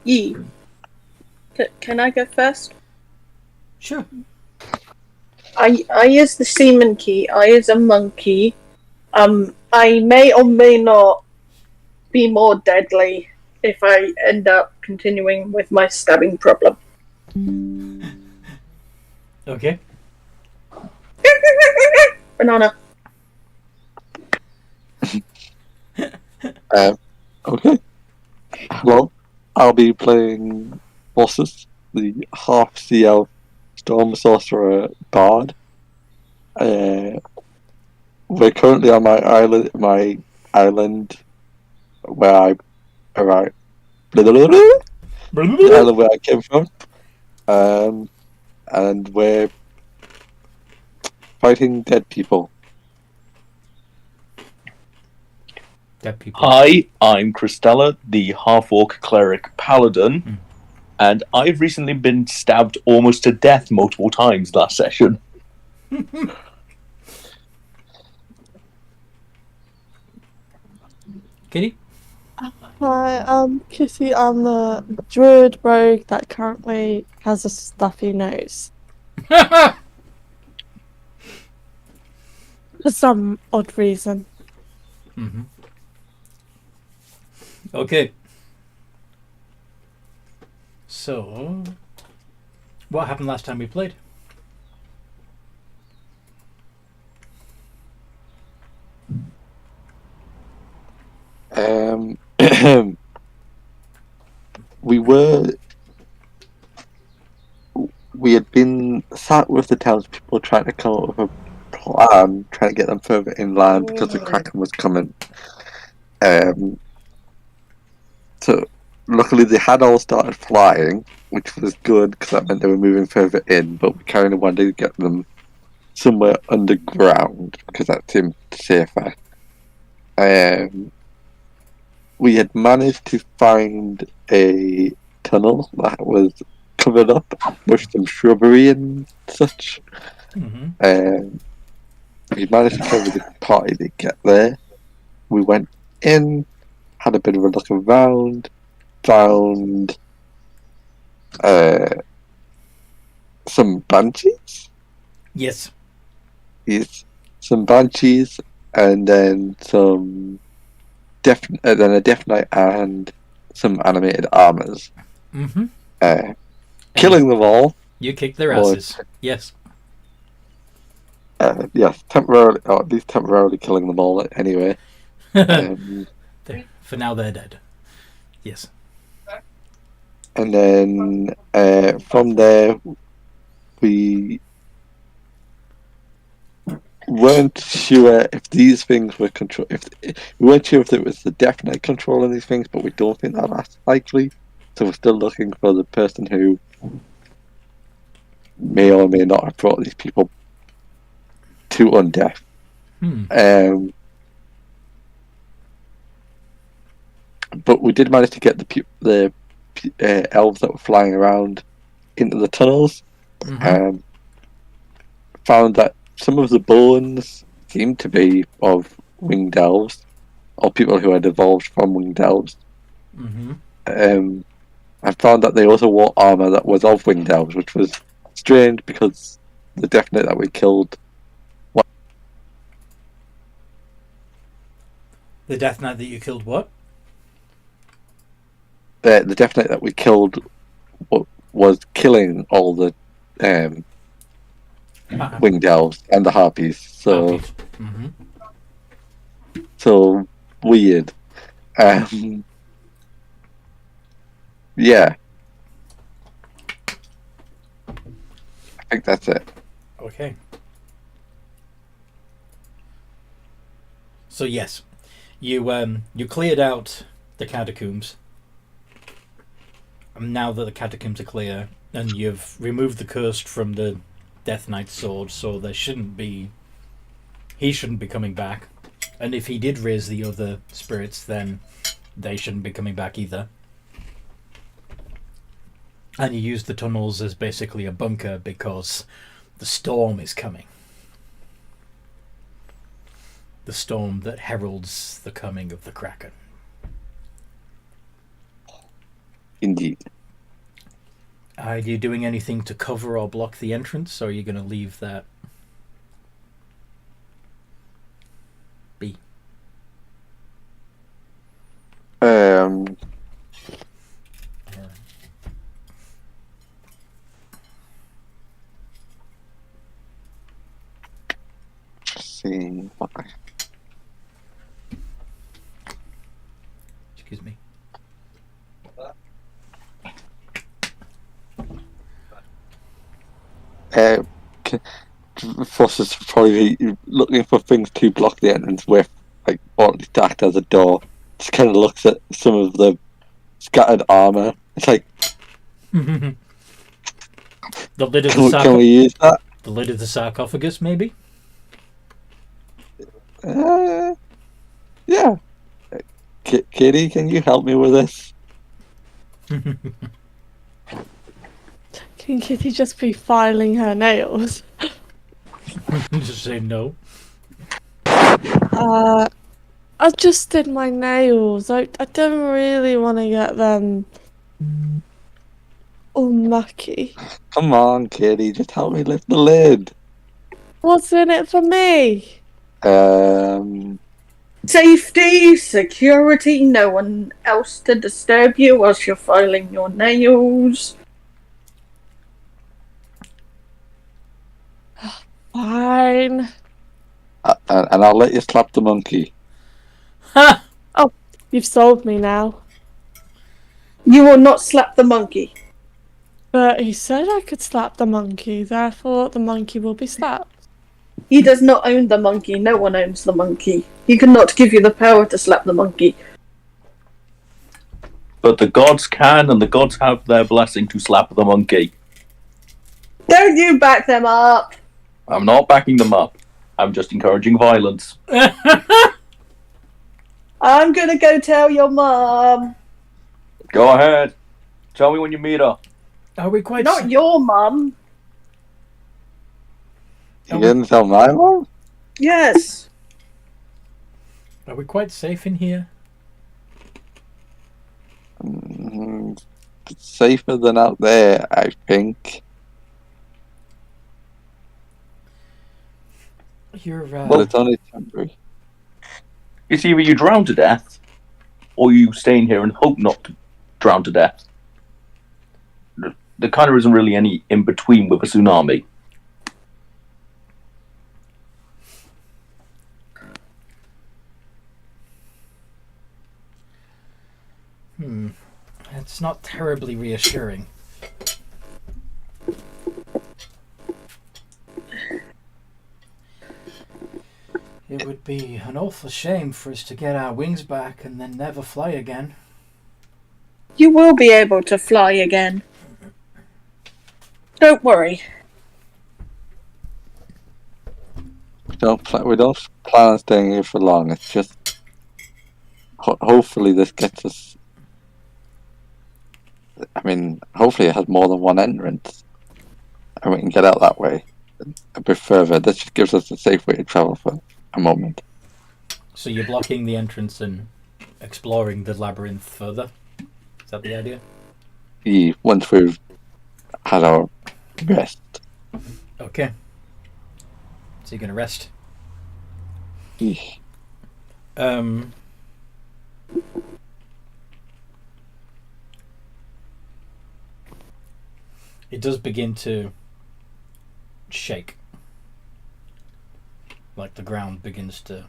Yee. Can I go first? Sure. I use the seaman key. I use a monkey. I may or may not be more deadly if I end up continuing with my stabbing problem. Okay. Banana. Okay. Hello. I'll be playing Bosses, the half sea elf storm sorcerer bard. We're currently on my island where I arrived. The island where I came from. And we're fighting dead people. Dead people. Hi, I'm Christella, the half-orc cleric paladin, and I've recently been stabbed almost to death multiple times last session. Kitty? Hi, Kitty. I'm the druid rogue that currently has a stuffy nose. For some odd reason. Mm-hmm. Okay. So, what happened last time we played? We had been sat with the townspeople trying to come up with a plan, trying to get them further inland because the Kraken was coming. So luckily they had all started flying, which was good because that meant they were moving further in, but we kind of wanted to get them somewhere underground because that seemed safer. We had managed to find a tunnel that was covered up with some shrubbery and such. Mm-hmm. We managed to cover the party to get there. We went in, had a bit of a look around, found some banshees. Yes. Yes, some banshees, and then a death knight and some animated armors. Mm-hmm. Killing them all. You kicked their asses. Yes. Yes, temporarily, or at least temporarily killing them all anyway. For now, they're dead. Yes. And then from there, we weren't sure if these things were control. We weren't sure if it was the Death Knight controlling these things, but we don't think that that's likely. So we're still looking for the person who may or may not have brought these people to undeath. But we did manage to get the elves that were flying around into the tunnels. Mm-hmm. Found that some of the bones seemed to be of winged elves, or people who had evolved from winged elves. Mm-hmm. I found that they also wore armor that was of winged elves, which was strange because the Death Knight that we killed. The Death Knight that you killed, what? The Death Knight that we killed was killing all the winged elves and the harpies. So, Mm-hmm. so weird. Yeah. I think that's it. Okay. So yes, you cleared out the catacombs. And now that the catacombs are clear, and you've removed the curse from the Death Knight's sword, so he shouldn't be coming back. And if he did raise the other spirits, then they shouldn't be coming back either. And you use the tunnels as basically a bunker because the storm is coming. The storm that heralds the coming of the Kraken. Indeed. Are you doing anything to cover or block the entrance, or are you going to leave that be? See what Excuse me. Foster's probably looking for things to block the entrance with, like, or at least act as a door. Just kind of looks at some of the scattered armor. It's like, The lid of can we use that? The lid of the sarcophagus, maybe? Yeah. Kitty, can you help me with this? Can Kitty just be filing her nails? Just say no. I just did my nails. I don't really want to get them all mucky. Come on, Kitty, just help me lift the lid. What's in it for me? Safety, security, no one else to disturb you whilst you're filing your nails. Fine. And I'll let you slap the monkey. Ha! Oh, you've sold me now. You will not slap the monkey. But he said I could slap the monkey, therefore the monkey will be slapped. He does not own the monkey. No one owns the monkey. He cannot give you the power to slap the monkey. But the gods can, and the gods have their blessing to slap the monkey. Don't you back them up. I'm not backing them up. I'm just encouraging violence. I'm gonna go tell your mum. Go ahead. Tell me when you meet her. Are we quite... Not your mum. You gonna tell my mom? Yes. Are we quite safe in here? Safer than out there, I think. You're But it's only temporary. It's either you drown to death, or you stay in here and hope not to drown to death. There kind of isn't really any in between with a tsunami. It's not terribly reassuring. It would be an awful shame for us to get our wings back and then never fly again. You will be able to fly again. Don't worry. We don't plan on staying here for long. It's just hopefully this gets us. I mean, hopefully it has more than one entrance, and we can get out that way a bit further. This just gives us a safe way to travel for a moment. So you're blocking the entrance and exploring the labyrinth further? Is that the idea? Yeah, once we've had our rest. Okay. So you're gonna rest? Yeah. It does begin to shake. Like the ground begins to...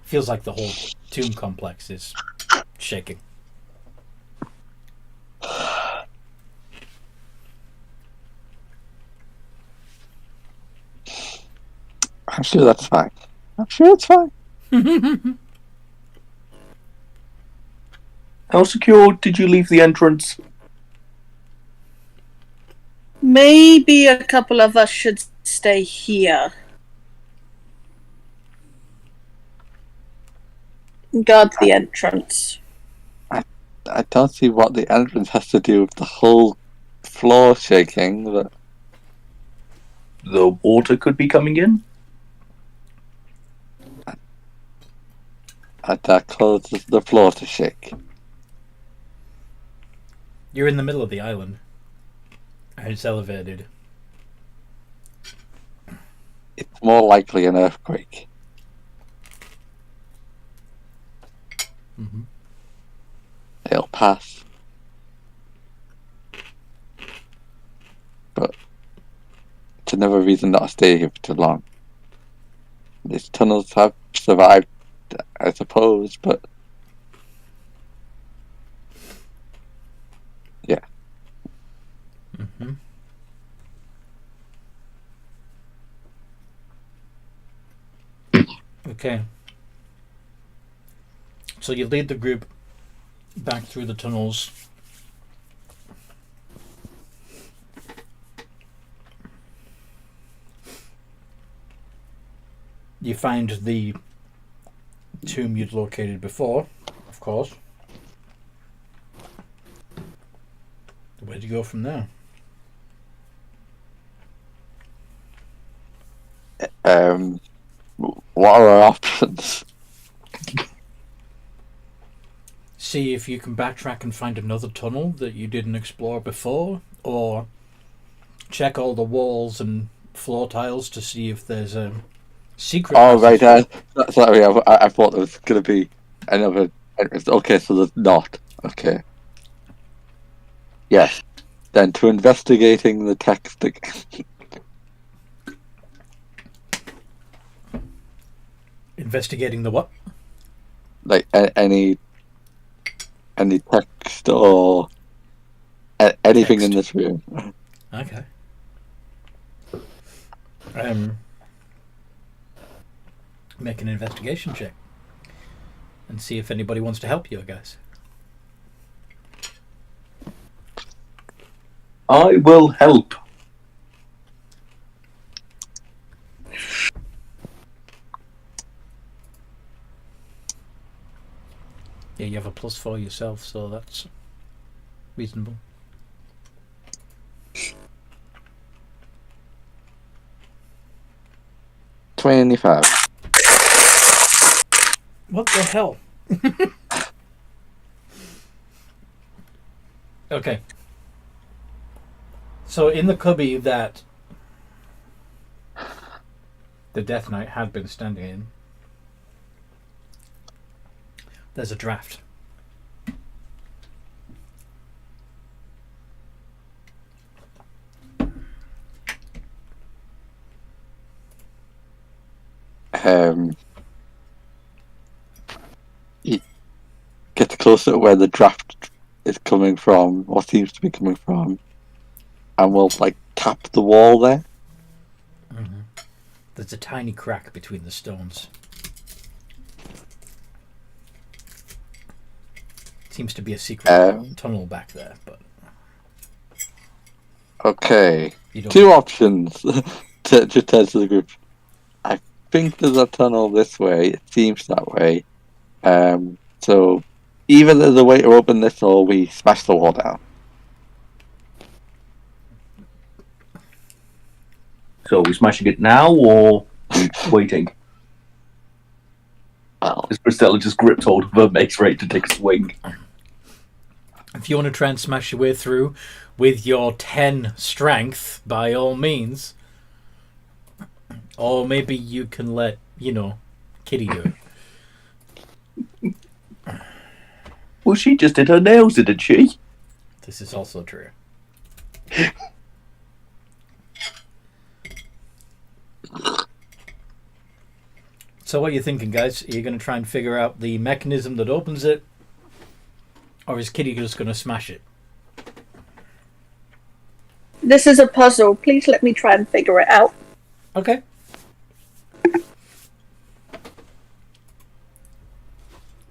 Feels like the whole tomb complex is shaking. I'm sure that's fine. I'm sure it's fine. How secure did you leave the entrance? Maybe a couple of us should stay here. Guard the entrance. I don't see what the entrance has to do with the whole floor shaking, but The water could be coming in? that causes the floor to shake. You're in the middle of the island. And it's elevated. It's more likely an earthquake. Mm-hmm. It'll pass. But it's another reason not to stay here for too long. These tunnels have survived, I suppose, but yeah. Mm-hmm. Okay. So you lead the group back through the tunnels. You find the tomb you'd located before, of course. Where'd you go from there? What are our options? See if you can backtrack and find another tunnel that you didn't explore before, or check all the walls and floor tiles to see if there's a secret. Oh, right. passage. Sorry, I thought there was going to be another entrance. Okay, so there's not. Okay. Yes. Then to investigating the text again. Investigating the what? Like any text or anything in Text. this room. Okay. Make an investigation check and see if anybody wants to help you, guys. I will help. Yeah, you have a +4 yourself, so that's reasonable. $25. What the hell? Okay. So in the cubby that the Death Knight had been standing in, there's a draft. You get closer to where the draft is coming from, or seems to be coming from, and we'll tap the wall there. Mm-hmm. There's a tiny crack between the stones. Seems to be a secret tunnel back there, but okay. you don't. Two options to just tell to the group. I think there's a tunnel this way. It seems that way. So either there's a way to open this, or we smash the wall down. So are we smashing it now, or waiting? Well, Is Priscilla just gripped hold of her mace ready to take a swing? If you want to try and smash your way through with your 10 strength, by all means. Or maybe you can let, Kitty do it. Well, she just did her nails, didn't she? This is also true. So what are you thinking, guys? Are you going to try and figure out the mechanism that opens it? Or is Kitty just going to smash it? This is a puzzle. Please let me try and figure it out. Okay.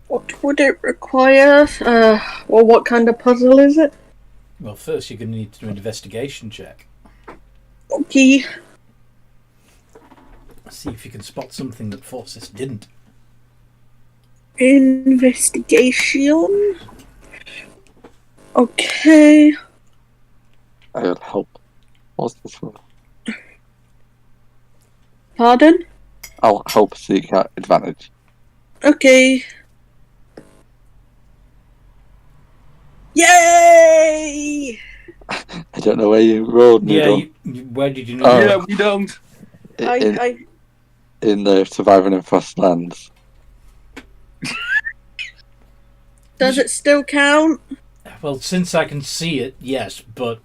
What would it require? Well, what kind of puzzle is it? Well, first you're going to need to do an investigation check. Okay. See if you can spot something that Forces didn't. Investigation. Okay. I'll help. What's this for? Pardon? I'll help seek out advantage. Okay. Yay! don't know where you rolled, Yeah, Noodle. where did you know? Oh. Yeah, we don't. In, in the Surviving in Frost Lands. Does it still count? Well, since I can see it, yes, but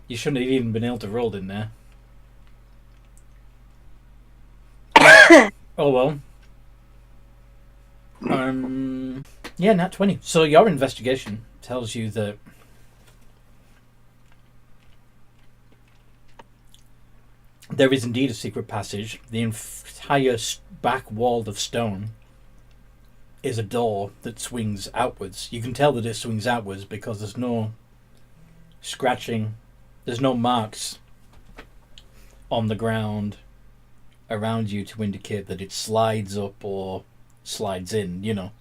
you shouldn't have even been able to roll in there. Oh well. Yeah, nat 20. So your investigation tells you that there is indeed a secret passage. The entire back wall of stone is a door that swings outwards. You can tell that it swings outwards because there's no scratching, there's no marks on the ground around you to indicate that it slides up or slides in, you know.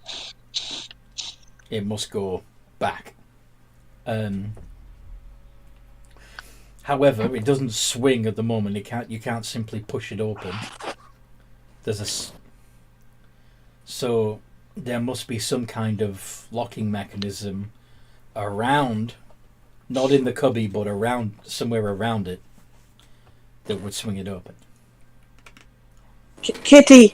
It must go back. However, it doesn't swing at the moment. You can't simply push it open. So there must be some kind of locking mechanism around, not in the cubby, but around, somewhere around it, that would swing it open. Kitty,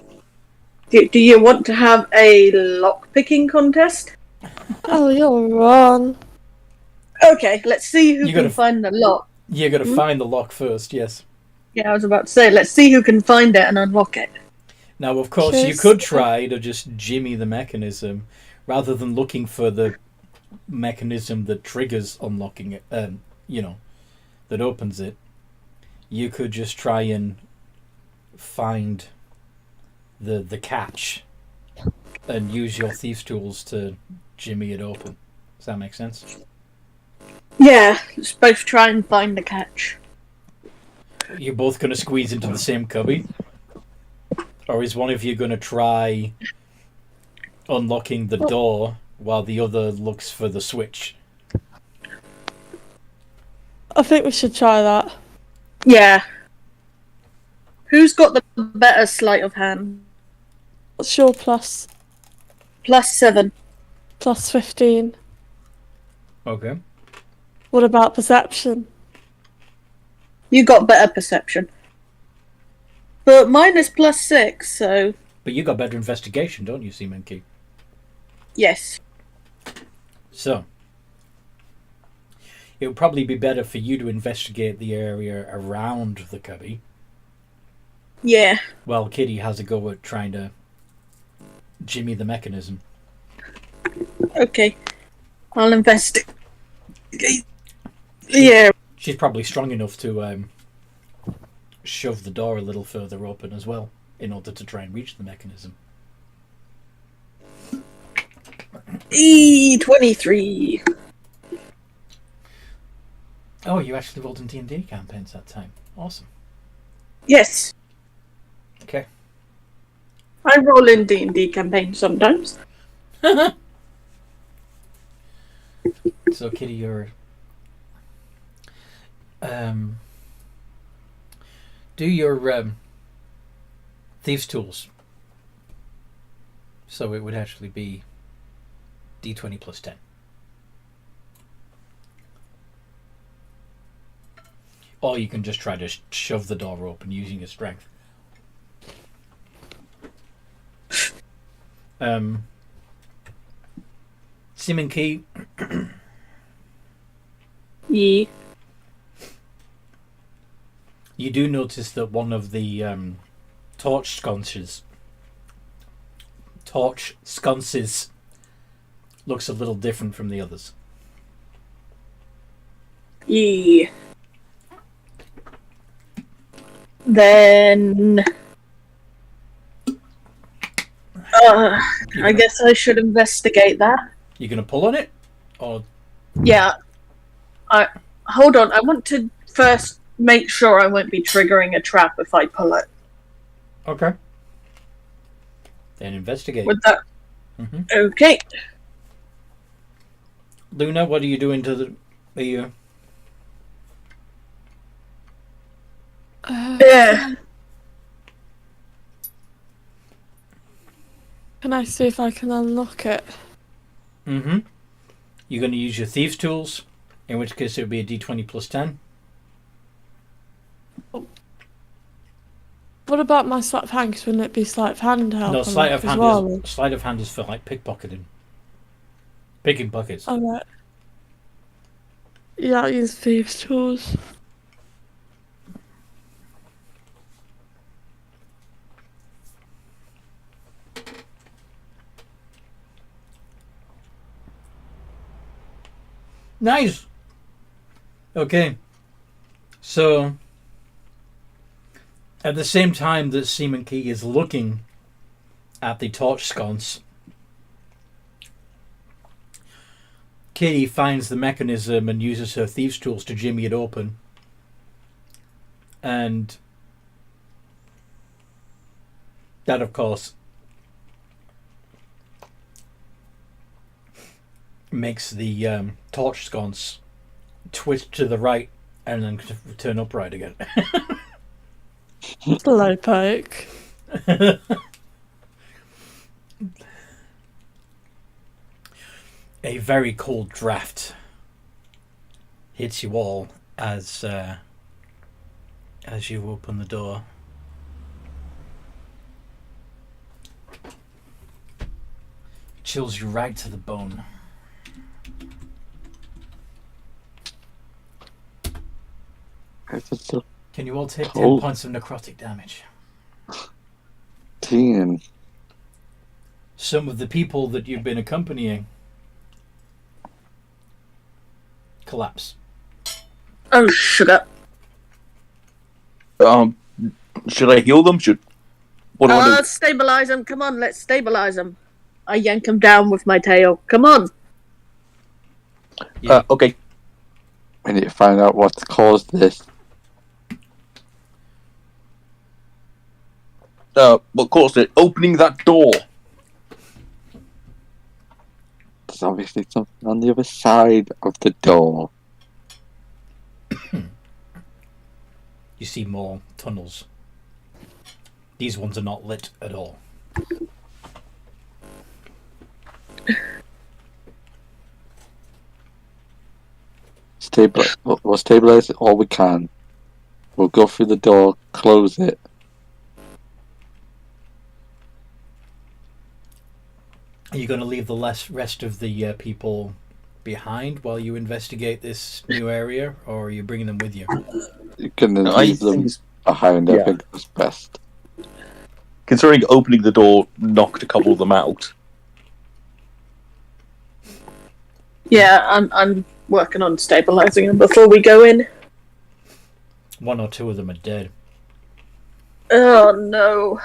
do you want to have a lock-picking contest? Oh, you're wrong. Okay, let's see who You can gotta- find the lock. You got to find the lock first, yes. Yeah, I was about to say, let's see who can find it and unlock it. Now, of course, you Cheers. could try to just jimmy the mechanism rather than looking for the mechanism that triggers unlocking it, that opens it. You could just try and find the catch and use your thief's tools to jimmy it open. Does that make sense? Yeah, let's both try and find the catch. You're both going to squeeze into the same cubby? Or is one of you going to try unlocking the door while the other looks for the switch? I think we should try that. Yeah. Who's got the better sleight of hand? What's your plus? +7. Plus 15. Okay. What about perception? You got better perception. But mine is +6, so But you got better investigation, don't you, Seaman Key? yes. So, it would probably be better for you to investigate the area around the cubby, Yeah. while Kitty has a go at trying to jimmy the mechanism. Okay. I'll investigate. Yeah. She's probably strong enough to shove the door a little further open as well, in order to try and reach the mechanism. 23. Oh, you actually rolled in D&D campaigns that time. Awesome. Yes. Okay. I roll in D&D campaigns sometimes. So, Kitty, you're... do your thieves' tools. So it would actually be D20 plus 10. Or you can just try to shove the door open using your strength. Simon Key, Yeah. you do notice that one of the torch sconces looks a little different from the others. Yeah. Then... I guess I should investigate that. You gonna pull on it? Or Yeah. Hold on, I want to first make sure I won't be triggering a trap if I pull it. okay. Then investigate. Would that... hmm Okay. Luna, what are you doing to the Yeah. Can I see if I can unlock it? You're gonna use your thieves' tools In which case it would be a d20 plus 10. What about my sleight of hand? Because wouldn't it be sleight of hand help? No, sleight of hand well? is sleight of hand is for like pickpocketing, picking pockets. Oh, right. Yeah, I'll use thieves' tools. Nice. Okay. So, at the same time that Seaman Key is looking at the torch sconce, Katie finds the mechanism and uses her thieves' tools to jimmy it open. And that, of course, makes the torch sconce twist to the right and then turn upright again. Slow poke. A very cold draft hits you all as you open the door. Chills you right to the bone. Can you all take 10 points of necrotic damage? 10. Some of the people that you've been accompanying collapse. Oh, sugar. Should I heal them? What do I do? Let's stabilize them. Come on, let's stabilize them. I yank him down with my tail. Come on. Yeah. Okay. We need to find out what's caused this. What caused it? Opening that door. There's obviously something on the other side of the door. You see more tunnels. These ones are not lit at all. We'll stabilize it all we can. We'll go through the door, close it. Are you going to leave the rest of the people behind while you investigate this new area, or are you bringing them with you? You can leave them behind. I think that's best. Considering opening the door knocked a couple of them out. Yeah, I'm working on stabilizing them before we go in. 1 or 2 of them are dead. Oh no.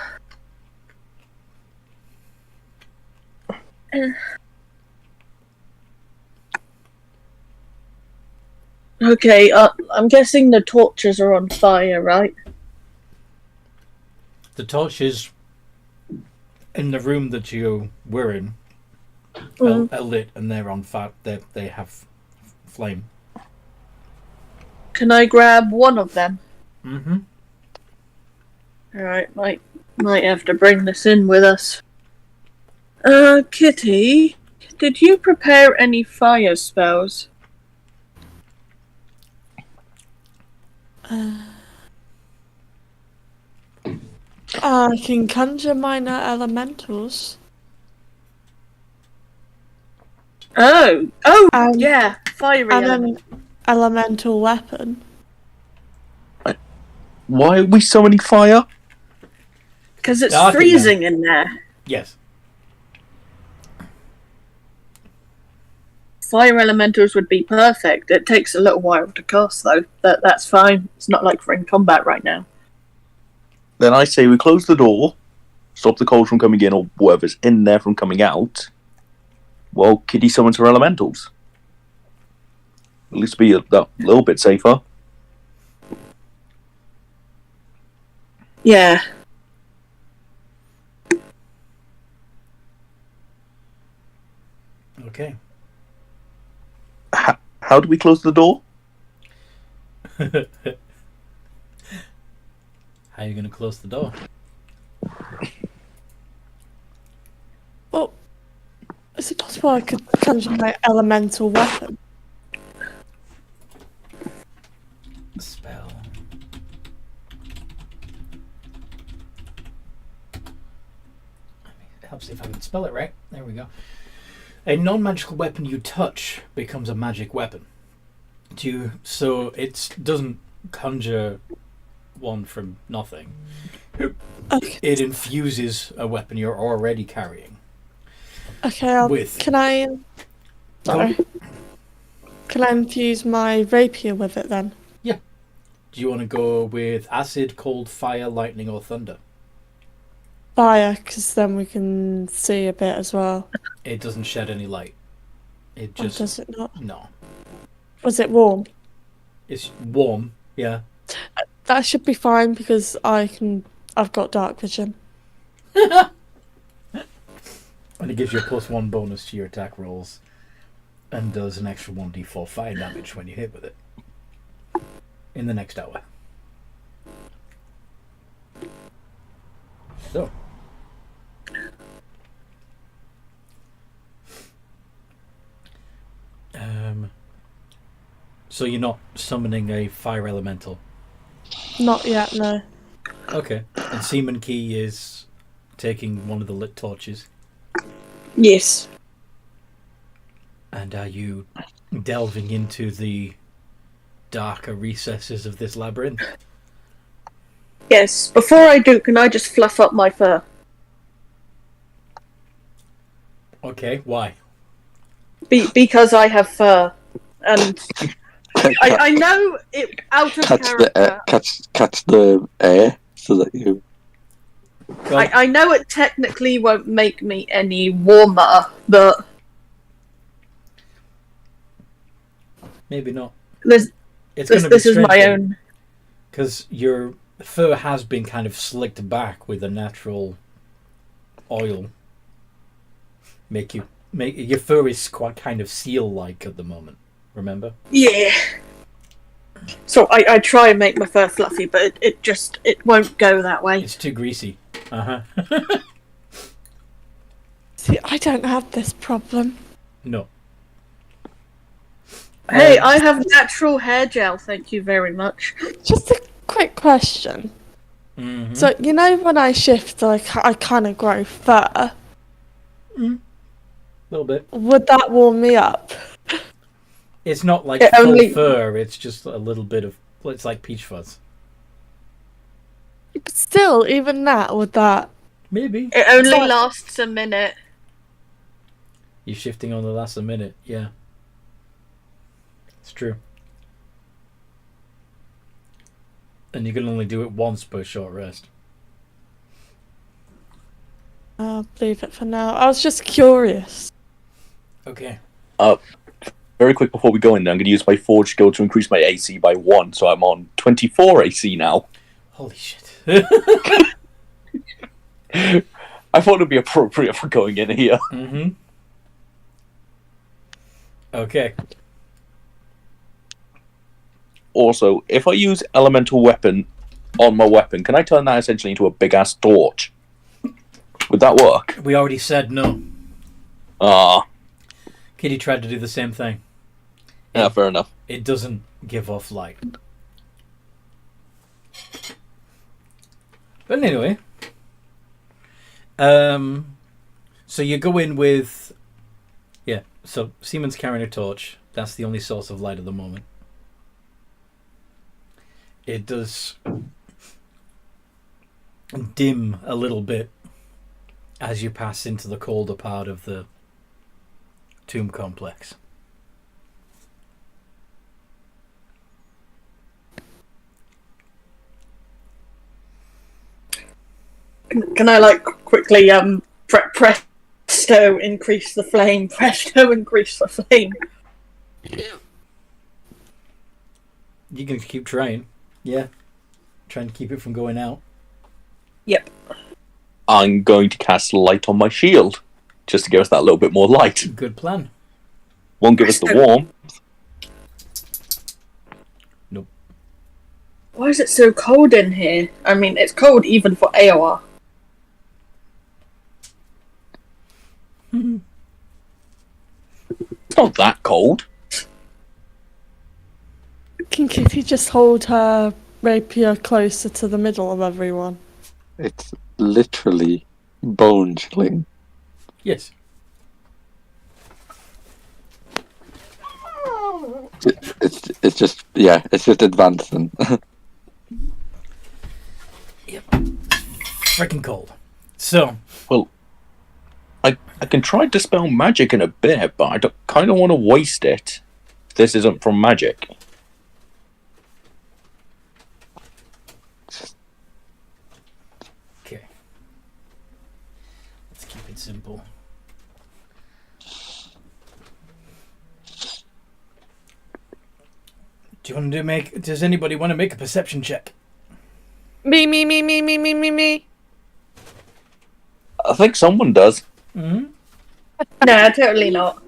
Okay, I'm guessing the torches are on fire, right? The torches in the room that you were in are lit, and they're on fire. They have flame. Can I grab one of them? Mm-hmm. Alright, might have to bring this in with us. Kitty, did you prepare any fire spells? I can conjure minor elementals. Oh, yeah, fiery And element. an elemental weapon. Why are we summoning fire? Because it's Dark in freezing in there. Yes. Fire elementals would be perfect. It takes a little while to cast, though. That's fine. It's not like we're in combat right now. Then I say we close the door, stop the cold from coming in, or whatever's in there from coming out. Well, Kitty summons her elementals. At least be a little bit safer. Yeah. Okay. How do we close the door? How are you going to close the door? Well, is it possible I could conjure my elemental weapon? see if I can spell it right. There we go. A non-magical weapon you touch becomes a magic weapon. So it doesn't conjure one from nothing. Okay. It infuses a weapon you're already carrying. Okay, With- can I... Sorry. Can I infuse my rapier with it then? Do you want to go with acid, cold, fire, lightning, or thunder? Fire, because then we can see a bit as well. It doesn't shed any light. It Or just... does it not? No. Was it warm? It's warm, yeah. That should be fine because I've got dark vision. And it gives you a +1 bonus to your attack rolls. And does an extra 1d4 fire damage when you hit with it. In the next hour. So. So you're not summoning a fire elemental? Not yet, no. Okay. And Seaman Key is taking one of the lit torches. Yes. And are you delving into the darker recesses of this labyrinth? Yes. Before I do, can I just fluff up my fur? Okay, why? Because I have fur. And I know it out of catch character. catch the air so that you. Well, I know it technically won't make me any warmer, but maybe not. this It's going to be is my own. because your fur has been kind of slicked back with a natural oil. Make your fur is quite kind of seal-like at the moment. Remember? Yeah. So I try and make my fur fluffy, but it won't go that way. It's too greasy. Uh-huh. See, I don't have this problem. No. Hey, I have natural hair gel, thank you very much. Just a quick question. Mm-hmm. So, you know when I shift, I kind of grow fur. A little bit. Would that warm me up? It's not like It full only- fur, it's just a little bit of... It's like peach fuzz. But still, even that, would that... Maybe. It only But- lasts a minute. You're shifting on the last a minute, yeah. It's true. And you can only do it once per short rest. I'll leave it for now. I was just curious. Okay. Very quick before we go in there, I'm going to use my Forge skill to increase my AC by 1, so I'm on 24 AC now. Holy shit. I thought it would be appropriate for going in here. Mm-hmm. Okay. Also, if I use elemental weapon on my weapon, can I turn that essentially into a big-ass torch? Would that work? We already said no. Ah, Kitty tried to do the same thing. yeah, fair enough. It doesn't give off light. But anyway. So you go in with... Yeah, so Seaman's carrying a torch. That's the only source of light at the moment. It does dim a little bit as you pass into the colder part of the tomb complex. Can I quickly presto increase the flame? Presto increase the flame. You can keep trying. Yeah. Trying to keep it from going out. Yep. I'm going to cast light on my shield, just to give us that little bit more light. Good plan. Won't give us the warmth. Nope. Why is it so cold in here? I mean, it's cold even for AOR. It's not that cold. Can Kitty just hold her rapier closer to the middle of everyone? It's literally bone chilling. Yes. It's just advancing. Yep. Freaking cold. So. Well, I can try to dispel magic in a bit, but I kind of want to waste it. This isn't from magic. Okay. Let's keep it simple. Does anybody want to make a perception check? Me. I think someone does. Mm-hmm. Nah, totally not.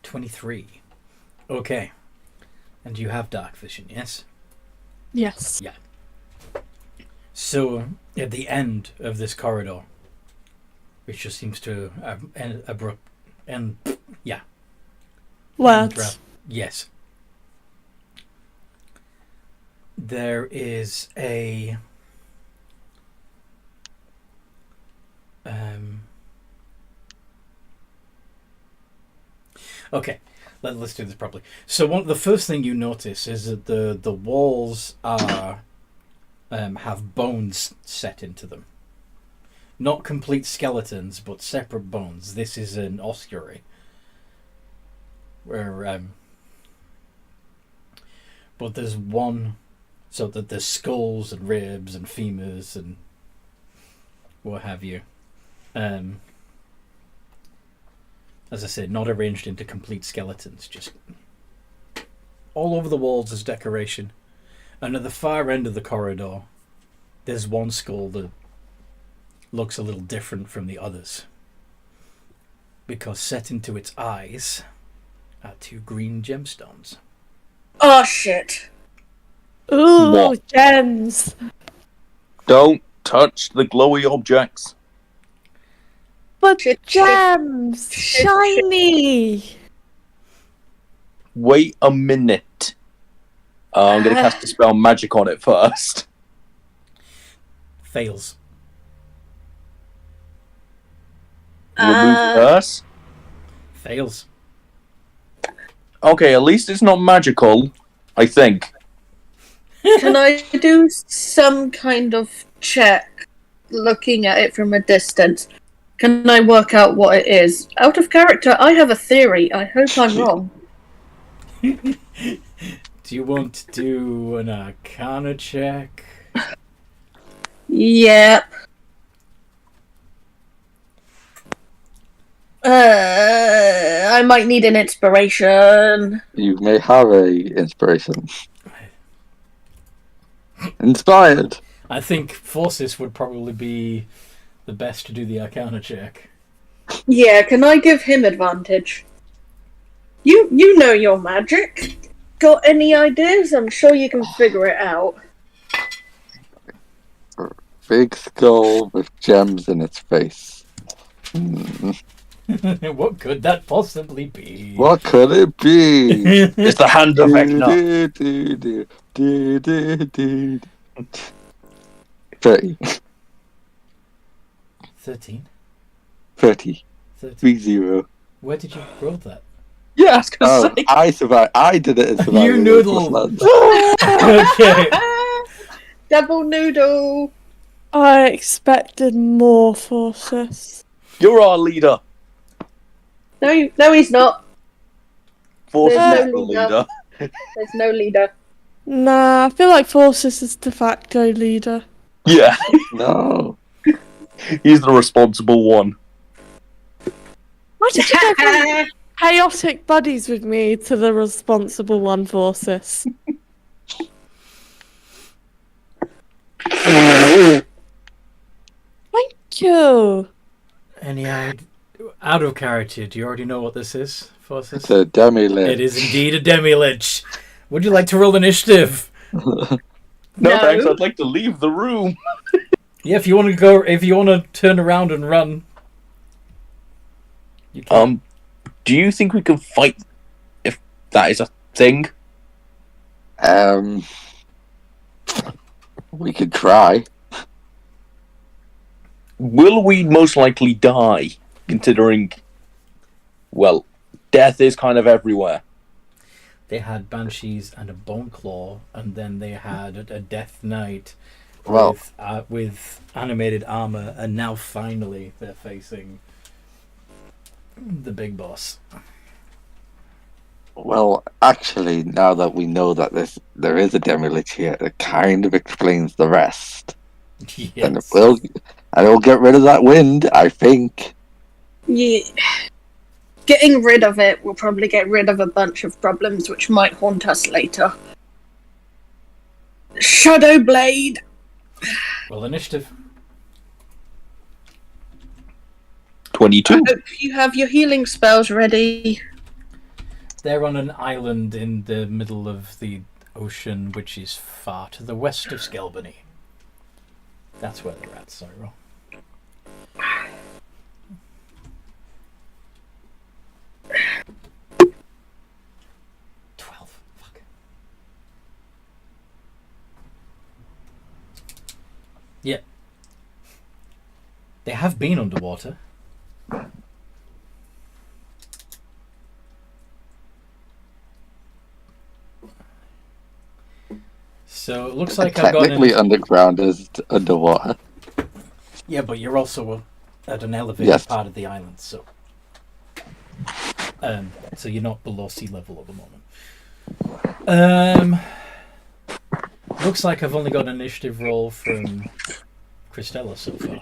23. Okay. And you have dark vision, yes? Yes. Yeah. So, at the end of this corridor, which just seems to end abrupt, and yeah. What? Yes. There is a okay, let's do this properly. So the first thing you notice is that the walls are have bones set into them. Not complete skeletons, but separate bones. This is an ossuary. Where but there's one, so that there's skulls and ribs and femurs and what have you. As I said, not arranged into complete skeletons, just all over the walls as decoration. And at the far end of the corridor, there's one skull that looks a little different from the others. Because set into its eyes are 2 green gemstones. Oh shit. Ooh, What? gems. Don't touch the glowy objects. But Shit, gems! shit, Shiny! Wait a minute. I'm going to cast a spell magic on it first. Fails. Remove curse. Fails. Okay, at least it's not magical, I think. Can I do some kind of check looking at it from a distance? Can I work out what it is? Out of character, I have a theory. I hope I'm wrong. Do you want to do an Arcana check? Yep. I might need an inspiration. You may have a inspiration. Inspired. I think Forces would probably be the best to do the Arcana check. Yeah, can I give him advantage? You know your magic. Got any ideas? I'm sure you can figure it out. Big skull with gems in its face. What could that possibly be? What could it be? It's the hand of Ekna. 30. 13? 30. 13. 30. Where did you roll that? Yeah, I was going Oh, to say. I survived. I did it in survival. You noodle. Okay. Double noodle. I expected more forces. You're our leader. No, he's not. Force There's is no the leader. leader. There's no leader. Nah, I feel like Forces is de facto leader. Yeah, No. he's the responsible one. Why did you go from chaotic buddies with me to the responsible one, Forces? Thank you. Any out of character, do you already know what this is, Forces? It's a demi-lit. It is indeed a demi-lich. Would you like to roll initiative? No, No. thanks. I'd like to leave the room. Yeah, if you want to turn around and run. You can. Do you think we can fight if that is a thing? We could try. Will we most likely die, considering, well, death is kind of everywhere? They had banshees and a bone claw, and then they had a death knight Well, with animated armor, and now finally they're facing the big boss. well, actually, now that we know that there is a demi-lich here, it kind of explains the rest. And Yes. it'll get rid of that wind, I think. Yeah. Getting rid of it will probably get rid of a bunch of problems which might haunt us later. Shadow Blade! Well, initiative. 22. I hope you have your healing spells ready. They're on an island in the middle of the ocean, which is far to the west of Skelbony. That's where they're at, Cyril. 12. Fuck. Yeah. They have been underwater. So it looks like I've got Technically, underground is underwater. Yeah, but you're also at an elevated part of the island, so you're not below sea level at the moment. Looks like I've only got an initiative roll from Christella so far.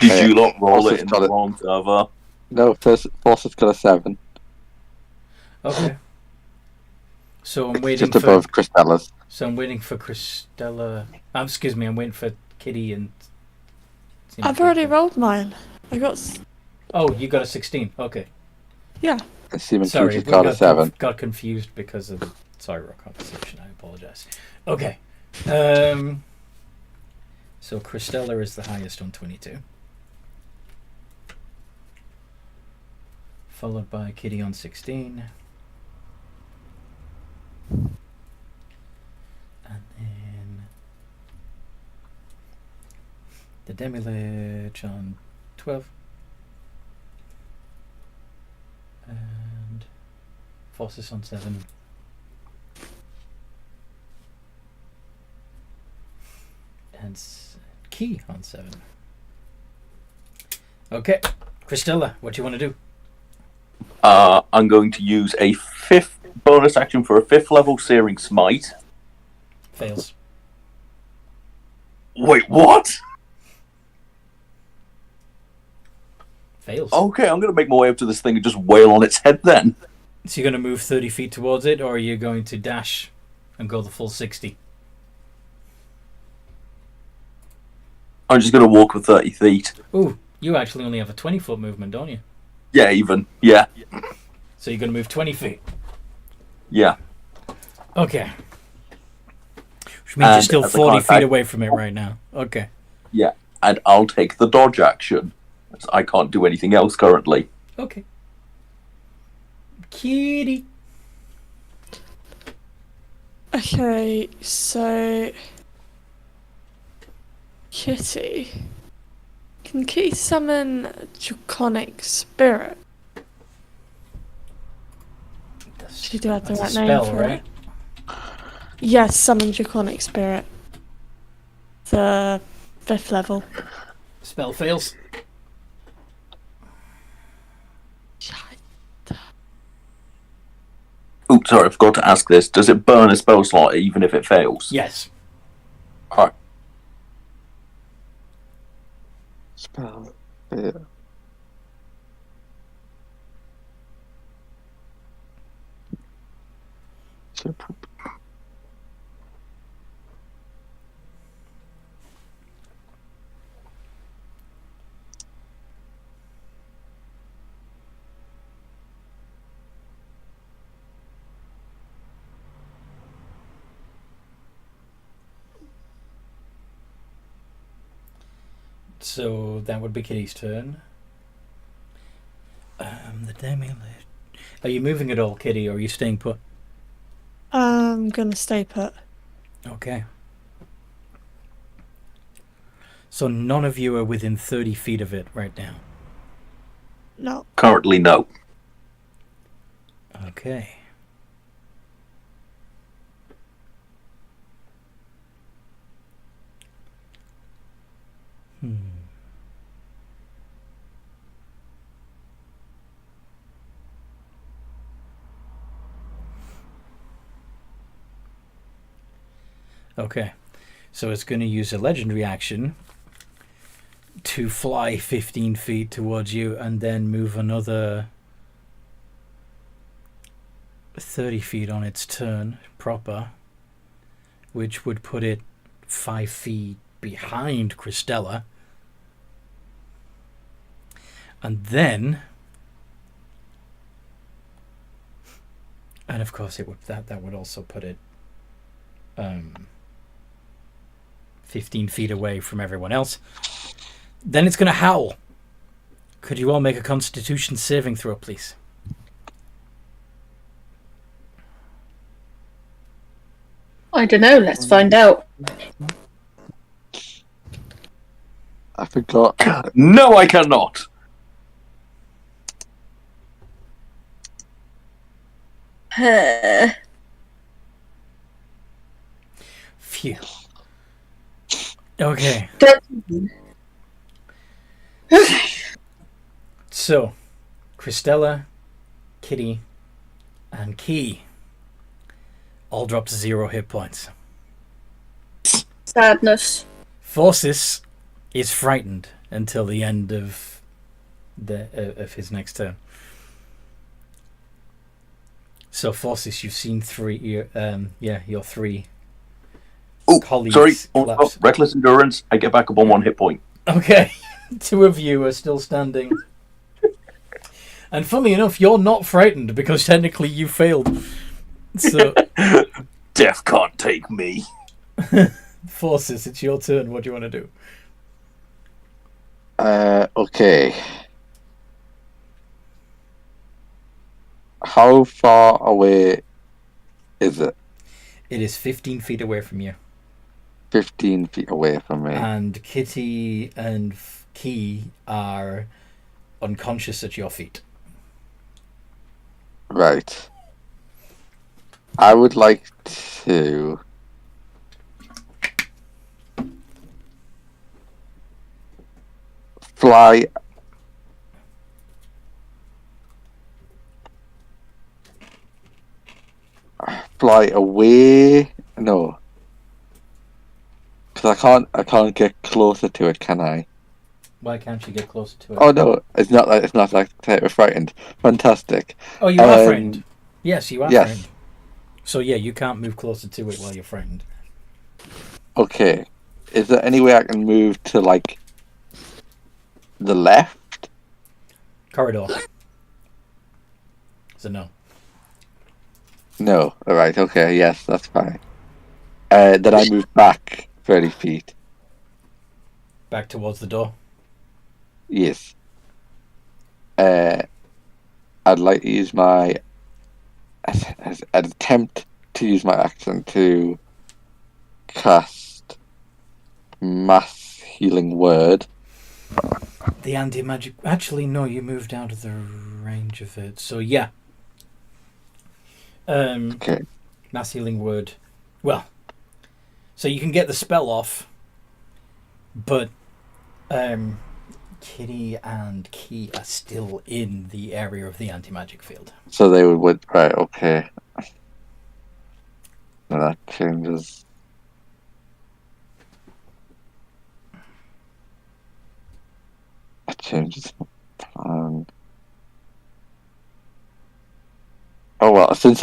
Did you not roll it in got the it. wrong server? No, Force's got a 7. Okay. So I'm waiting Just for above Christella's. So I'm waiting for Christella. Excuse me, I'm waiting for Kitty and. I've already rolled mine. I got. Oh, you got a 16. Okay. Yeah. Assuming Sorry, Kitty's got a 7. Got confused because of the Cyril conversation. I apologize. Okay. So Christella is the highest on 22. Followed by Kitty on 16. And then the Demi-Lich on 12. And Forces on 7. And Key on 7. Okay. Christella, what do you want to do? I'm going to use a 5th bonus action for a 5th level Searing Smite. Fails. Wait, what? Fails. Okay, I'm going to make my way up to this thing and just wail on its head then. So you're going to move 30 feet towards it, or are you going to dash and go the full 60? I'm just going to walk for 30 feet. Ooh, you actually only have a 20-foot movement, don't you? Yeah, even. Yeah. So you're going to move 20 feet. Yeah. Okay. Which means you're still as a 40 contact- feet away from it right now. Okay. Yeah. And I'll take the dodge action. As I can't do anything else currently. Okay. Kitty. Okay, so Kitty. Can Kitty summon Draconic Spirit? Should you do have the That's right a name spell, for right? it? Yes, summon Draconic Spirit. The 5th level. Spell fails. Oops, sorry, I forgot to ask this. Does it burn a spell slot even if it fails? Yes. Alright. Spell. Yeah. So that would be Kitty's turn. The Demi-Lich. Are you moving at all, Kitty, or are you staying put? I'm gonna stay put. Okay. So none of you are within 30 feet of it right now. No. Currently, no. Okay. Okay. So it's going to use a legendary action to fly 15 feet towards you and then move another 30 feet on its turn proper, which would put it 5 feet behind Christella. And then, and of course it would that would also put it 15 feet away from everyone else. Then it's going to howl. Could you all make a Constitution saving throw, please? I don't know. Let's find out. I forgot. No, I cannot. Phew. Okay. Okay. So, Christella, Kitty, and Key all dropped to 0 hit points. Sadness. Forsis is frightened until the end of his next turn. So, Forsis, you've seen your 3 Oh, colleagues sorry. collapse. Reckless endurance. I get back up on 1 hit point. Okay, 2 of you are still standing. And funnily enough, you're not frightened because technically you failed. So, Death can't take me. Forces, it's your turn. What do you want to do? Okay. How far away is it? It is 15 feet away from you. 15 feet away from me. And Kitty and Key are unconscious at your feet. Right. I would like to fly away. No, because I can't get closer to it, can I? Why can't you get closer to it? Oh no, it's not like we're frightened. Fantastic. Oh, you are frightened. Yes, you are yes. frightened. So yeah, you can't move closer to it while you're frightened. Okay. Is there any way I can move to like the left? Corridor. So no. No. Alright, okay, yes, that's fine. Then I move back 30 feet. Back towards the door. Yes. I'd like to use my an attempt to use my action to cast Mass Healing Word. The anti-magic... Actually, no, you moved out of the range of it. So, yeah. Okay. Mass Healing Word. Well, so you can get the spell off, but Kitty and Key are still in the area of the anti-magic field. So they would... Right, okay. Now that changes... That changes my plan. Oh well, since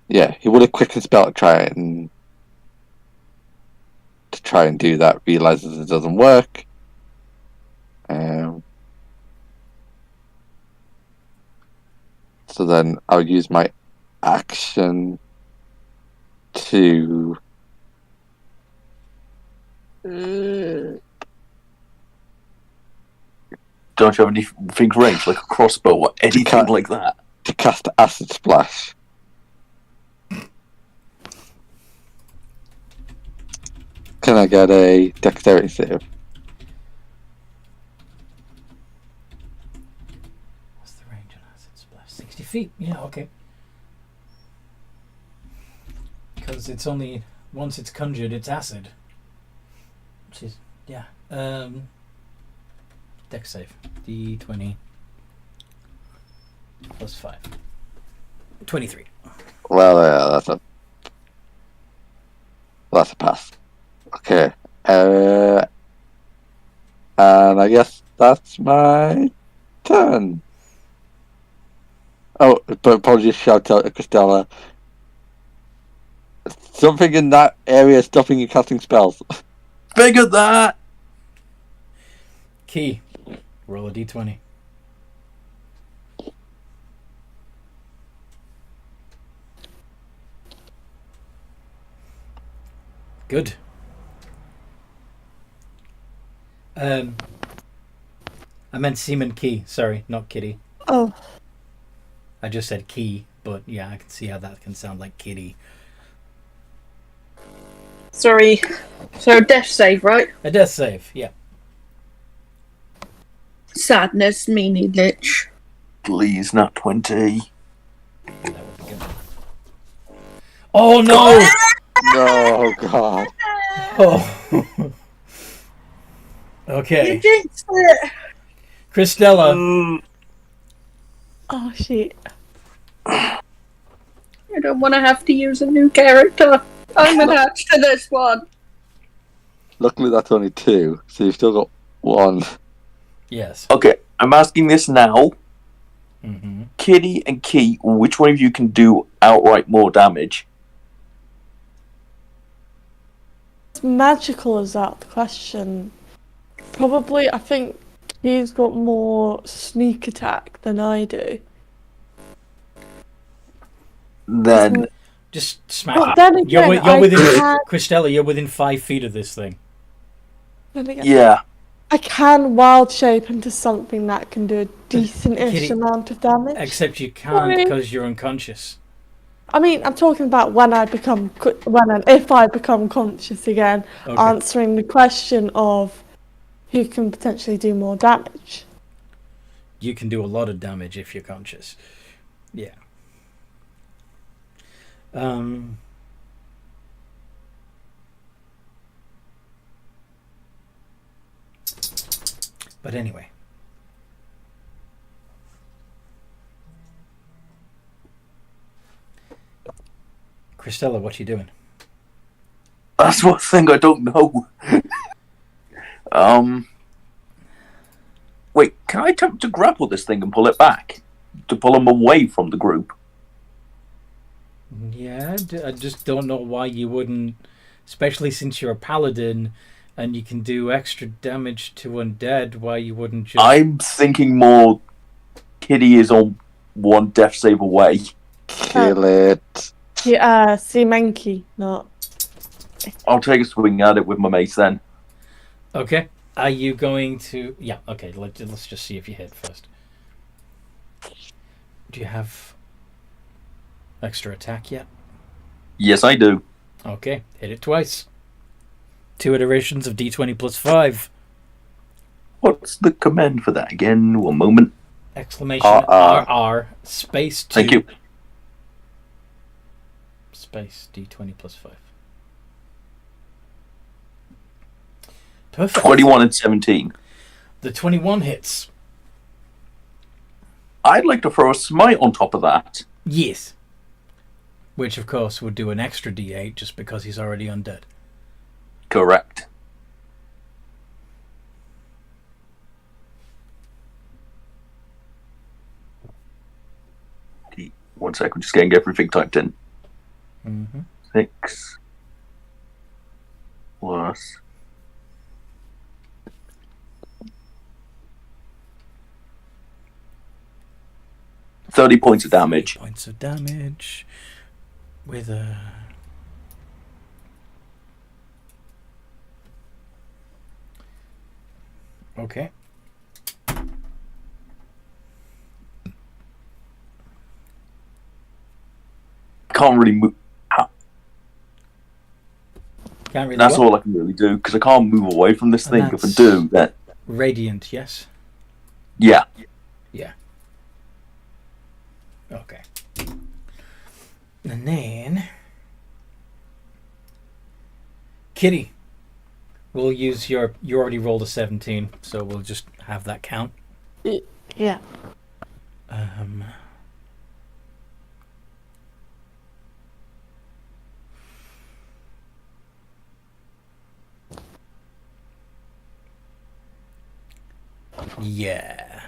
yeah, he would have quicken spell to try and do that. Realizes it doesn't work. So then I'll use my action to Don't you have anything ranged, like a crossbow or anything like that? To cast Acid Splash. Can I get a dexterity save? What's the range on acid splash? 60 feet. Yeah, okay. Because it's only once it's conjured, it's acid. Which is yeah. Dex save. D20 plus 5. 23. Well, that's a pass. Okay. And I guess that's my turn. Oh, but probably just shout out to Christella. Something in that area stopping you casting spells. Figured that! Key. Roll a D20. Good. I meant Seaman Key. Sorry, not Kitty. Oh. I just said Key, but yeah, I can see how that can sound like Kitty. Sorry. So death save, right? A death save, yeah. Sadness, meanie lich. Please, not 20. That would be good. Oh no! No, God. Oh. Okay. You jinxed it! Christella. Oh, shit. I don't want to have to use a new character. I'm attached to this one. Luckily, that's only 2, so you've still got 1. Yes. Okay, I'm asking this now. Mm-hmm. Kitty and Key, which one of you can do outright more damage? As magical as that, the question. Probably, I think he's got more sneak attack than I do. Then Just smack But it. then again, You're within I Christella, you're within 5 feet of this thing. yeah. I can wild shape into something that can do a decent-ish Kitty, amount of damage. Except you can't Sorry. because you're unconscious. I mean, I'm talking about when I become, if I become conscious again, Okay. answering the question of who can potentially do more damage. You can do a lot of damage if you're conscious. Yeah. But anyway. Christella, what you doing? That's one thing I don't know. Wait, can I attempt to grapple this thing and pull it back? To pull him away from the group? Yeah, I just don't know why you wouldn't, especially since you're a paladin and you can do extra damage to undead, why you wouldn't just... I'm thinking more Kitty is on one death save away. Kill it. Yeah, Seamanky, not. I'll take a swing at it with my mace then. Okay. Are you going to... Yeah, okay, let's just see if you hit first. Do you have extra attack yet? Yes, I do. Okay, hit it twice. 2 iterations of D20 plus 5. What's the command for that again? One moment. Exclamation RR space 2. Thank you. Space D20 plus 5. Perfect. 21 and 17. The 21 hits. I'd like to throw a smite on top of that. Yes. Which, of course, would do an extra D8 just because he's already undead. Correct. One second, just getting everything typed in. Mm-hmm. 6 plus 30 points of damage. Points of damage with a... Okay. can't really move. Can't really. That's what? all I can really do because I can't move away from this And thing. If I that's- do, then Radiant, yes. yeah. Yeah. Okay. And then Kitty. We'll use your. You already rolled a 17, so we'll just have that count. Yeah. Yeah.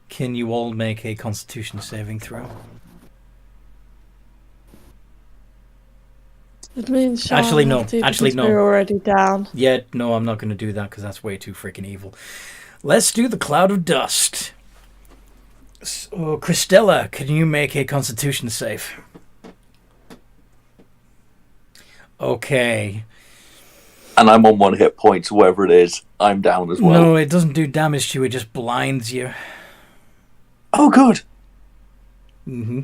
Can you all make a Constitution saving throw? It means Actually, Sean no. have to Actually, because no. we're already down. Yeah, no, I'm not going to do that because that's way too freaking evil. Let's do the Cloud of Dust. So, Christella, can you make a Constitution save? Okay. And I'm on 1 hit point, so whatever it is, I'm down as well. No, it doesn't do damage to you, it just blinds you. Oh, good. Mm-hmm.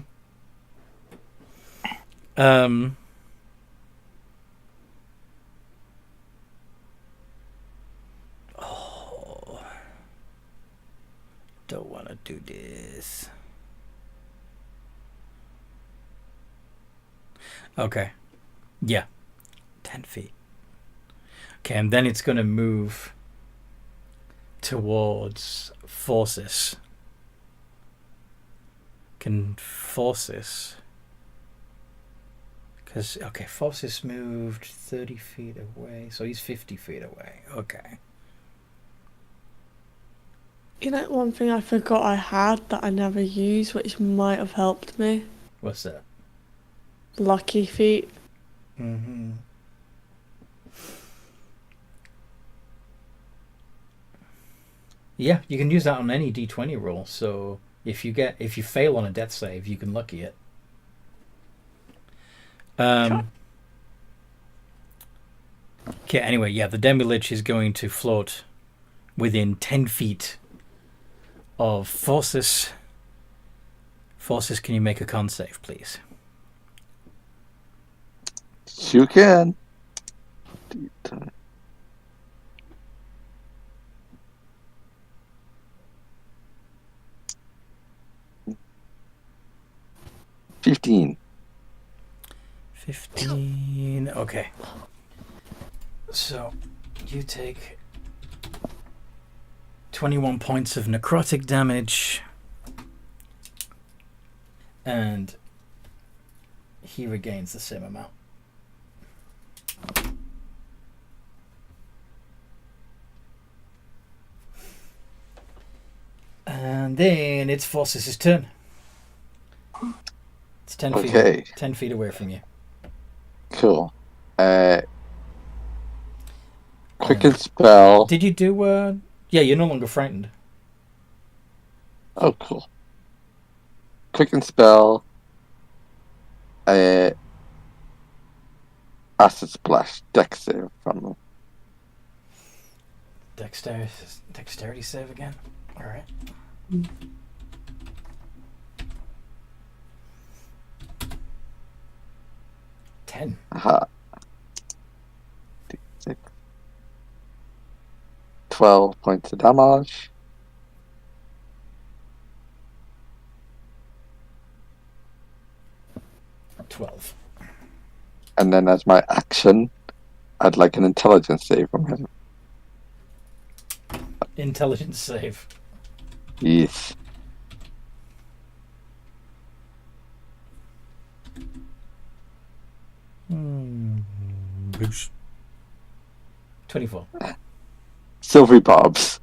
Oh. Don't want to do this. Okay. Yeah. 10 feet. Okay, and then it's going to move towards Forces. Can Forces... Because, okay, Forces moved 30 feet away, so he's 50 feet away. Okay. You know, one thing I forgot I had that I never used, which might have helped me? What's that? Lucky feet. Mm-hmm. Yeah, you can use that on any D20 roll. So if you fail on a death save, you can lucky it. Sure. Okay, anyway, yeah, the Demi-Lich is going to float within 10 feet of Forces. Forces, can you make a con save, please? You can. 15. 15. Okay. So, you take 21 points of necrotic damage. And he regains the same amount. And then it's Forces' turn. It's 10 feet. Okay. 10 feet away from you. Cool. Quicken spell. Did you do? Yeah, you're no longer frightened. Oh, cool. Quicken spell. Acid splash. Dex save from them. Dexterity save again. All right. Ten. Aha. 6. 12 points of damage. $12. And then as my action, I'd like an intelligence save from him. Intelligence save. Yes. Boosh. 24. Silvery Bobs.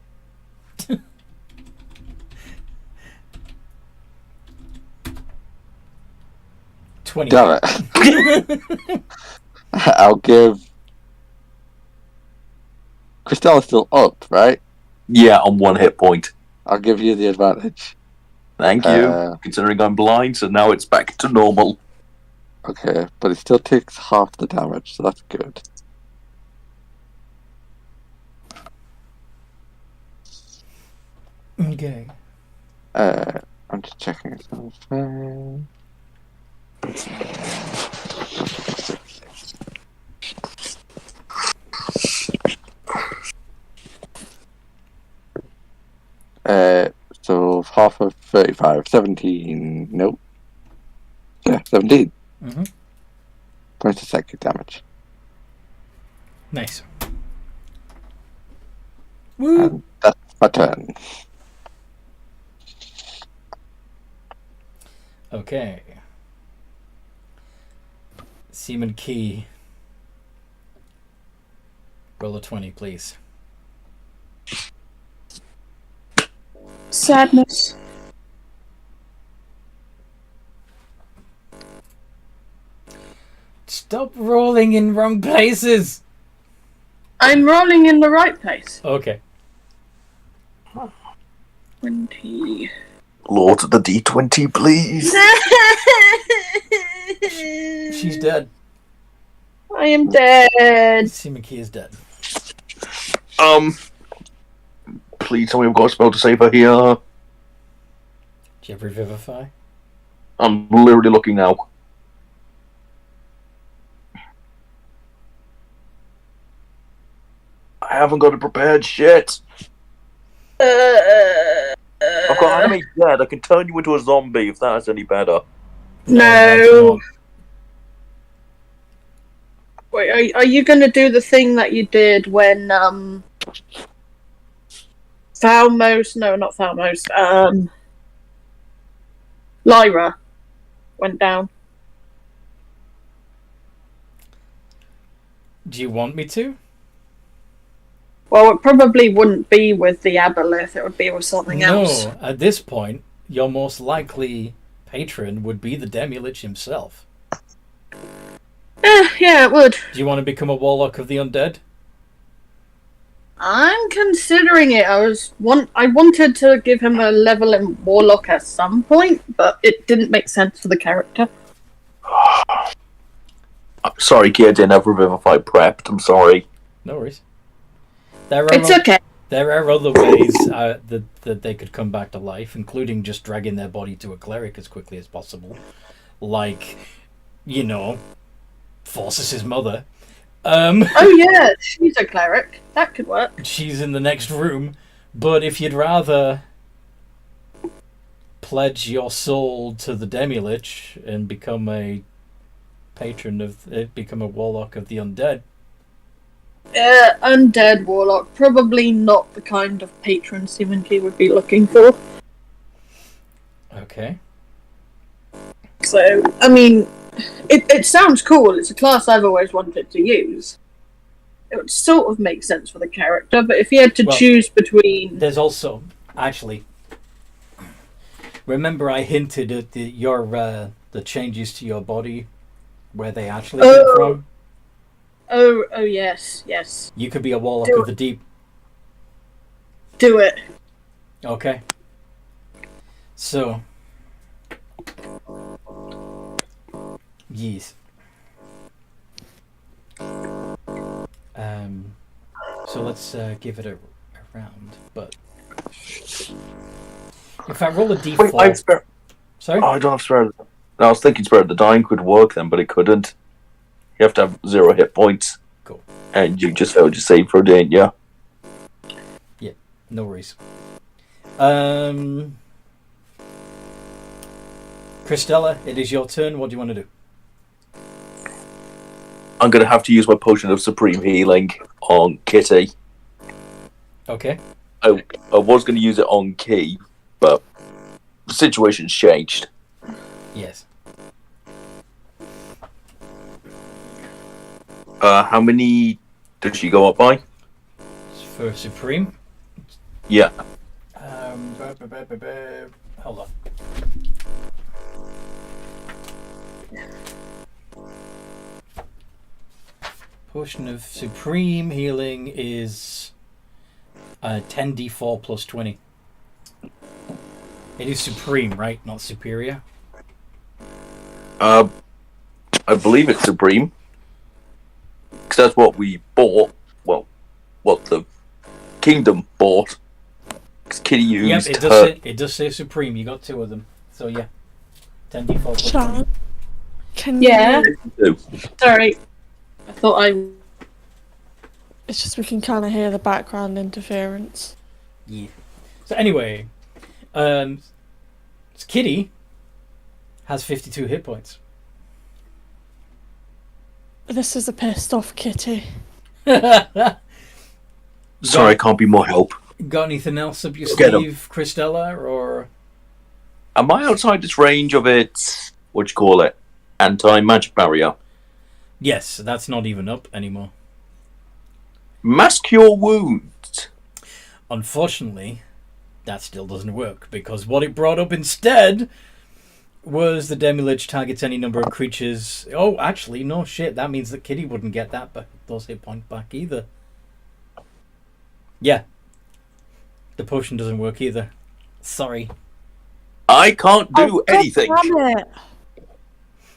20. Damn it. I'll give... Christella's still up, right? Yeah, on 1 hit point. I'll give you the advantage. Thank you. Considering I'm blind, so now it's back to normal. Okay, but it still takes half the damage, so that's good. Okay. I'm I'm just checking something. So half of 35, 17. Nope. Yeah, 17. Mm-hmm. Points of psychic damage. Nice. Woo! And that's my turn. Okay. Seaman Key. Roll a 20, please. Sadness. Stop rolling in wrong places! I'm rolling in the right place. Okay. 20. Lord of the D20, please. She's dead. I am dead. Seaman Key is dead. Please tell me I've got a spell to save her here. Do you have Revivify? I'm literally looking now. I haven't got a prepared shit. I've got enemy dead. I can turn you into a zombie if that's any better. No. Wait, are you going to do the thing that you did when Falmos? No, not Falmos. Lyra went down. Do you want me to? Well, it probably wouldn't be with the Aboleth. It would be with something else. No, at this point, your most likely patron would be the Demilich himself. Yeah, it would. Do you want to become a Warlock of the Undead? I'm considering it. I wanted to give him a level in Warlock at some point, but it didn't make sense for the character. Sorry, kid, I didn't have Revivify prepped. I'm sorry. No worries. It's okay. There are other ways that they could come back to life, including just dragging their body to a cleric as quickly as possible. Like, Forces' mother. Oh yeah, she's a cleric. That could work. She's in the next room. But if you'd rather pledge your soul to the Demilich and become a become a Warlock of the Undead. Undead Warlock. Probably not the kind of patron Seaman Key would be looking for. Okay. So, I mean, it sounds cool. It's a class I've always wanted to use. It would sort of make sense for the character, but if you had to choose between... There's also, actually, remember I hinted at the changes to your body, where they actually came from? Oh, yes. You could be a Warlock of the Deep. Do it. Okay. So... Yes. So let's give it a round, but... If I roll a d4... Wait, Sorry? Oh, I don't have Spirit. No, I was thinking Spirit of the Dying could work then, but it couldn't. You have to have 0 hit points. Cool. And you just failed your save for a day, yeah? Yeah, no worries. Christella, it is your turn. What do you want to do? I'm going to have to use my Potion of Supreme Healing on Kitty. Okay. I was going to use it on Key, but the situation's changed. Yes. How many does she go up by? For Supreme? Yeah. Hold on. Potion of Supreme Healing is 10d4 plus 20. It is Supreme, right? Not Superior? I believe it's Supreme. Because that's what we bought. Well, what the Kingdom bought. Kitty Yep, used her. it does say Supreme. You got 2 of them. So yeah. 10d4 plus Sean, 20. can Yeah. you... Sorry. I thought I. It's just we can kind of hear the background interference. Yeah. So anyway, Kitty has 52 hit points. This is a pissed off kitty. Sorry, I can't be more help. Got anything else up your Get 'em. sleeve, Christella, or? Am I outside its range of its, what do you call it, anti-magic barrier? Yes, that's not even up anymore. Mask Cure Wounds. Unfortunately, that still doesn't work, because what it brought up instead was the Demi-Lich targets any number of creatures. Oh, actually, no shit, that means that Kitty wouldn't get those hit points back either. Yeah. The potion doesn't work either. Sorry. I can't do anything. Damn it.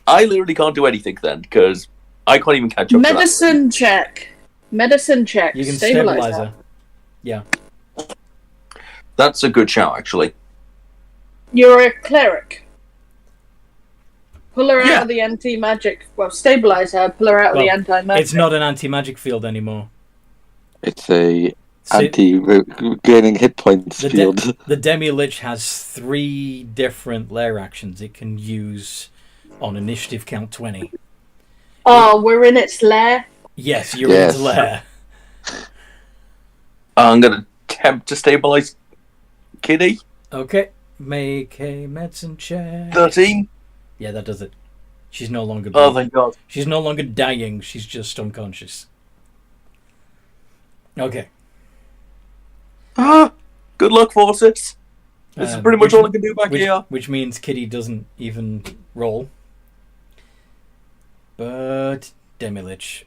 I literally can't do anything then, because I can't even catch up to Medicine check. Medicine check. You can Stabilize stabilize her. her. Yeah. that. That's a good shout, actually. You're a cleric. Pull her Yeah. out of the anti-magic. Well, stabilize her. Pull her out of the Well, anti-magic. It's not an anti-magic field anymore. It's a So anti-gaining hit points the, field. the Demi-Lich has 3 different lair actions it can use on initiative count 20. Oh, we're in its lair. Yes, you're Yes. in its lair. I'm going to attempt to stabilize Kitty. Okay. Make a medicine check. 13. Yeah, that does it. She's no longer Oh, thank God. She's no longer dying, she's just unconscious. Okay. Ah, good luck, forces. This is pretty much all I can do back here. Which means Kitty doesn't even roll. But Demi-Lich.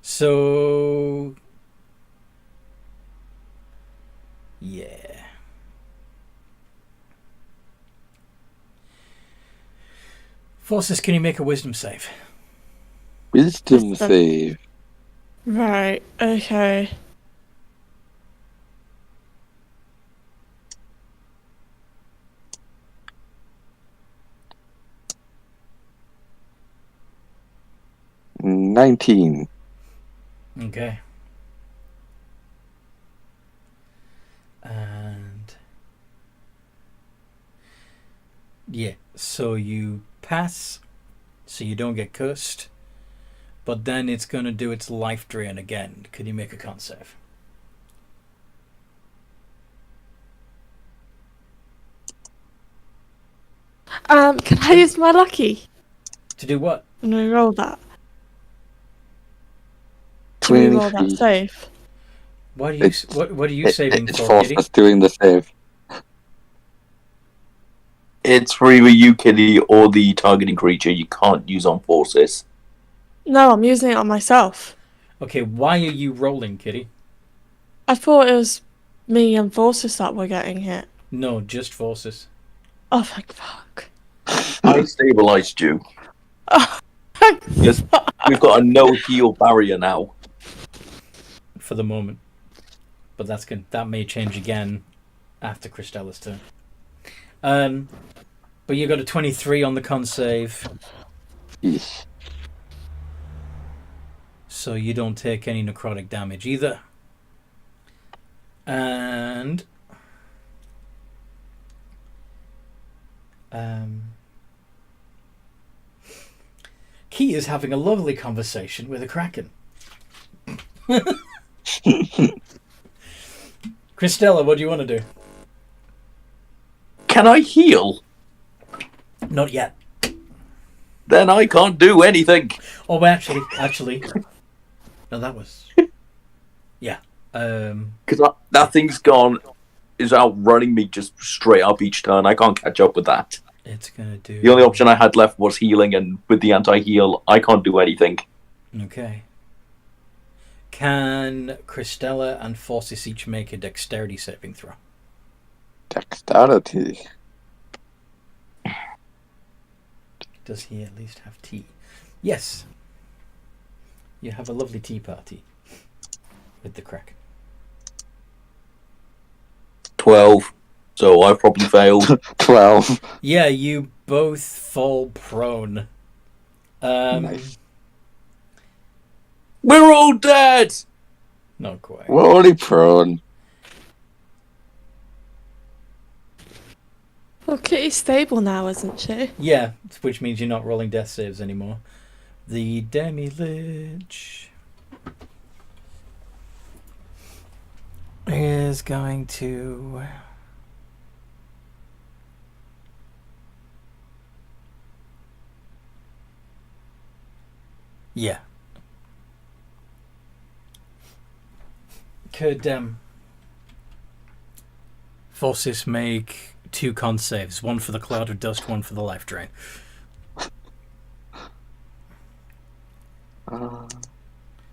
So yeah. Forces, can you make a wisdom save? Wisdom save. Right, okay. Mm, 19. Okay. And yeah, so you pass, so you don't get cursed, but then it's going to do its life drain again. Can you make a con save? Can I use my lucky? To do what? And re-roll that. To re-roll that 23. save. What are you saving It's for, forced Kitty? us doing the save. It's for either you, Kitty, or the targeting creature. You can't use on forces. No, I'm using it on myself. Okay, why are you rolling, Kitty? I thought it was me and Forces that were getting hit. No, just forces. Oh, thank fuck. I stabilized you. Oh, Yes, we've got a no heal barrier now. For the moment. But that may change again after Christella's turn. But you got a 23 on the con save, Yes. so you don't take any necrotic damage either. And Key is having a lovely conversation with a Kraken. Christella, what do you want to do? Can I heal? Not yet. Then I can't do anything. Oh, actually. No, that was... Yeah. Because that thing's gone, is outrunning me just straight up each turn. I can't catch up with that. It's gonna do... The only option I had left was healing, and with the anti-heal, I can't do anything. Okay. Can Christella and Forces each make a dexterity saving throw? Dexterity. Does he at least have tea? Yes. You have a lovely tea party with the Kraken. 12. So I've probably failed. 12. Yeah, you both fall prone. Nice. We're all dead! Not quite. We're only prone. Well, Kitty's stable now, isn't she? Yeah, which means you're not rolling death saves anymore. The Demi-Lich is going to... Yeah. Could Forces make 2 con saves, one for the cloud of dust, one for the life drain.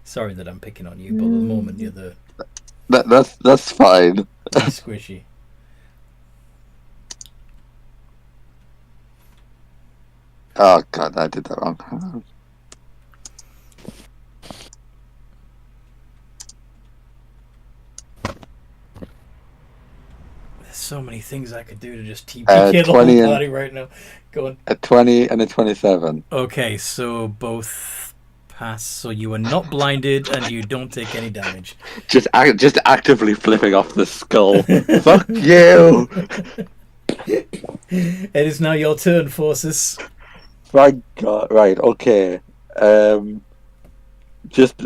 Sorry that I'm picking on you, but at the moment you're the That's fine. squishy. Oh god, I did that wrong. There's so many things I could do to just TPK the 20 whole and- party right now. Go on. A 20 and a 27. Okay, so both pass, so you are not blinded and you don't take any damage. Just actively flipping off the skull. Fuck you! It is now your turn, Forces. My god, right, okay. Just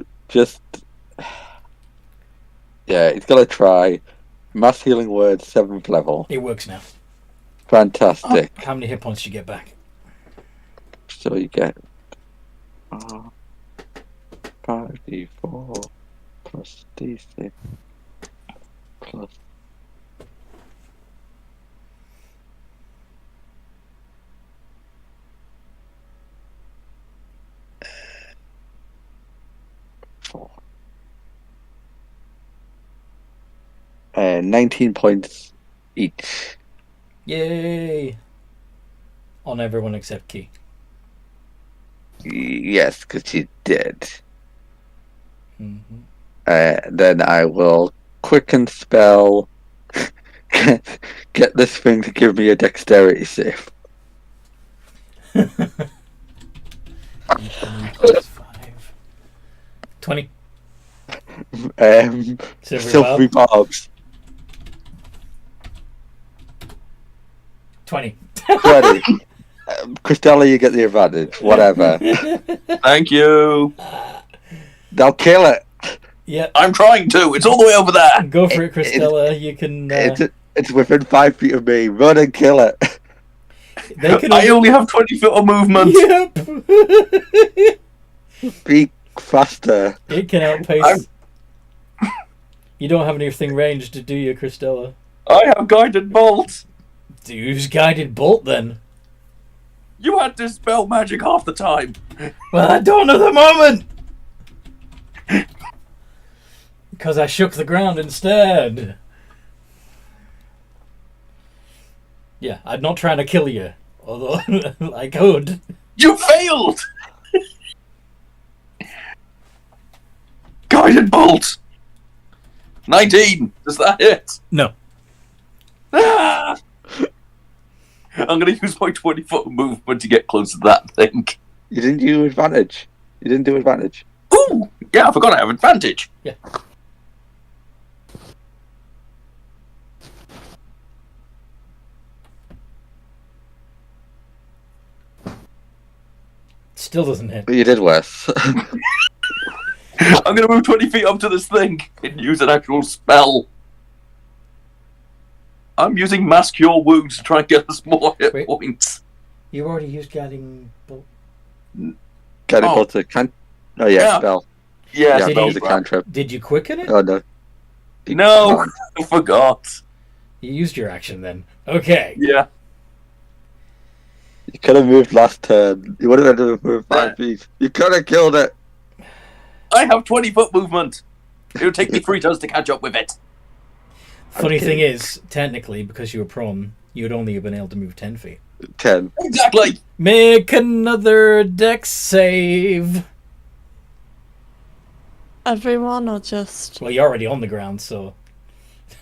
yeah, he's gotta try. Mass healing word, 7th level. It works now. Fantastic. How many hit points do you get back? So you get 5d4 plus d6 plus 4. 19 points each. Yay! On everyone except Key. Yes, because she's dead. Mm-hmm. Then I will quicken spell. Get this thing to give me a dexterity save. 20. Silvery barbs. 20. 20. Christella, you get the advantage. Whatever. Thank you. They'll kill it. Yeah, I'm trying to. It's all the way over there. go for it, Christella. You can. It's within 5 feet of me. Run and kill it. They can. I only have 20 foot of movement. Yep. Be faster. It can outpace. You don't have anything ranged, do you, Christella? I have guided bolt. Use guided bolt then. You had to spell magic half the time. Well, I don't at the moment. Because I shook the ground instead. Yeah, I'm not trying to kill you, although I could. You failed. Guided bolt. 19. Does that hit? No. Ah! I'm going to use my 20 foot movement to get close to that thing. You didn't do advantage. You didn't do advantage. Ooh! Yeah, I forgot I have advantage. Yeah. Still doesn't hit. But you did worse. I'm going to move 20 feet up to this thing and use an actual spell. I'm using Mass Cure Wounds to try and get us more hit Wait. points. You already used guiding bolt. Can it Oh. go to Oh yeah, Yeah. spell. Yeah, Yeah, did that he- was a cantrip. Did you quicken it? Oh no. No, I forgot. You used your action then. Okay. Yeah. You could have moved last turn. You would have ended up with 5 feet. You could have killed it. I have 20 foot movement. It'll take me 3 turns to catch up with it. Funny Okay. thing is, technically, because you were prone, you would only have been able to move 10 feet. 10. Exactly. Make another dex save. Everyone or just... Well, you're already on the ground, so.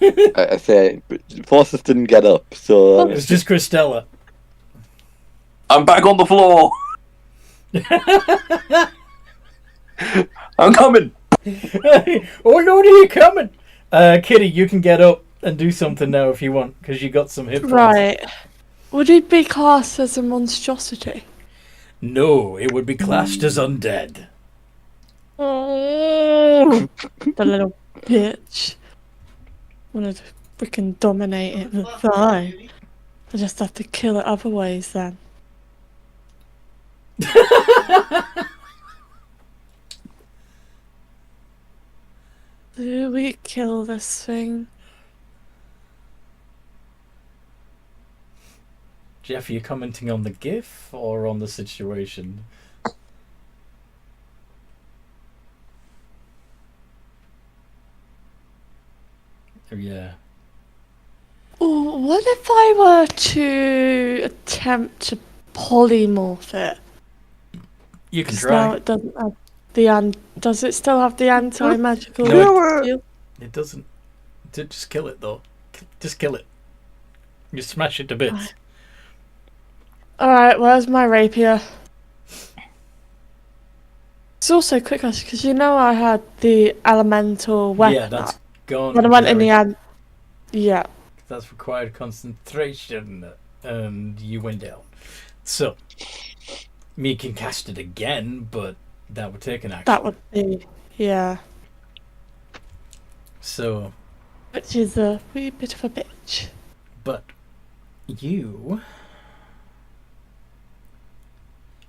I say, Forces didn't get up, so It was just Christella. I'm back on the floor. I'm coming. Oh, Lordy, you're coming. Kitty, you can get up and do something now if you want, because you got some hit points. Right. Would it be classed as a monstrosity? No, it would be classed as undead. Oh, the little bitch. Wanted to freaking dominate it with thigh. I just have to kill it other ways then. Do we kill this thing? Jeff, are you commenting on the GIF or on the situation? Oh, yeah. Oh, what if I were to attempt to polymorph it? You can 'Cause try. now it doesn't have the does it still have the anti-magical No, shield? It doesn't. Just kill it, though. Just kill it. You smash it to bits. Alright, where's my rapier? It's also a quick question, because you know I had the elemental weapon. Yeah, that's gone. When I went in the end. Yeah. That's required concentration, and you went down. So, me can cast it again, but that would take an action. That would be, yeah. So, Which is a wee bit of a bitch. but you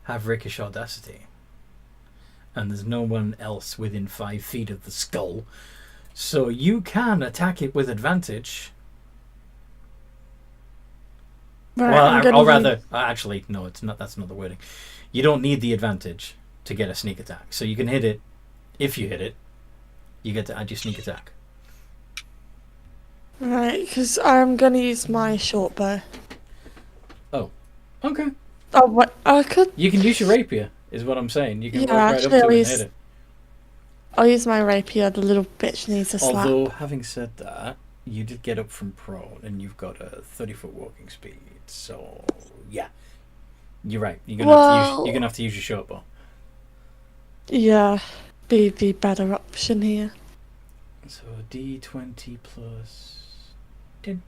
have Rakish Audacity, and there's no one else within 5 feet of the skull, so you can attack it with advantage. Right, Well, or rather, actually, no, it's not. That's not the wording. You don't need the advantage to get a sneak attack, so you can hit it. If you hit it, you get to add your sneak attack. Right, because I'm going to use my short bow. Oh, okay. Oh, what? I could. You can use your rapier, is what I'm saying. You can Yeah, walk right actually, up to I'll it and use- hit it. I'll use my rapier. The little bitch needs a slap. Although, having said that, you did get up from prone, and you've got a 30-foot walking speed. So, yeah, you're right. You're gonna have to use your short bow. Yeah, be the better option here. So D20 plus 10.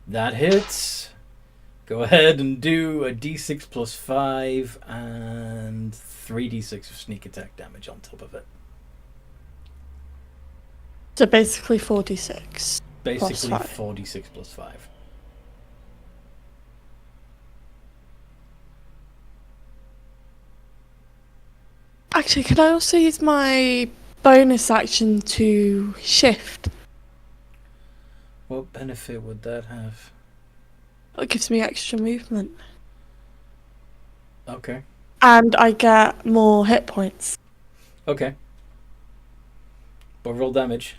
That hits. Go ahead and do a D6 plus 5 and 3d6 of sneak attack damage on top of it. So basically 46. Basically 5. 4d6 plus 5. Actually, can I also use my bonus action to shift? What benefit would that have? It gives me extra movement. Okay. And I get more hit points. Okay. But roll damage.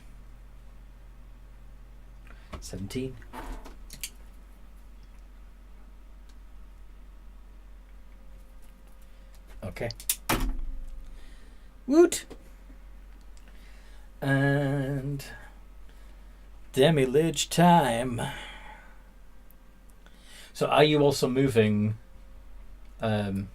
17. Okay. Woot! And Demi-Lich time. So are you also moving I'm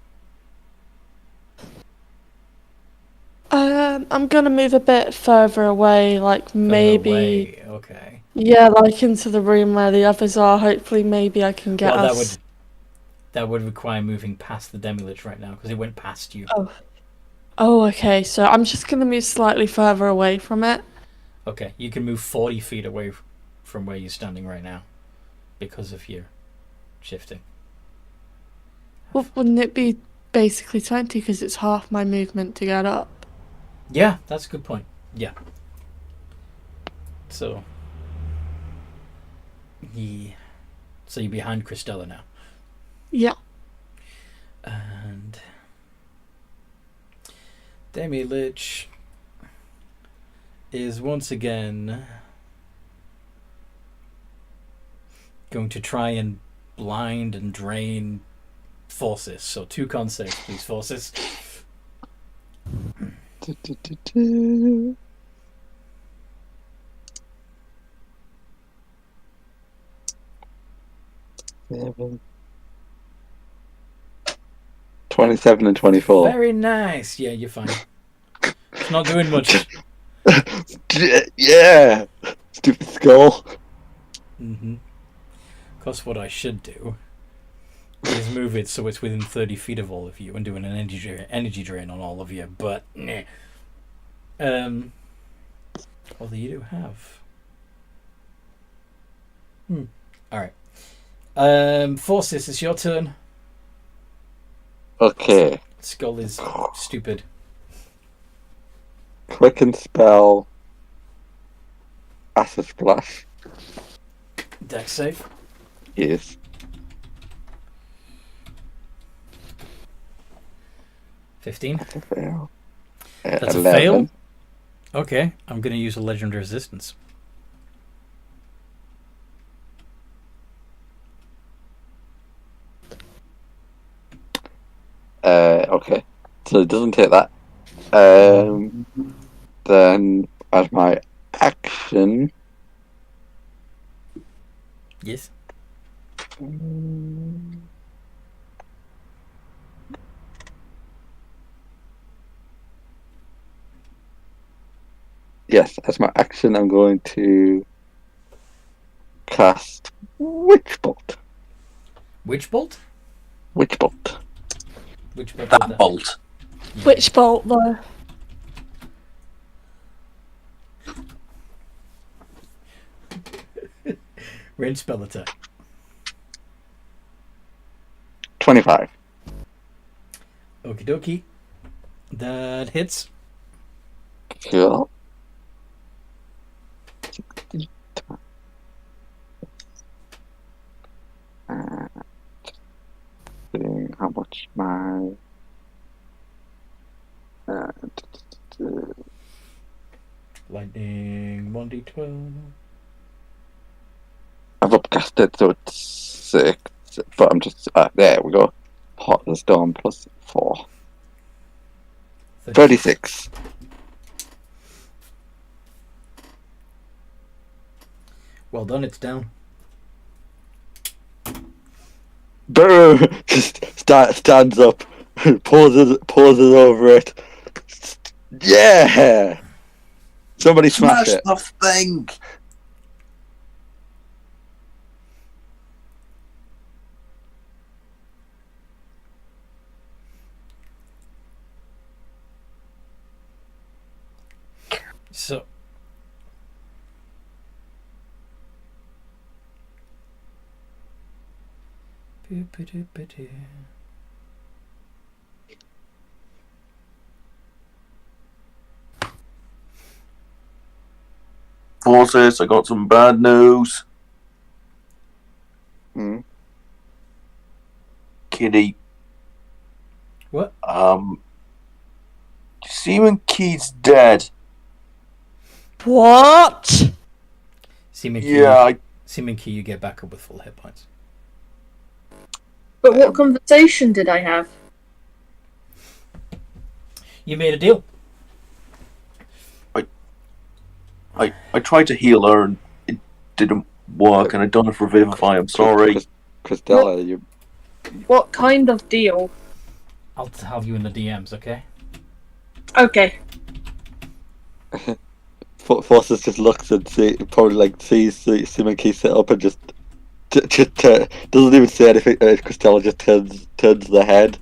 gonna move a bit further away, like maybe away? Okay. yeah, like into the room where the others are. Hopefully maybe I can get Well, us. that would require moving past the Demi-Lich right now because it went past you. Oh, okay. So I'm just gonna move slightly further away from it. Okay, you can move 40 feet away from where you're standing right now because of your shifting. Well, wouldn't it be basically 20 because it's half my movement to get up? Yeah, that's a good point. Yeah. So, yeah. So you're behind Christella now. Yeah. And Demi-Lich is once again going to try and blind and drain Forces. So 2 con saves, please, Forces. 27 and 24. Very nice. Yeah, you're fine. It's not doing much. Yeah! Stupid skull. Mm-hmm. Of course, what I should do is move it so it's within 30 feet of all of you and doing an energy drain on all of you, but nah. Although you do have. Alright. Forces, it's your turn. Okay. Skull is stupid. Quicken spell. Acid splash. Dex save. Yes. 15. That's a fail. That's 11. a fail? Okay, I'm going to use a legend resistance. Okay. So it doesn't take that. Then, as my action... Yes. Yes, as my action, I'm going to cast Witch Bolt. Witch bolt? Witch Bolt. Which bolt? That bolt. Which bolt though? Range spell attack. 25. Okie dokie. That hits. Cool. Seeing how much my Lightning 1d12. I've upcasted, so it's 6, but I'm just there we go. Hot of the storm plus 4. 36. Well done, it's down. Boom! Just stands up, pauses over it. Yeah! Somebody smash it. the thing! So. Forces, I got some bad news. Kitty. What? Seaman Key's dead. What? Seaman Key, Yeah, Seaman Key, you get back up with full hit points. But what conversation did I have? You made a deal. I tried to heal her and it didn't work, and I done it for Vivify. I'm sorry. Christella, you. What kind of deal? I'll tell you in the DMs, okay? Okay. Forces just looks and sees Simon Key sit up and just doesn't even say anything. Christella just turns the head.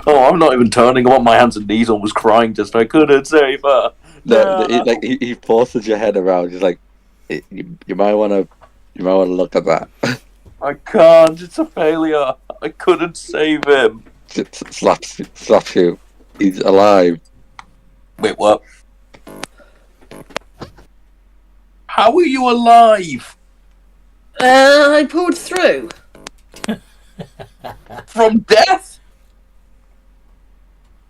Oh, I'm not even turning. I want my hands and knees on. Was crying. Just I couldn't save her. No. He forces your head around. He's like, you might want to look at that. I can't. It's a failure. I couldn't save him. Just slaps you. He's alive. Wait, what? How are you alive? I pulled through. From death?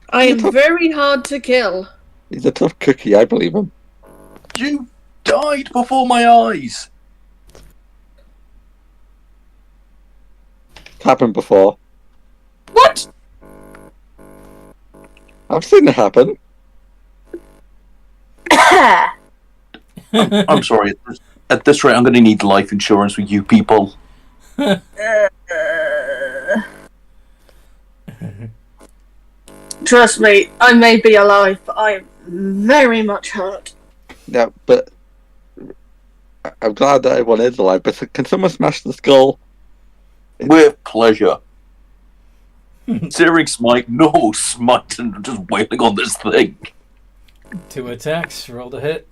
I am very hard to kill. He's a tough cookie. I believe him. You died before my eyes. Happened before. What? I've seen it happen. I'm sorry. At this rate, I'm going to need life insurance with you people. Trust me, I may be alive, but I am very much hurt. Yeah, but I'm glad that everyone is alive. But can someone smash the skull? With pleasure. Searing smite, no smite, and just wailing on this thing. 2 attacks, roll the hit.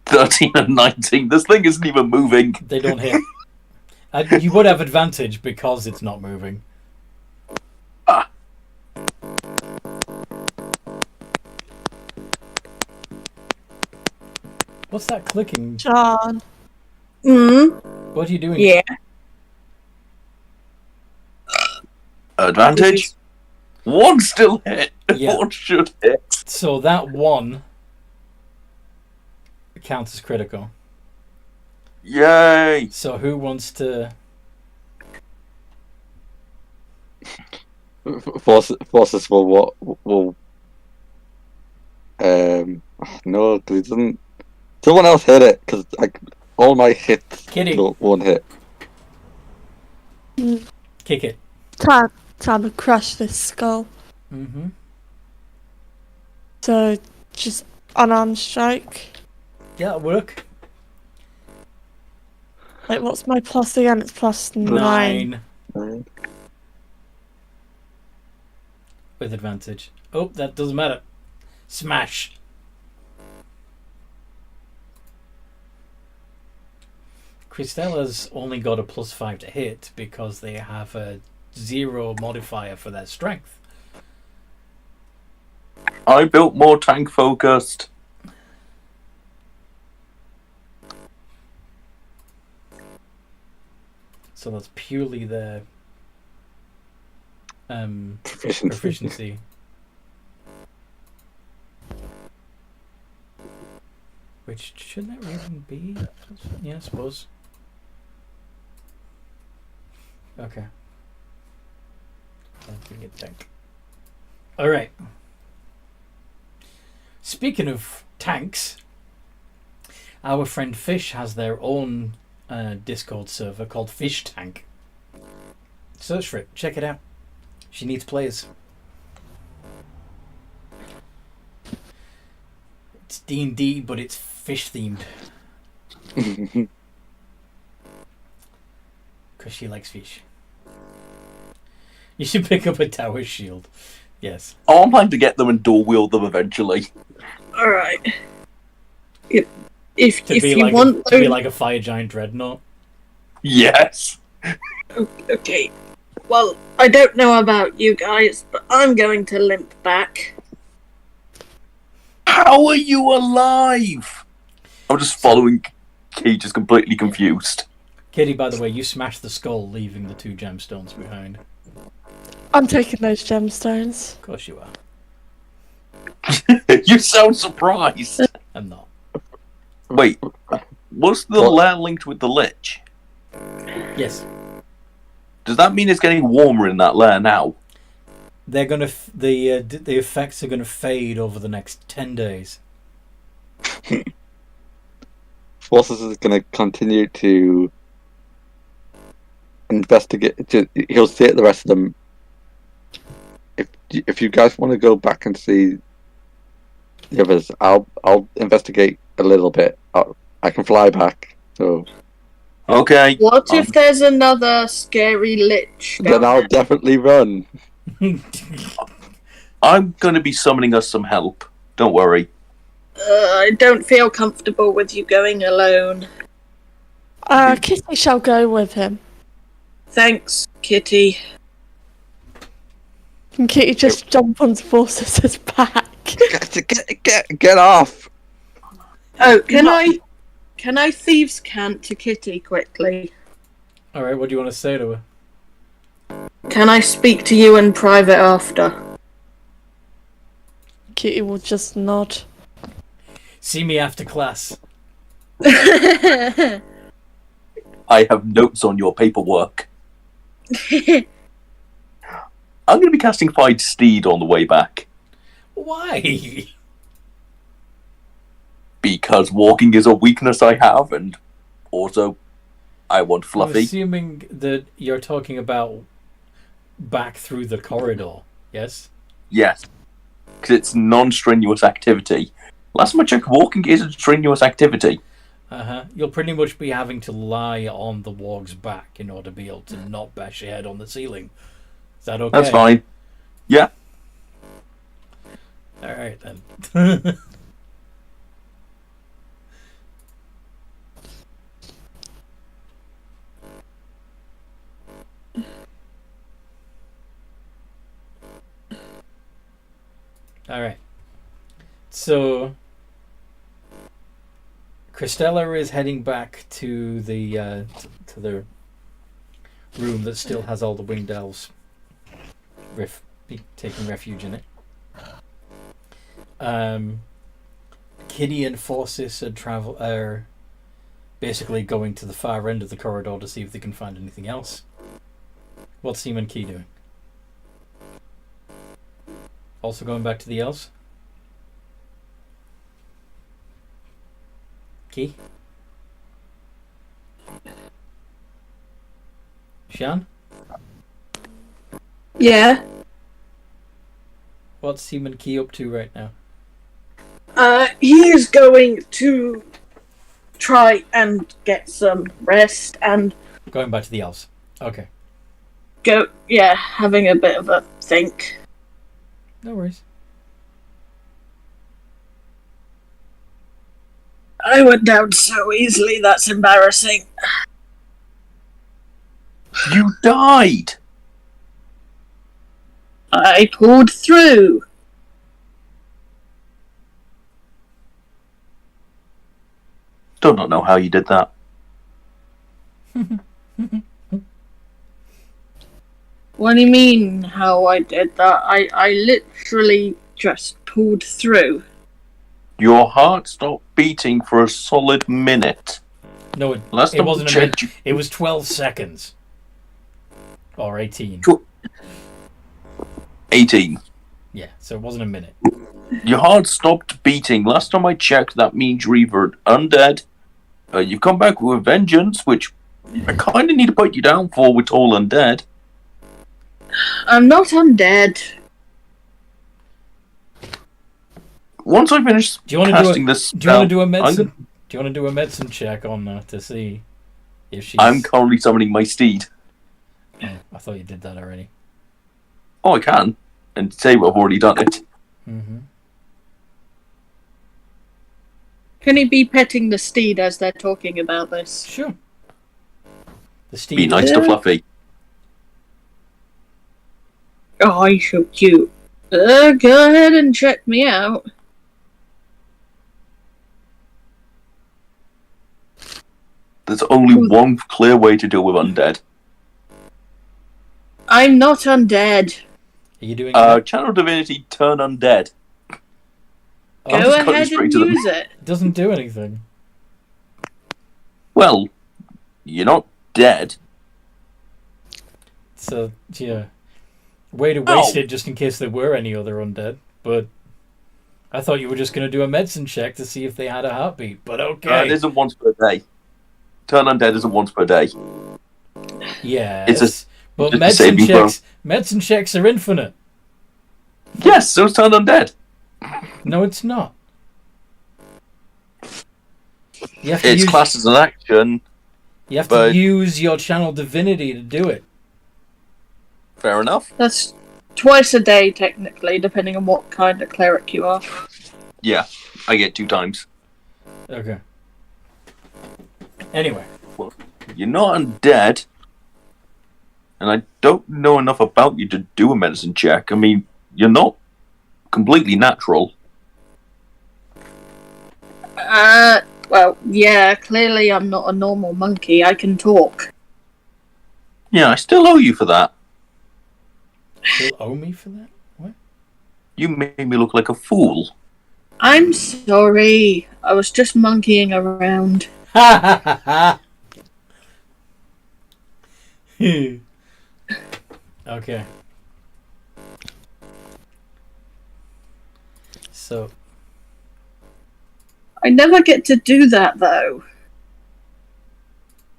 $13 and 19. This thing isn't even moving. They don't hit. You would have advantage because it's not moving. Ah. What's that clicking? John. What are you doing? Yeah. Advantage? One still hit. Yeah. One should hit. So that one counts as critical. Yay! So who wants to... Forces will no, because he doesn't. Someone else hit it because all my hits Kitty. won't hit. Kick it. Time to crush this skull. Mm-hmm. So, just unarmed strike. Yeah, it'll work. Like, what's my plus again? It's plus 9. 9. With advantage. Oh, that doesn't matter. Smash. Cristella's only got a +5 to hit because they have a 0 modifier for their strength. I built more tank focused. So that's purely their proficiency. Which shouldn't that even be? Yeah, I suppose. Okay. Alright. Speaking of tanks, our friend Fish has their own Discord server called Fish Tank. Search for it, check it out. She needs players. It's D&D, but it's fish themed. Because she likes fish. You should pick up a tower shield. Yes. I'm planning to get them and dual wield them eventually. Alright. If you like want to be like a fire giant dreadnought. Yes. Okay. Well, I don't know about you guys, but I'm going to limp back. How are you alive? I'm just following Key, just completely confused. Kitty, by the way, you smashed the skull, leaving the 2 gemstones behind. I'm taking those gemstones. Of course you are. You sound surprised. I'm not. Wait, was the lair linked with the lich? Yes. Does that mean it's getting warmer in that lair now? They're gonna the effects are gonna fade over the next 10 days. Forces is going to continue to investigate. He'll say to the rest of them, if you guys want to go back and see the others, I'll investigate a little bit. I can fly back, so Okay. What if there's another scary lich? then I'll definitely run. I'm going to be summoning us some help. Don't worry. I don't feel comfortable with you going alone. Kitty shall go with him. Thanks, Kitty. Can Kitty just jump onto Forces' back? Get off! Oh, can I thieves' cant to Kitty quickly? Alright, what do you want to say to her? Can I speak to you in private after? Kitty will just nod. See me after class. I have notes on your paperwork. I'm going to be casting Fight Steed on the way back. Why? Because walking is a weakness I have, and also I want I'm Fluffy. assuming that you're talking about back through the corridor, yes? Yes. Because it's non-strenuous activity. Last time I checked, walking is a strenuous activity. You'll pretty much be having to lie on the warg's back in order to be able to not bash your head on the ceiling. Is that okay? That's fine. Yeah. Alright then. Alright. So Christella is heading back to the room that still has all the winged elves taking refuge in it. Kitty and Forsis are basically going to the far end of the corridor to see if they can find anything else. What's Seaman Key doing? Also going back to the elves? Key? Shan? Yeah. What's Seaman Key up to right now? He is going to try and get some rest and Going back to the elves. Okay. having a bit of a think. No worries. I went down so easily, that's embarrassing. You died! I pulled through. Do not know how you did that. What do you mean, how I did that? I literally just pulled through. Your heart stopped beating for a solid minute. No, it Last time wasn't I a minute. checked, It was 12 seconds. Or 18. 18. Yeah, so it wasn't a minute. Your heart stopped beating. Last time I checked, that means you're either undead. You've come back with a vengeance, which I kind of need to put you down for with all undead. I'm not undead. Once I finish Do you want casting this Do you want to do a spell, medicine? Do you want to do a medicine check on her to see if she's... I'm currently summoning my steed. Oh, I thought you did that already. Oh, I can. And say I've already done it. Mm-hmm. Can he be petting the steed as they're talking about this? Sure. The steed. Be nice to Fluffy. Oh, he's so cute. Go ahead and check me out. There's only one clear way to deal with undead. I'm not undead. Are you doing Channel Divinity, turn undead. I'm Go just cutting ahead straight and to them. use it. It doesn't do anything. Well, you're not dead. So, yeah. Way to waste it just in case there were any other undead. But I thought you were just going to do a medicine check to see if they had a heartbeat. But okay. It isn't once per day. Turn undead isn't once per day. Yeah. But it's a saving throw. medicine checks are infinite. Yes, so it's turn undead. No, it's not. You have to It's use, classed as an action. You have but- to use your channel divinity to do it. Fair enough. That's twice a day, technically, depending on what kind of cleric you are. Yeah, I get 2 times. Okay. Anyway. You're not undead. And I don't know enough about you to do a medicine check. I mean, you're not completely natural. Well, yeah, clearly I'm not a normal monkey. I can talk. Yeah, I still owe you for that. You'll owe me for that? What? You made me look like a fool. I'm sorry. I was just monkeying around. Ha ha ha ha! Okay. So, I never get to do that though.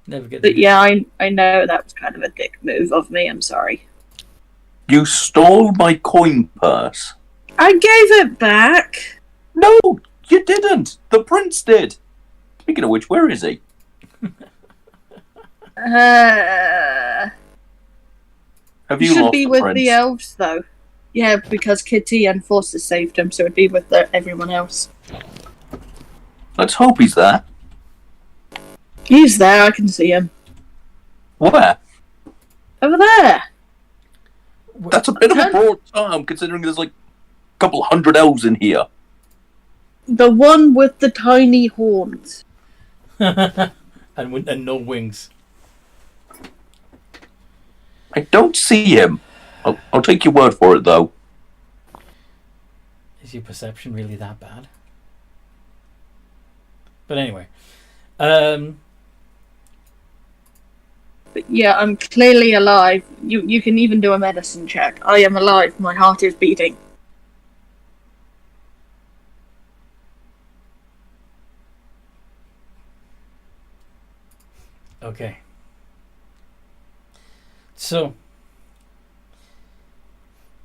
never get. But yeah, I know that was kind of a dick move of me. I'm sorry. You stole my coin purse. I gave it back. No, you didn't. The prince did. Speaking of which, where is he? Have Have you you should lost be the with prince? the elves though. Yeah, because Kitty and Forster saved him, so it'd be with everyone else. Let's hope he's there. He's there. I can see him Where? over there. That's a bit of a broad term, considering there's like a couple hundred elves in here. The one with the tiny horns. and no wings. I don't see him. I'll take your word for it, though. Is your perception really that bad? But anyway, But yeah, I'm clearly alive. You can even do a medicine check. I am alive. My heart is beating. okay. So,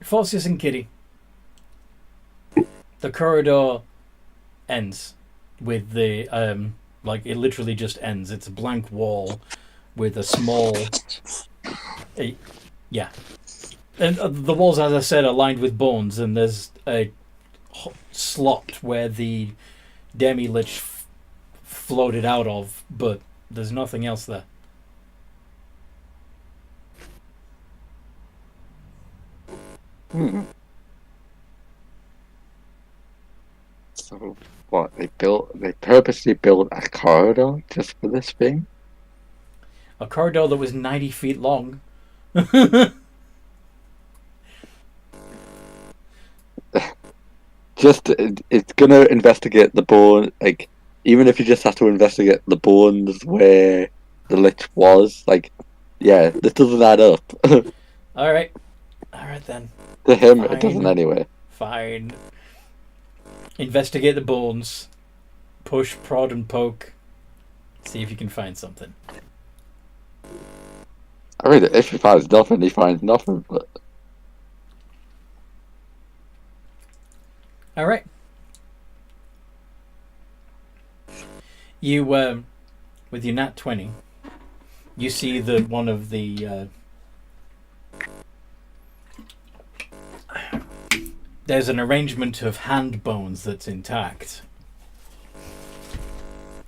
Falsius and Kitty. The corridor ends with the like it literally just ends. It's a blank wall with a small, yeah, and the walls, as I said, are lined with bones, and there's a slot where the demi-lich floated out of, but there's nothing else there. So what? They purposely built a corridor just for this thing? A corridor that was 90 feet long. It's gonna investigate the bone, like, even if you just have to investigate the bones where the lich was, like, yeah, this doesn't add up. Alright then. To him, Fine. it doesn't anyway. Fine. Investigate the bones. Push, prod, and poke. See if you can find something. I mean, if he finds nothing, he finds nothing, but... Alright. You, with your nat 20, you see that one of the, there's an arrangement of hand bones that's intact.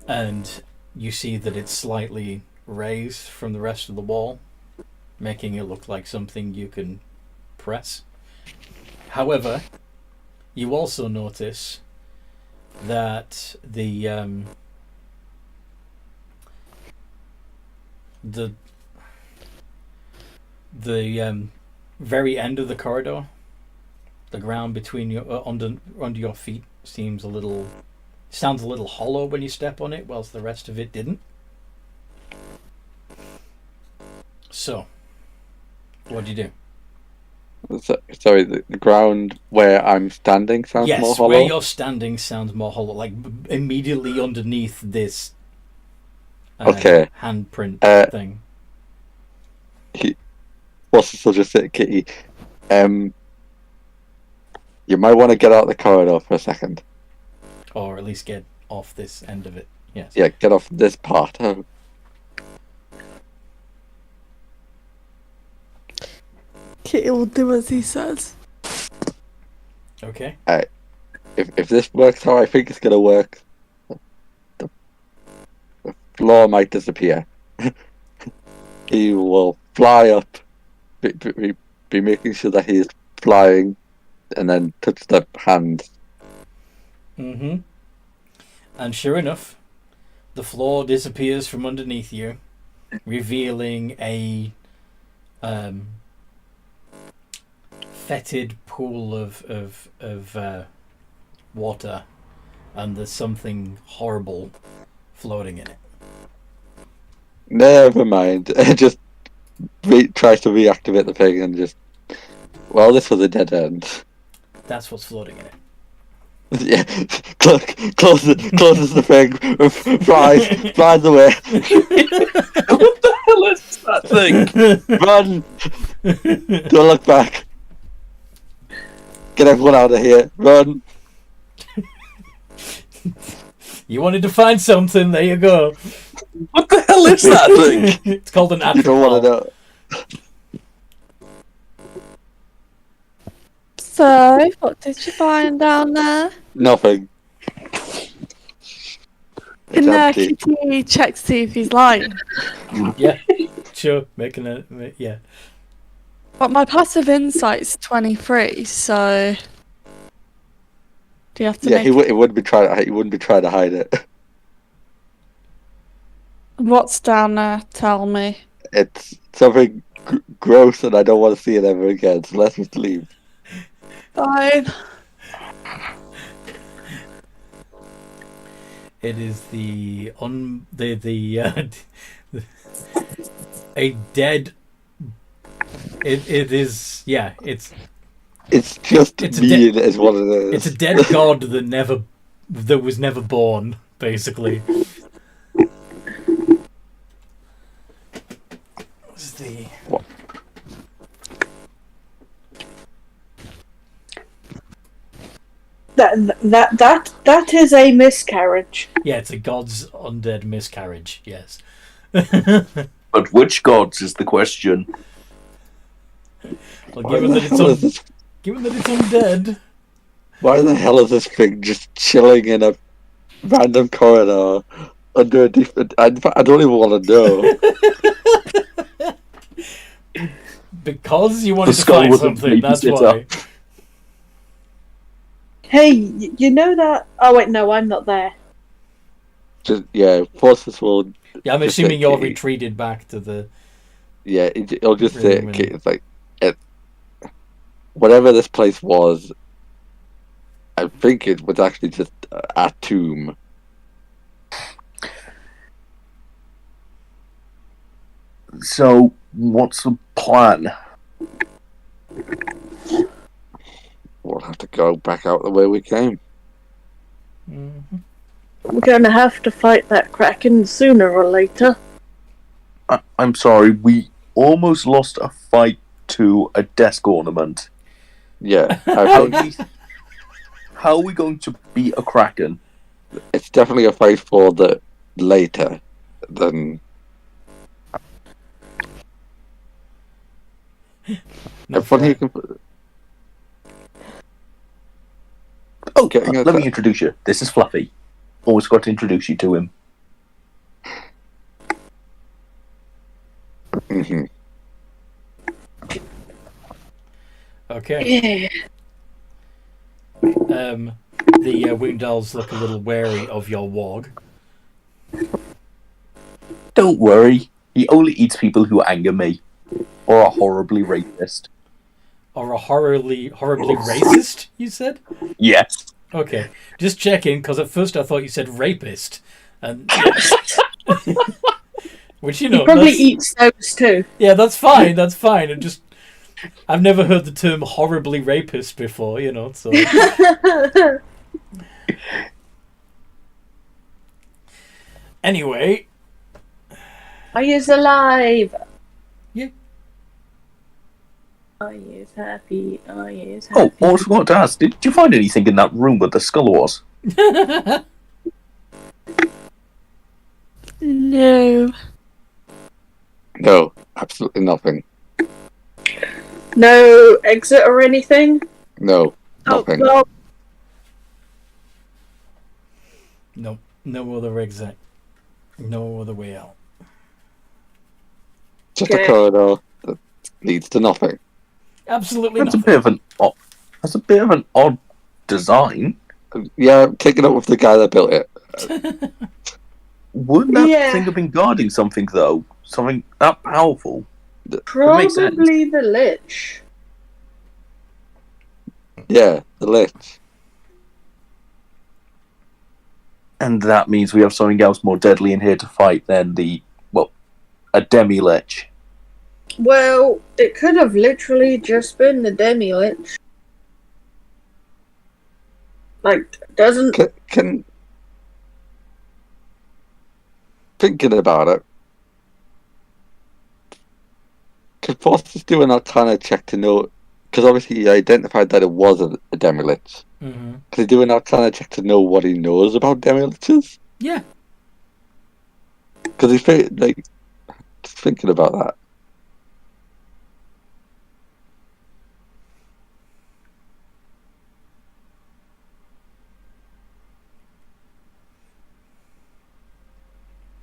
And you see that it's slightly raised from the rest of the wall, making it look like something you can press. However, you also notice that the very end of the corridor, the ground between your under your feet sounds a little hollow when you step on it, whilst the rest of it didn't. So, what do you do? Sorry, the ground where I'm standing sounds more Yes, hollow? where you're standing sounds more hollow, like immediately underneath this Okay. handprint thing. What's just say, Kitty? You might want to get out of the corridor for a second. Or at least get off this end of it. Yes. Yeah, get off this part. Kitty will do as he says. Okay. If this works how I think it's gonna work, the floor might disappear. He will fly up, be making sure that he is flying, and then touch the hand. Mm-hmm. And sure enough, the floor disappears from underneath you, revealing a fetid pool of water, and there's something horrible floating in it. Never mind. Just tries to reactivate the thing and just... Well, this was a dead end. That's what's floating in it. Yeah, closes the thing. Flies away. What the hell is that thing? Run! Don't look back. Get everyone out of here. Run! You wanted to find something, there you go. What the hell is that thing? It's called an You don't want to know. So, what did you find down there? Nothing. Can empty. Kitty check to see if he's lying? Yeah, sure. Yeah. But my passive insight's 23, so do you have to Yeah, make he wouldn't be trying. He wouldn't be trying to hide it. What's down there? Tell me. It's something gross, and I don't want to see it ever again. So let's just leave. Fine. It is a dead. It is, yeah. It's just It's a mean, is what it is. It's a dead god that was never born, basically. What's the What? That is a miscarriage. Yeah, it's a god's undead miscarriage. Yes. But which gods is the question? Well, given that it's undead. Why the hell is this thing just chilling in a random corridor under a different? I don't even want to know. Because you wanted The to skull find was a something, that's babysitter. why. Hey, you know that? Oh wait, no, I'm not there. Just forces will. Yeah, I'm Just assuming like you're Kitty. retreated back to the... Yeah, it'll just say Really? it's like whatever this place was. I think it was actually just a tomb. So, what's the plan? We'll have to go back out the way we came. Mhm. We're gonna have to fight that Kraken sooner or later. I'm sorry, we almost lost a fight to a desk ornament. Yeah, I How, think how are we going to beat a Kraken? it's definitely a fight for the later than. No, Funny you fair. can. Oh, Getting let me introduce you. This is Fluffy. Always got to introduce you to him. Hmm. Okay. Yeah. The winged elves look a little wary of your wog. Don't worry. He only eats people who anger me. Or are horribly racist. Or a horribly racist, you said? Yes. Okay. Just checking, because at first I thought you said rapist. And which, He you know, probably that's, eats those too. yeah, that's fine, that's fine. It just, I've never heard the term horribly rapist before, you know, so. Anyway. Are you alive? Yeah. Are you happy? Are you Oh, happy? also forgot to ask, did you find anything in that room where the skull was? No. No, absolutely nothing. No exit or anything? No, Oh, nothing. well, No, no other exit. No other way out. Just a Okay. corridor that leads to nothing. Absolutely That's a nothing. bit of an odd. That's a bit of an odd design. Yeah, take it up with the guy that built it. Wouldn't that Yeah. thing have been guarding something though? Something that powerful? makes sense. probably the Lich. Yeah, the Lich. And that means we have something else more deadly in here to fight than a demi-lich. Well, it could have literally just been the Demi-Lich. Like, doesn't... Can thinking about it, could Foster's do an Arcana check to know? Because obviously he identified that it was a demi-lich. Mm-hmm. Could he do an Arcana check to know what he knows about demi-liches? Yeah. Because he's like just thinking about that.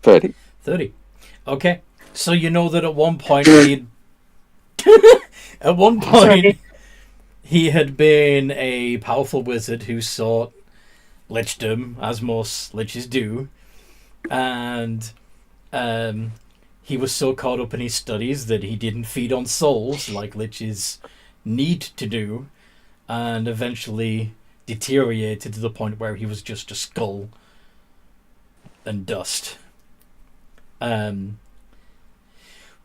$30. 30. Okay. So you know that at one point he he had been a powerful wizard who sought lichdom, as most liches do, and he was so caught up in his studies that he didn't feed on souls like liches need to do, and eventually deteriorated to the point where he was just a skull and dust.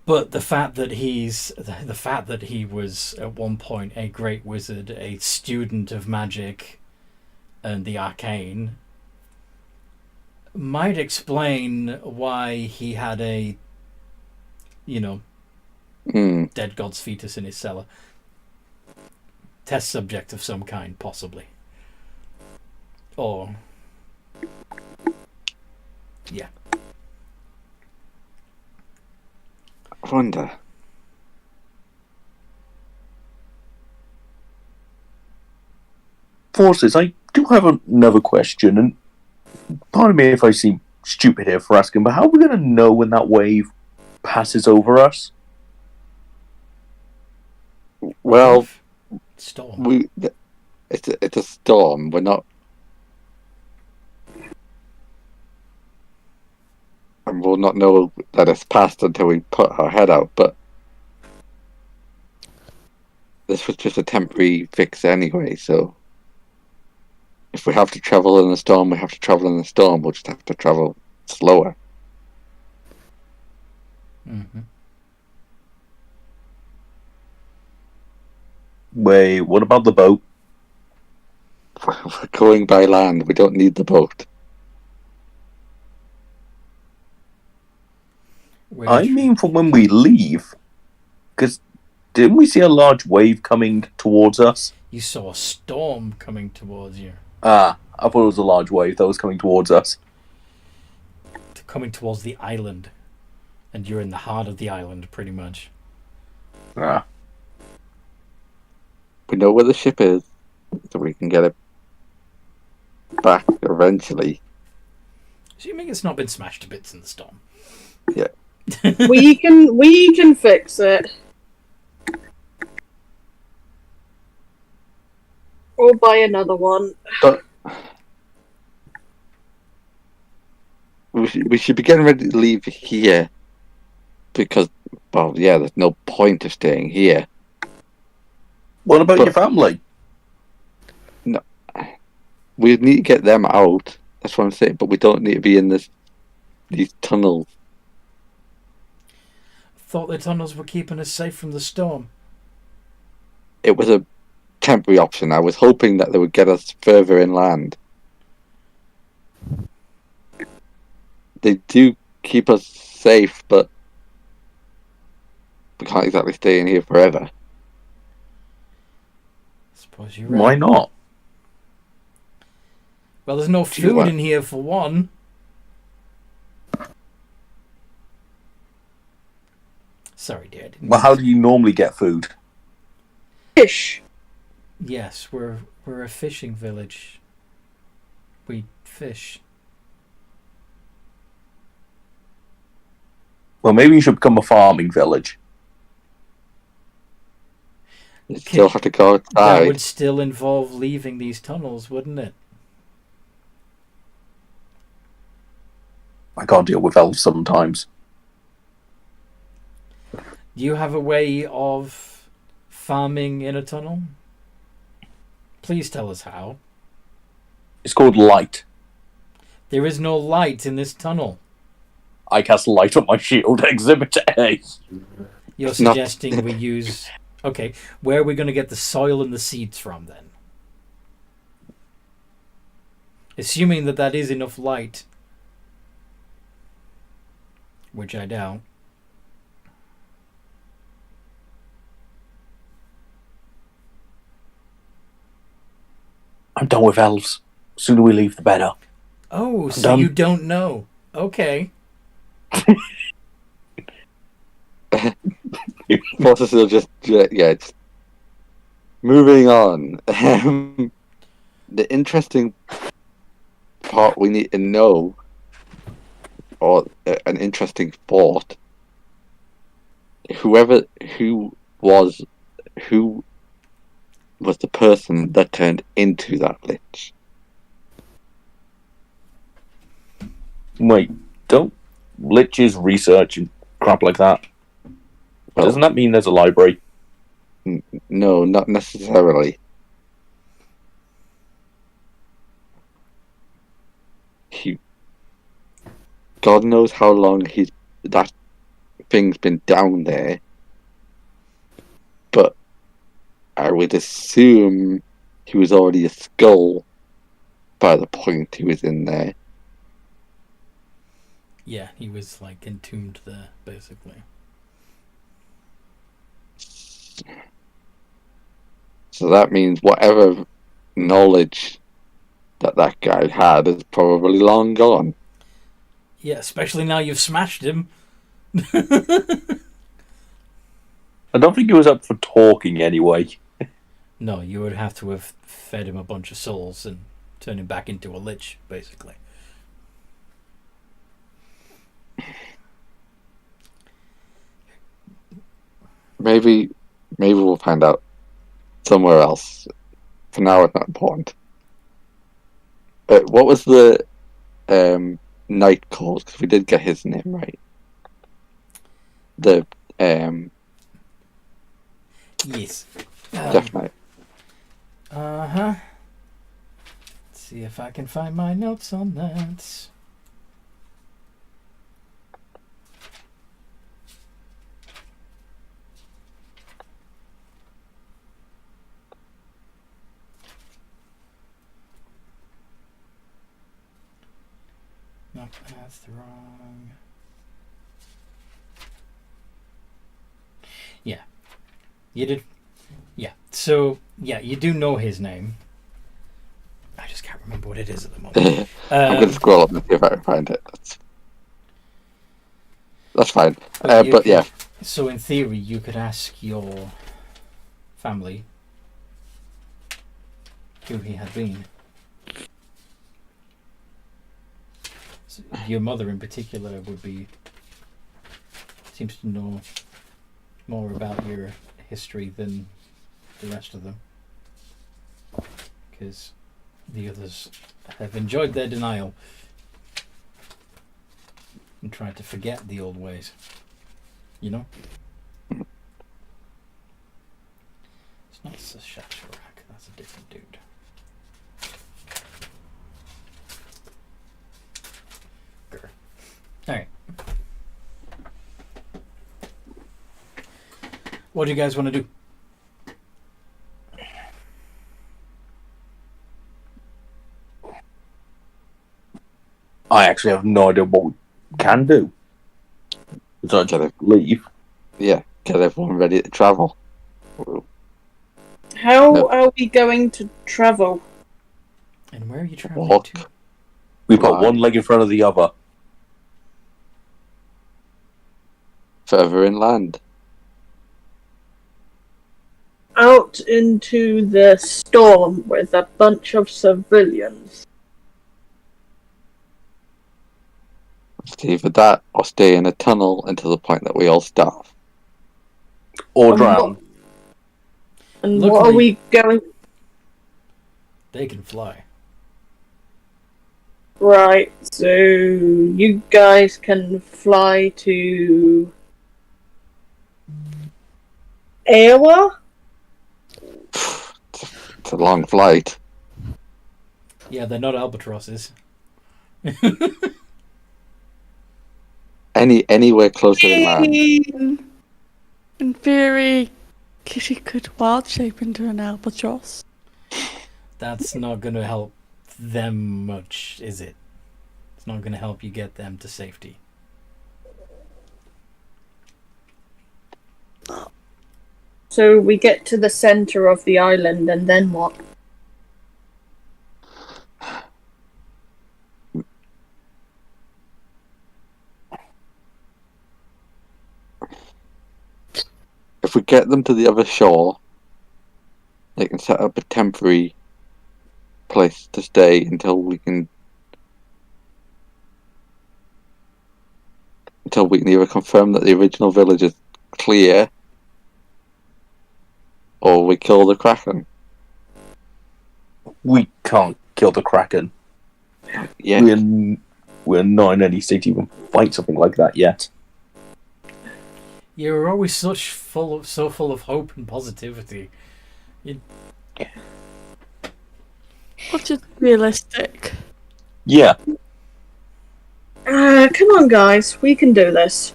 But the fact that he was at one point a great wizard, a student of magic and the arcane, might explain why he had a, dead god's fetus in his cellar. Test subject of some kind, possibly. Or, yeah. I wonder. Forces, I do have another question, and pardon me if I seem stupid here for asking, but how are we going to know when that wave passes over us? Well, storm. It's a storm. We're not, and we'll not know that it's passed until we put our head out. But this was just a temporary fix anyway. So if we have to travel in a storm, we have to travel in a storm. We'll just have to travel slower. Mm-hmm. Wait, what about the boat? We're going by land. We don't need the boat. I mean for when we leave. Because didn't we see a large wave coming towards us? You saw a storm coming towards you. Ah, I thought it was a large wave that was coming towards us. Coming towards the island. And you're in the heart of the island, pretty much. Ah. We know where the ship is, so we can get it back eventually. Assuming it's not been smashed to bits in the storm. Yeah. we can fix it. Or buy another one. But we should be getting ready to leave here because, well, yeah, there's no point of staying here. What about your family? No, we need to get them out. That's what I'm saying. But we don't need to be in these tunnels. Thought the tunnels were keeping us safe from the storm. It was a temporary option. I was hoping that they would get us further inland. They do keep us safe, but we can't exactly stay in here forever. I suppose you're right. Why not? Well, there's no food in here for one. Sorry, dear. Well, how do you normally get food? Fish. Yes, we're a fishing village. We fish. Well, maybe you should become a farming village. You still have to go outside. That would still involve leaving these tunnels, wouldn't it? I can't deal with elves sometimes. Do you have a way of farming in a tunnel? Please tell us how. It's called light. There is no light in this tunnel. I cast light on my shield. Exhibit A. You're suggesting we use... Okay, where are we going to get the soil and the seeds from, then? Assuming that is enough light, which I doubt. I'm done with elves. The sooner we leave, the better. Oh, so done. you don't know. Okay. Forces will just moving on. The interesting part we need to know, or an interesting thought, who was the person that turned into that lich? Wait, don't liches research and crap like that? Well, Doesn't that mean there's a library? No, not necessarily. God knows how long that thing's been down there, but I would assume he was already a skull by the point he was in there. Yeah, he was like entombed there, basically. So that means whatever knowledge that guy had is probably long gone. Yeah, especially now you've smashed him. I don't think he was up for talking anyway. No, you would have to have fed him a bunch of souls and turned him back into a lich, basically. Maybe we'll find out somewhere else. For now, it's not important. What was the knight called? Because we did get his name right. The Yes. Death Knight. Uh-huh. Let's see if I can find my notes on that. Nope, that's the wrong. Yeah. You did. Yeah. So, yeah, you do know his name. I just can't remember what it is at the moment. I'm going to scroll up and see if I can find it. That's fine. But yeah. So, in theory, you could ask your family who he had been. So your mother, in particular, seems to know more about your history than the rest of them, because the others have enjoyed their denial and tried to forget the old ways. You know? It's not Sasharak, that's a different dude. Alright. What do you guys want to do? I actually have no idea what we can do. So just leave. Yeah, get everyone ready to travel. How are we going to travel? And where are you traveling Walk. to? We put one leg in front of the other. Further inland. Out into the storm with a bunch of civilians. It's either that or stay in a tunnel until the point that we all starve. Or drown. And Luckily- what are we going... They can fly. Right, so you guys can fly to... Iowa? It's a long flight. Yeah, they're not albatrosses. Anywhere closer inland. In theory, Kitty could wild shape into an albatross. That's not going to help them much, is it? It's not going to help you get them to safety. So we get to the center of the island, and then what? If we get them to the other shore, they can set up a temporary place to stay until we can either confirm that the original village is clear, or we kill the Kraken. We can't kill the Kraken. Yeah. We're not in any state to even fight something like that yet. You're always so full of hope and positivity. Or just realistic. Yeah. Come on, guys. We can do this.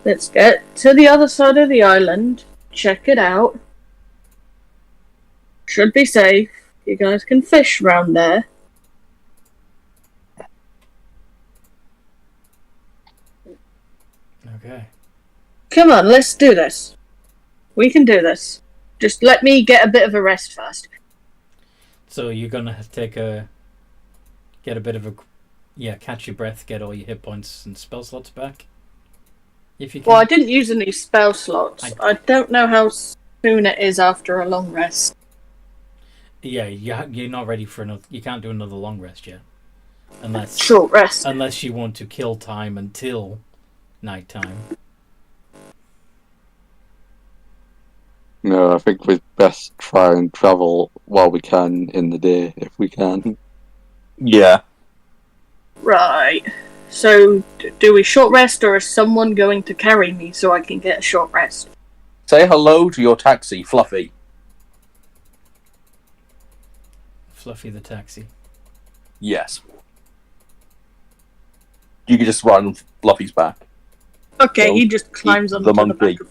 Let's get to the other side of the island. Check it out. Should be safe. You guys can fish around there. Okay. Come on, let's do this. We can do this. Just let me get a bit of a rest first. So you're gonna get a bit of a, catch your breath, get all your hit points and spell slots back. If you can. Well, I didn't use any spell slots. I don't know how soon it is after a long rest. Yeah, you're not ready for another. You can't do another long rest yet, unless Short rest. unless you want to kill time until nighttime. No, I think we'd best try and travel while we can in the day, if we can. Yeah. Right. So, do we short rest, or is someone going to carry me so I can get a short rest? Say hello to your taxi, Fluffy. Fluffy the taxi. Yes. You can just ride on Fluffy's back. Okay, So, he just climbs eat onto the the monkey. back of...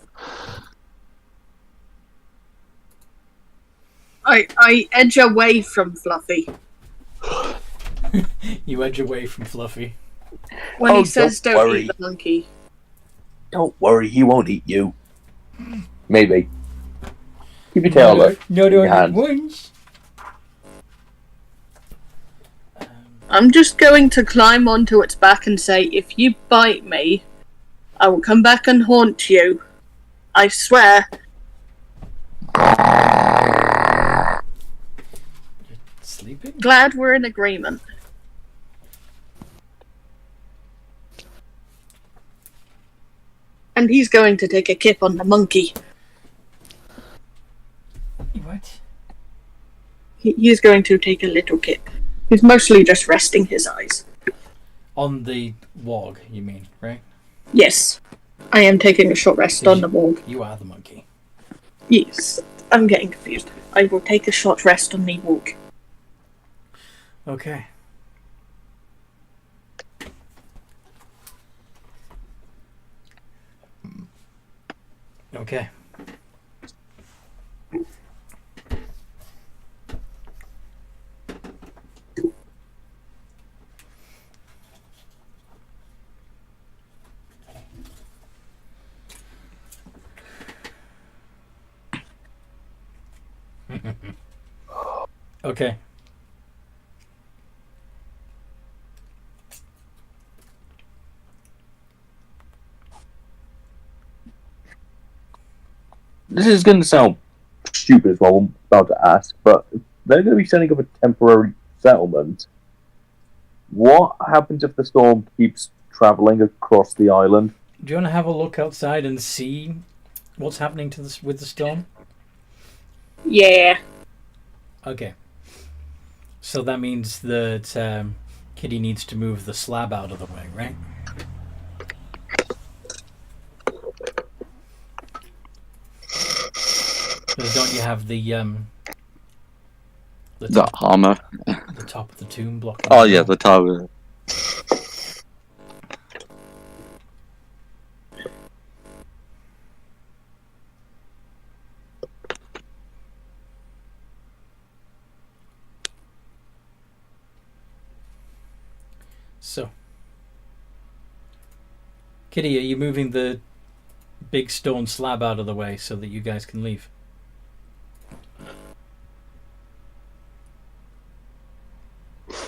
I edge away from Fluffy. You edge away from Fluffy. When Oh, he says don't don't worry. eat the monkey. Don't worry, he won't eat you. Maybe. Keep your tail up. Not Your only hand. once. I'm just going to climb onto its back and say, if you bite me, I will come back and haunt you. I swear. Sleeping? Glad we're in agreement. And he's going to take a kip on the monkey. What? He's going to take a little kip. He's mostly just resting his eyes. On the wog, you mean, right? Yes. I am taking a short rest on the wall. You are the monkey. Yes. I'm getting confused. I will take a short rest on the walk. Okay. Okay. Okay. This is going to sound stupid as well, I'm about to ask, but if they're going to be setting up a temporary settlement. What happens if the storm keeps travelling across the island? Do you want to have a look outside and see what's happening to this with the storm? Yeah. Okay. So that means that Kitty needs to move the slab out of the way, right? Because don't you have the armor. the top of the tomb blocking? Oh it yeah, all? the tower. Kitty, are you moving the big stone slab out of the way so that you guys can leave?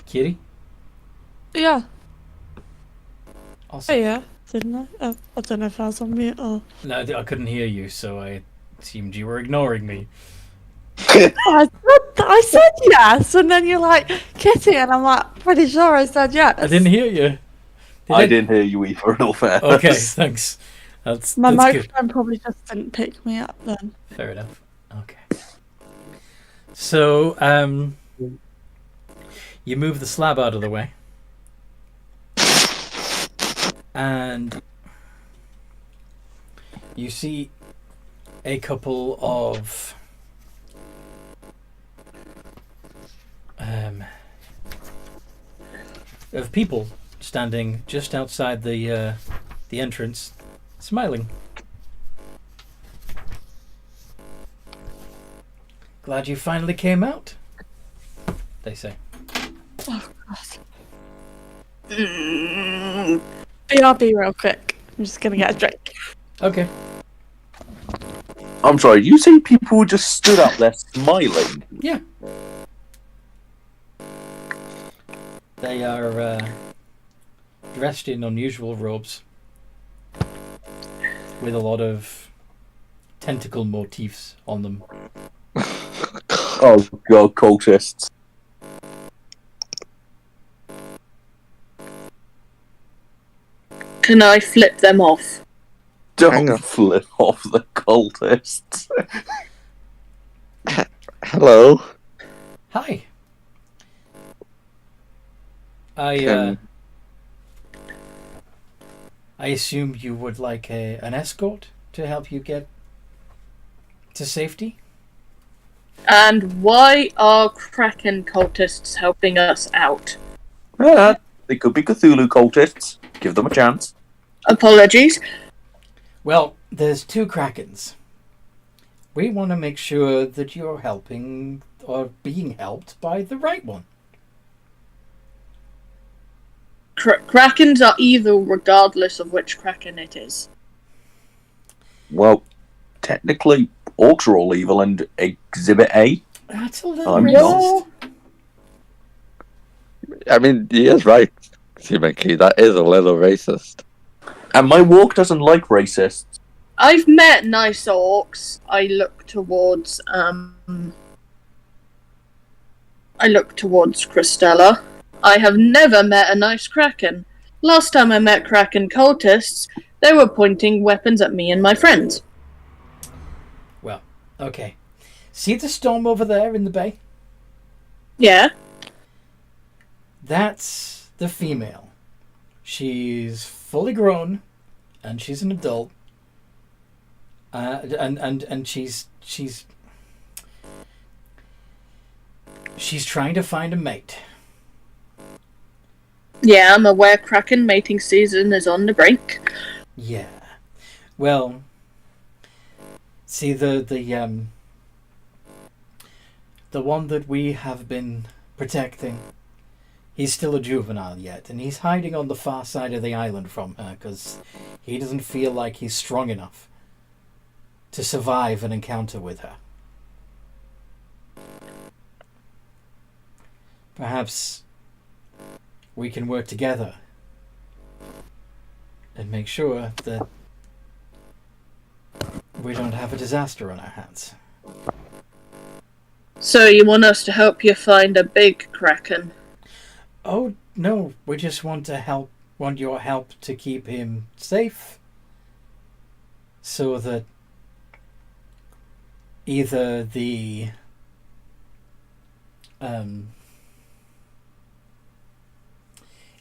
Kitty? Yeah. Also, Oh, yeah. Didn't I? Oh, I don't know if I was on mute or... no, I couldn't hear you, so I assumed you were ignoring me. I said yes, and then you're like, Kitty, and I'm like, pretty sure I said yes. I didn't hear you. I didn't hear you either, in all fairness. Okay, thanks. That's My good. microphone probably just didn't pick me up then. Fair enough. Okay. So, you move the slab out of the way. And you see a couple of people standing just outside the entrance, smiling. Glad you finally came out, they say. Oh, God. BRB real quick. I'm just going to get a drink. Okay. I'm sorry, you say people just stood up there smiling? Yeah. They are dressed in unusual robes with a lot of tentacle motifs on them. Oh god, cultists. Can I flip them off? Hang Don't on. flip off the cultists. Hello. Hi. I assume you would like an escort to help you get to safety? And why are Kraken cultists helping us out? They could be Cthulhu cultists. Give them a chance. Apologies. Well, there's two Krakens. We want to make sure that you're helping or being helped by the right one. Krakens are evil regardless of which Kraken it is. Well, technically, orcs are all evil and Exhibit A. That's a little I'm racist. I mean, he is right, Key. That is a little racist. And my walk doesn't like racists. I've met nice orcs. I look towards Christella. I have never met a nice Kraken. Last time I met Kraken cultists, they were pointing weapons at me and my friends. Well, okay. See the storm over there in the bay? Yeah? That's the female. She's fully grown, and she's an adult. And she's trying to find a mate. Yeah, I'm aware Kraken mating season is on the brink. Yeah. Well, see the one that we have been protecting. He's still a juvenile yet, and he's hiding on the far side of the island from her because he doesn't feel like he's strong enough to survive an encounter with her. Perhaps we can work together and make sure that we don't have a disaster on our hands. So you want us to help you find a big Kraken? Oh, no, we just want your help to keep him safe so that either the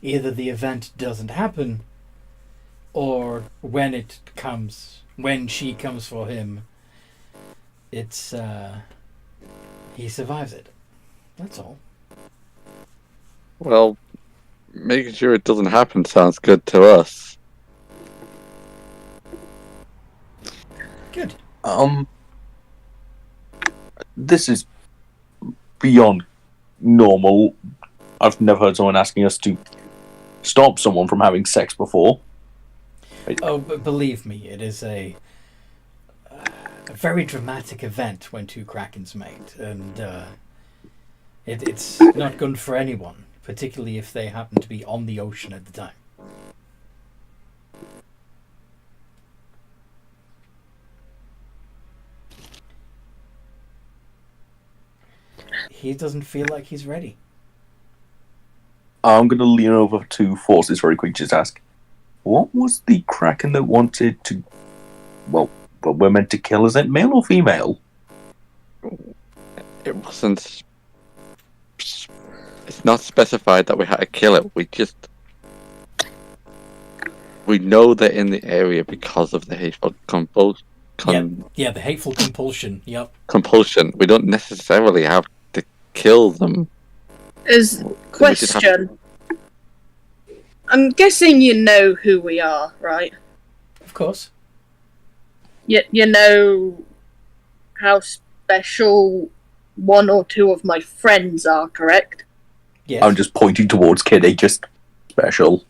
event doesn't happen, or when she comes for him, it's he survives it. That's all. Well, making sure it doesn't happen sounds good to us. Good. This is beyond normal. I've never heard someone asking us to stop someone from having sex before. Oh, but believe me, it is a very dramatic event when two Krakens mate, and it's not good for anyone, particularly if they happen to be on the ocean at the time. He doesn't feel like he's ready. I'm going to lean over to Forces very quick, just ask, what was the Kraken that wanted to... Well, we're meant to kill, is it male or female? It wasn't. It's not specified that we had to kill it. We know they're in the area because of the hateful The hateful compulsion. Yep. compulsion. We don't necessarily have to kill them. Question. I'm guessing you know who we are, right? Of course. You know how special one or two of my friends are, correct? Yes. I'm just pointing towards Kitty, just special.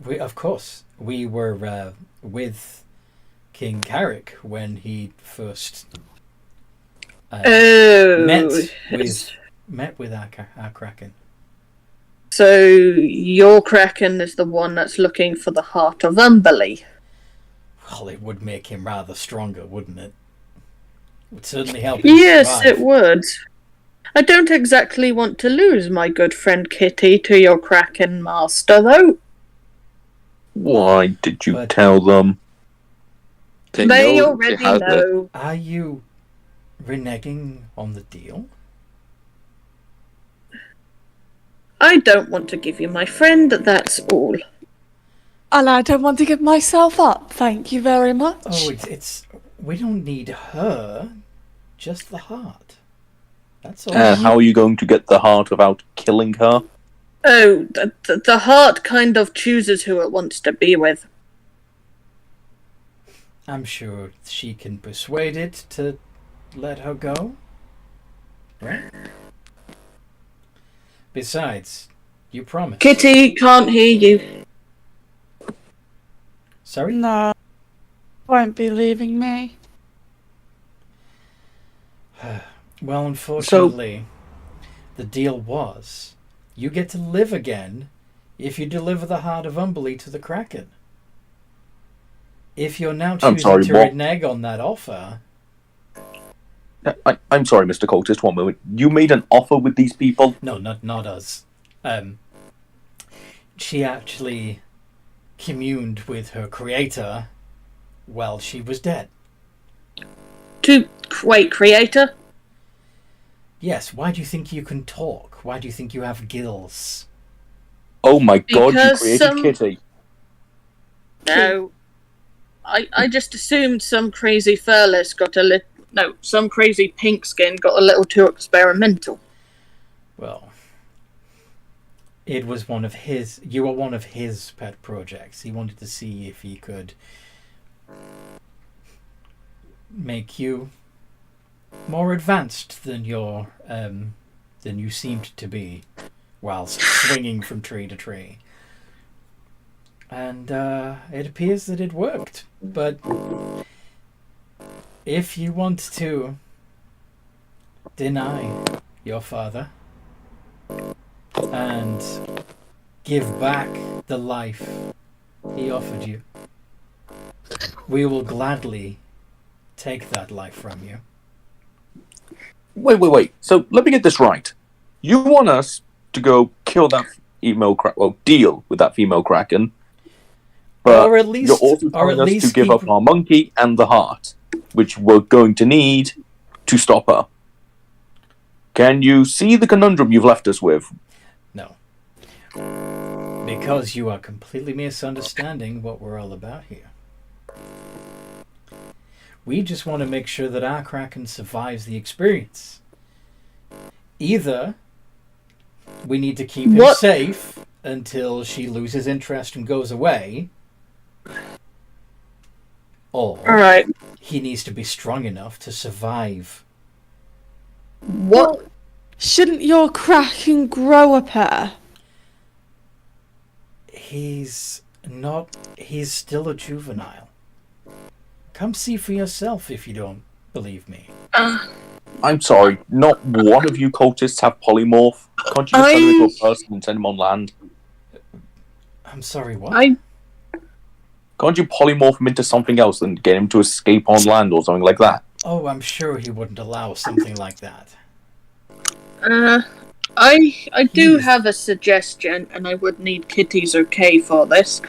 Of course. We were with King Carrick when he first met with our Kraken. So your Kraken is the one that's looking for the heart of Umberly. Well, it would make him rather stronger, wouldn't it? It would certainly help him Yes, survive. it would. I don't exactly want to lose my good friend Kitty to your Kraken master, though. Why did you But- tell them? They already know. Are you reneging on the deal? I don't want to give you my friend, that's all. And I don't want to give myself up, thank you very much. Oh, it's we don't need her, just the heart. That's all. How are you going to get the heart without killing her? Oh, the heart kind of chooses who it wants to be with. I'm sure she can persuade it to let her go. Right? Besides, you promised. Kitty can't hear you. Sorry? No, won't be leaving me. Well, unfortunately, the deal was you get to live again if you deliver the heart of Umberly to the Kraken. If you're now choosing to renege on that offer... I'm sorry, Mr. Cole, just one moment. You made an offer with these people? No, not us. She actually communed with her creator while she was dead. Wait, creator? Yes, why do you think you can talk? Why do you think you have gills? Oh my god, you Because created Kitty. No. I just assumed some crazy furless got a little... No, some crazy pink skin got a little too experimental. Well, it was one of his... You were one of his pet projects. He wanted to see if he could make you more advanced than than you seemed to be whilst swinging from tree to tree. And it appears that it worked. But if you want to deny your father and give back the life he offered you, we will gladly take that life from you. Wait. So let me get this right. You want us to go kill that female Kraken, well, deal with that female Kraken, but Or at least- you're also or at telling us least to give keep- up our monkey and the heart, which we're going to need to stop her. Can you see the conundrum you've left us with? No. Because you are completely misunderstanding what we're all about here. We just want to make sure that our Kraken survives the experience. Either we need to keep him safe until she loses interest and goes away, or Alright. he needs to be strong enough to survive. What? Shouldn't your Kraken grow a pair? He's He's still a juvenile. Come see for yourself if you don't believe me. I'm sorry, not one of you cultists have polymorph. Can't you just turn him into a person and send him on land? I'm sorry, what? Can't you polymorph him into something else and get him to escape on land or something like that? Oh, I'm sure he wouldn't allow something like that. I do have a suggestion, and I would need Kitty's okay for this.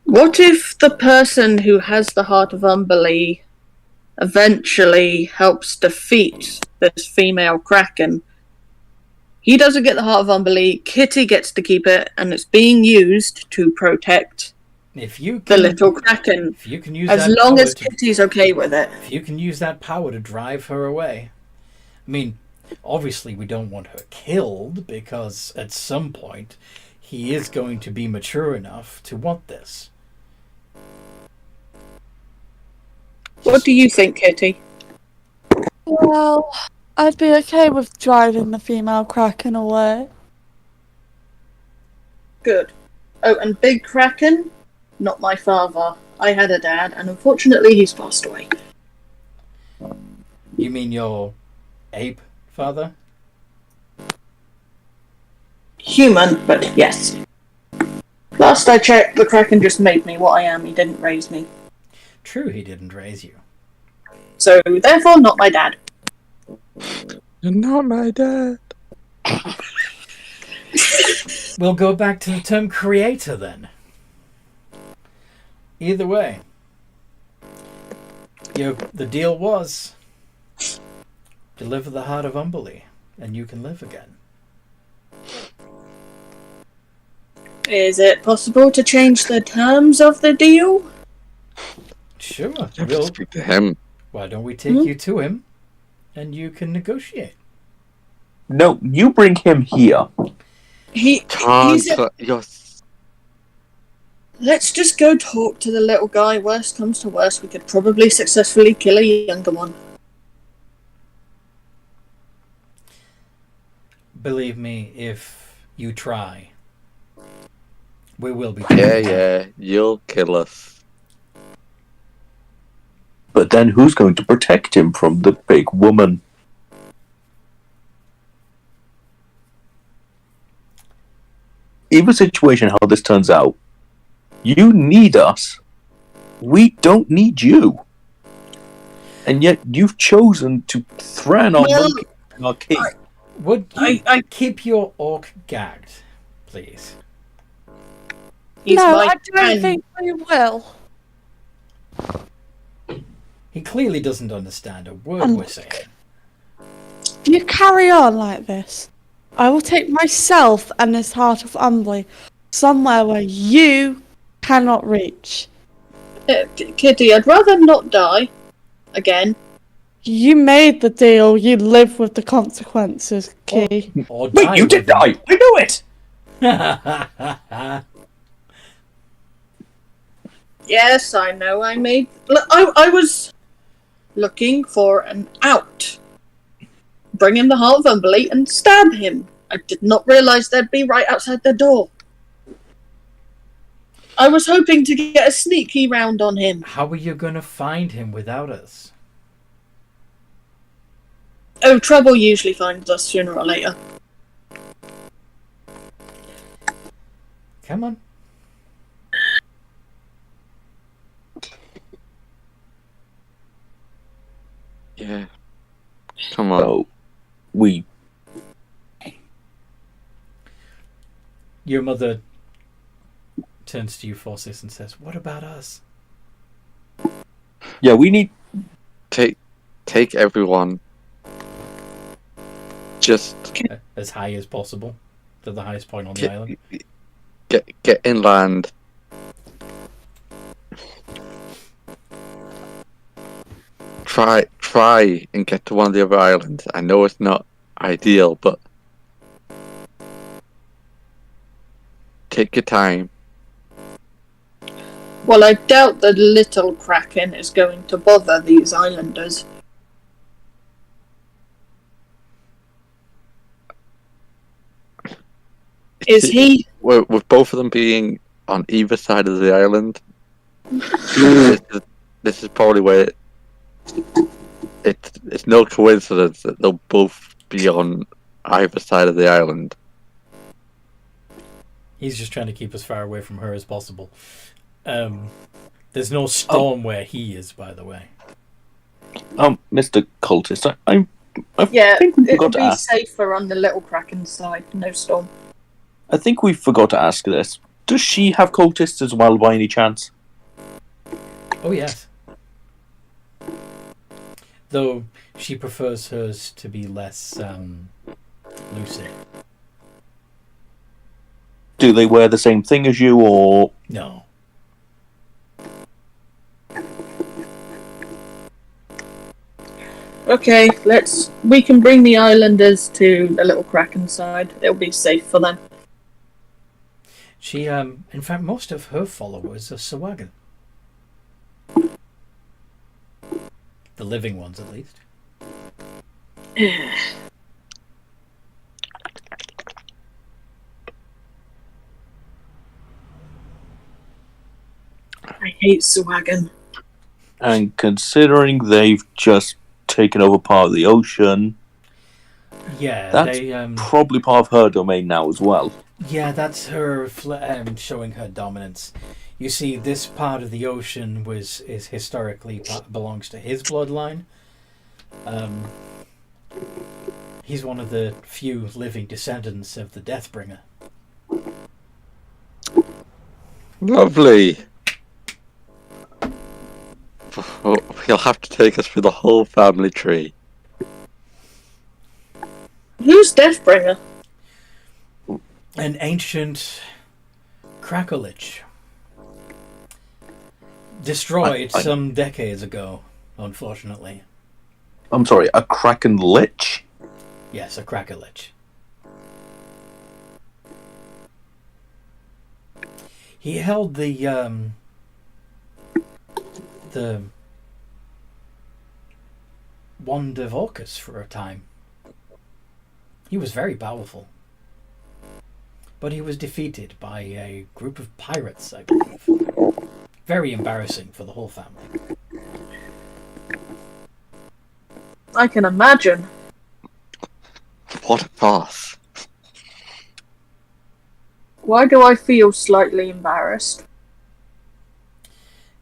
What if the person who has the Heart of Umberlee eventually helps defeat this female Kraken? He doesn't get the Heart of Umberlee, Kitty gets to keep it, and it's being used to protect the little Kraken. If you can use as that long power as Kitty's okay with it. If you can use that power to drive her away. I mean, obviously we don't want her killed, because at some point he is going to be mature enough to want this. What do you think, Kitty? Well, I'd be okay with driving the female Kraken away. Good. Oh, and Big Kraken? Not my father. I had a dad, and unfortunately he's passed away. You mean your ape father? Human, but yes. Last I checked, the Kraken just made me what I am. He didn't raise me. True, he didn't raise you. So, therefore, not my dad. You're not my dad. We'll go back to the term creator then. Either way, the deal was deliver the Heart of Umberlee and you can live again. Is it possible to change the terms of the deal? Sure. You have to speak to him. Why don't we take you to him and you can negotiate? No, you bring him here. Let's just go talk to the little guy. Worst comes to worst, we could probably successfully kill a younger one. Believe me, if you try, we will be. Yeah, you'll kill us. But then who's going to protect him from the big woman? Either situation, how this turns out, you need us. We don't need you. And yet you've chosen to threaten our monkey and our king. Would you keep your orc gagged, please? No, I don't think we will. He clearly doesn't understand a word we're saying. If you carry on like this, I will take myself and this Heart of Umberlee somewhere where you cannot reach. Kitty, I'd rather not die. Again. You made the deal, you live with the consequences, Key. Wait, you did die! I knew it! Yes, I know I made... I was looking for an out. Bring him the Heart of Umberlee and stab him. I did not realise they'd be right outside the door. I was hoping to get a sneaky round on him. How are you going to find him without us? Oh, trouble usually finds us sooner or later. Come on. Yeah. Come on. Oh, Your mother turns to you, Forsyth, and says, "What about us?" Yeah, we need... Take everyone. Just... as high as possible. To the highest point on the island. Get inland. Try and get to one of the other islands. I know it's not ideal, but take your time. Well, I doubt the little Kraken is going to bother these islanders. Is he? With both of them being on either side of the island. This is probably where it's no coincidence that they'll both be on either side of the island. He's just trying to keep as far away from her as possible. There's no storm where he is, by the way. Mr. Cultist, I Yeah, think we it forgot would to be ask. safer on the little Kraken side. No storm. I think we forgot to ask this. Does she have cultists as well, by any chance? Oh, yes. Though she prefers hers to be less lucid. Do they wear the same thing as you, or No. Okay, we can bring the islanders to the little Kraken side. It'll be safe for them. She, in fact, most of her followers are Sawagan. The living ones, at least. I hate Sawagan. and considering they've just taken over part of the ocean, Yeah, that's they probably part of her domain now as well. yeah, that's her showing her dominance. You see, this part of the ocean is historically belongs to his bloodline. He's one of the few living descendants of the Deathbringer. Lovely. Oh, he'll have to take us through the whole family tree. Who's Deathbringer? An ancient Krakolich. Destroyed I- some decades ago, unfortunately. I'm sorry, a Kraken Lich? Yes, a Krakolich. He held the Wand of Orcus for a time. He was very powerful. But he was defeated by a group of pirates, I believe. Very embarrassing for the whole family. I can imagine. What a farce. Why do I feel slightly embarrassed?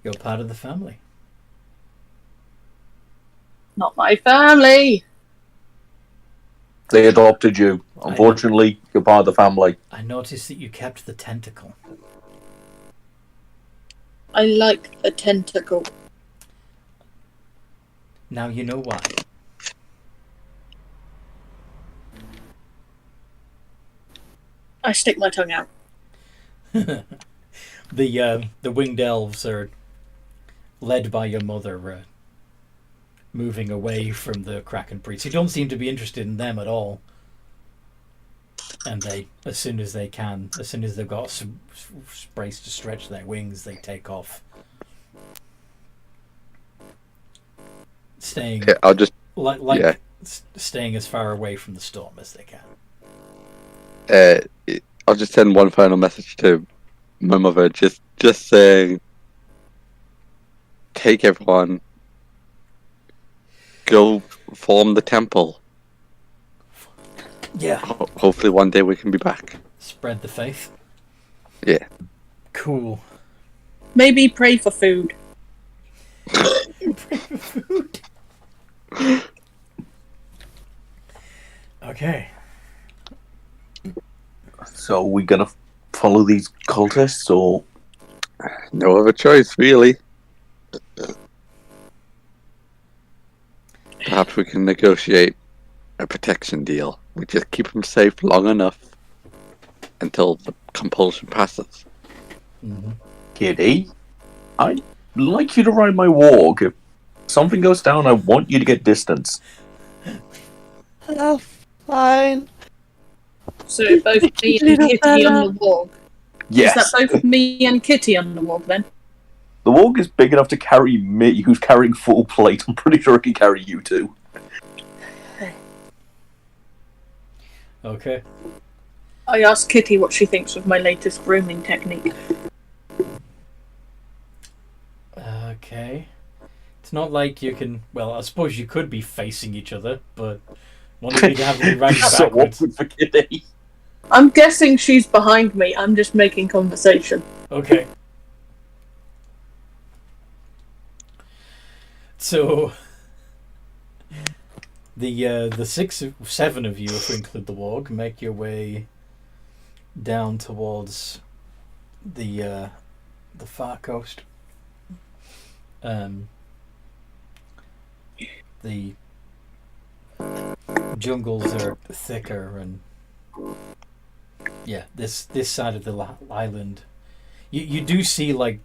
You're part of the family. Not my family. They adopted you. Unfortunately, you're part of the family. I noticed that you kept the tentacle. I like the tentacle. Now you know why. I stick my tongue out. The winged elves are led by your mother, moving away from the Kraken priests. You don't seem to be interested in them at all. And they, as soon as they can, as soon as they've got space to stretch their wings, they take off. Staying, Yeah, I'll just staying as far away from the storm as they can. I'll just send one final message to my mother, just saying, take everyone, go form the temple. Yeah. Hopefully one day we can be back. Spread the faith. Yeah. Cool. Maybe pray for food. Food. Okay. So are we gonna follow these cultists, or No other choice, really. Perhaps we can negotiate a protection deal. We just keep them safe long enough until the compulsion passes. Mm-hmm. Kitty? I'd like you to ride my warg. If something goes down, I want you to get distance. Oh, fine. So both me and Kitty on the warg. Yes. Is that both me and Kitty on the warg then? The warg is big enough to carry me, who's carrying full plate. I'm pretty sure it can carry you two. Okay. I asked Kitty what she thinks of my latest grooming technique. Okay. It's not like you can. Well, I suppose you could be facing each other, but one of you to have to be riding So backwards. awkward for Kitty. I'm guessing she's behind me. I'm just making conversation. Okay. So the seven of you, if we include the warg, make your way down towards the far coast. The jungles are thicker, and yeah, this side of the island, you do see like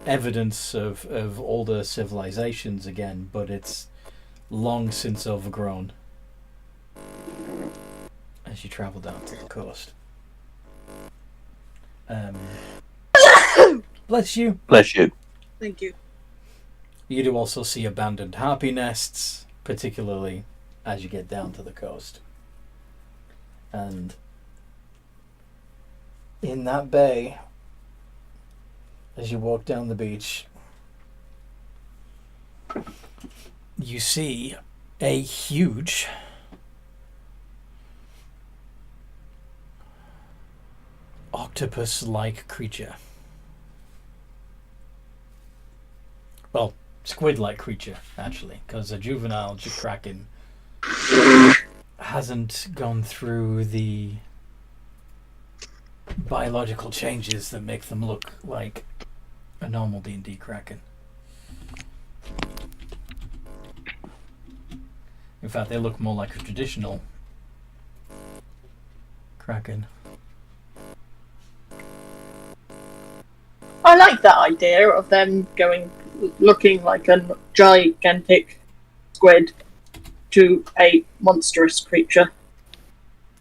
evidence of older civilizations again, but it's long since overgrown. As you travel down to the coast. Bless you. Bless you. Thank you. You do also see abandoned harpy nests, particularly as you get down to the coast. And in that bay, as you walk down the beach, you see a huge octopus-like creature. Well, squid-like creature, actually, because a juvenile Kraken hasn't gone through the biological changes that make them look like a normal D&D Kraken. In fact, they look more like a traditional Kraken. I like that idea of them looking like a gigantic squid to a monstrous creature.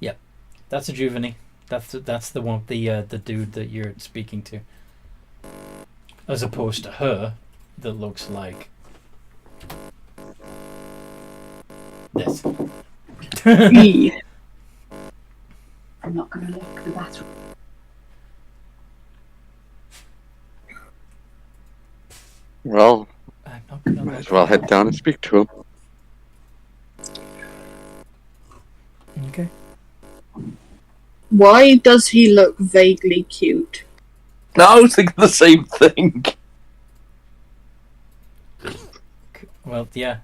Yep, that's a Juvenile. That's the one, the dude that you're speaking to, as opposed to her, that looks like this. Eee. I'm not going to lock the bathroom. Well, I'm not gonna might as well head down and speak to him. Okay. Why does he look vaguely cute? No, I was thinking the same thing. Well, yeah.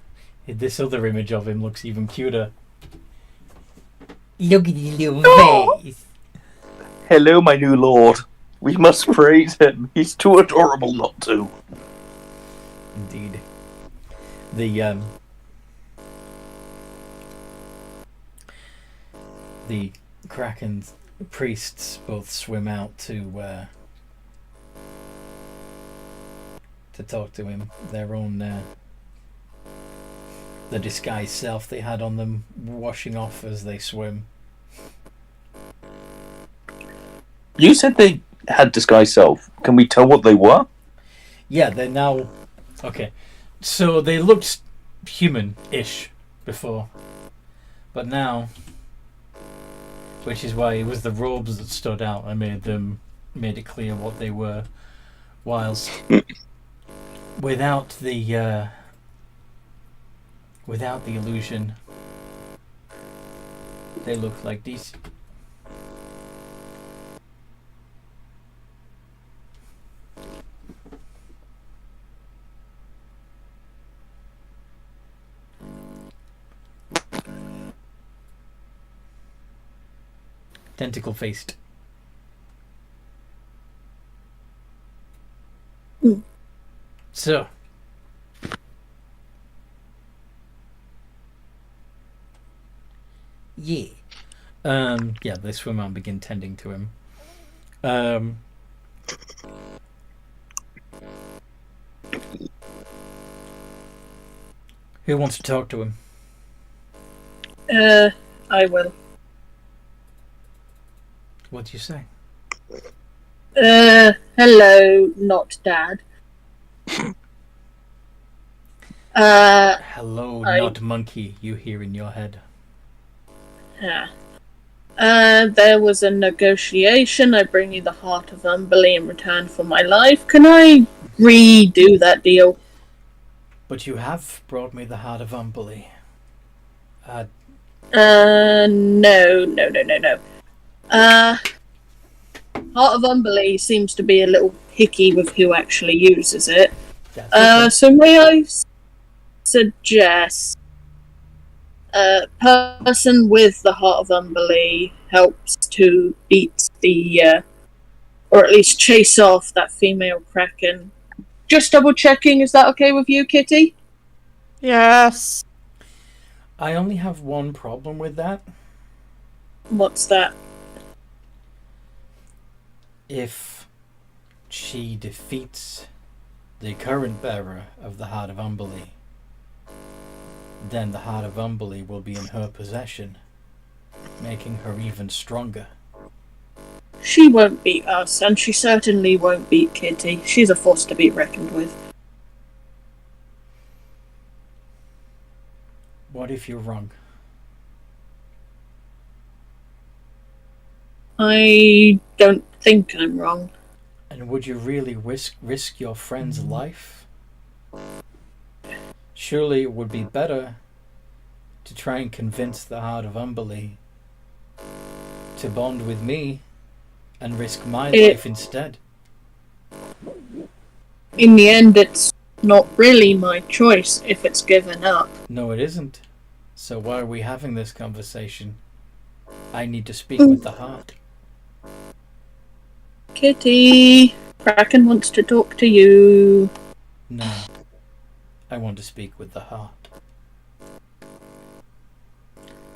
This other image of him looks even cuter. Look at his little face. Hello, my new lord. We must praise him. He's too adorable not to. Indeed. The Kraken priests both swim out to talk to him. Their own the disguised self they had on them washing off as they swim. You said they had disguised self. Can we tell what they were? Yeah, they're now... Okay. So they looked human-ish before. But now... Which is why it was the robes that stood out. I made it clear what they were. Whilst... without the illusion, they looked like these. Tentacle faced. So, yeah. Yeah, they swim out and begin tending to him. Who wants to talk to him? I will. What do you say? Hello, not Dad. Hello, I- not monkey, you hear in your head. Yeah. There was a negotiation. I bring you the heart of Umberley in return for my life. Can I redo that deal? But you have brought me the heart of Umberley. No. Heart of Umberley seems to be a little picky with who actually uses it. That's okay. So may I suggest a person with the Heart of Umberley helps to beat or at least chase off that female Kraken. Just double checking, is that okay with you, Kitty? Yes. I only have one problem with that. What's that? If she defeats the current bearer of the Heart of Umberley, then the Heart of Umberley will be in her possession, making her even stronger. She won't beat us, and she certainly won't beat Kitty. She's a force to be reckoned with. What if you're wrong? I don't think I'm wrong. And would you really risk your friend's life? Surely it would be better to try and convince the Heart of Umberley to bond with me and risk my life instead. In the end, it's not really my choice if it's given up. No, it isn't. So why are we having this conversation? I need to speak with the heart. Kitty, Kraken wants to talk to you. No. I want to speak with the heart.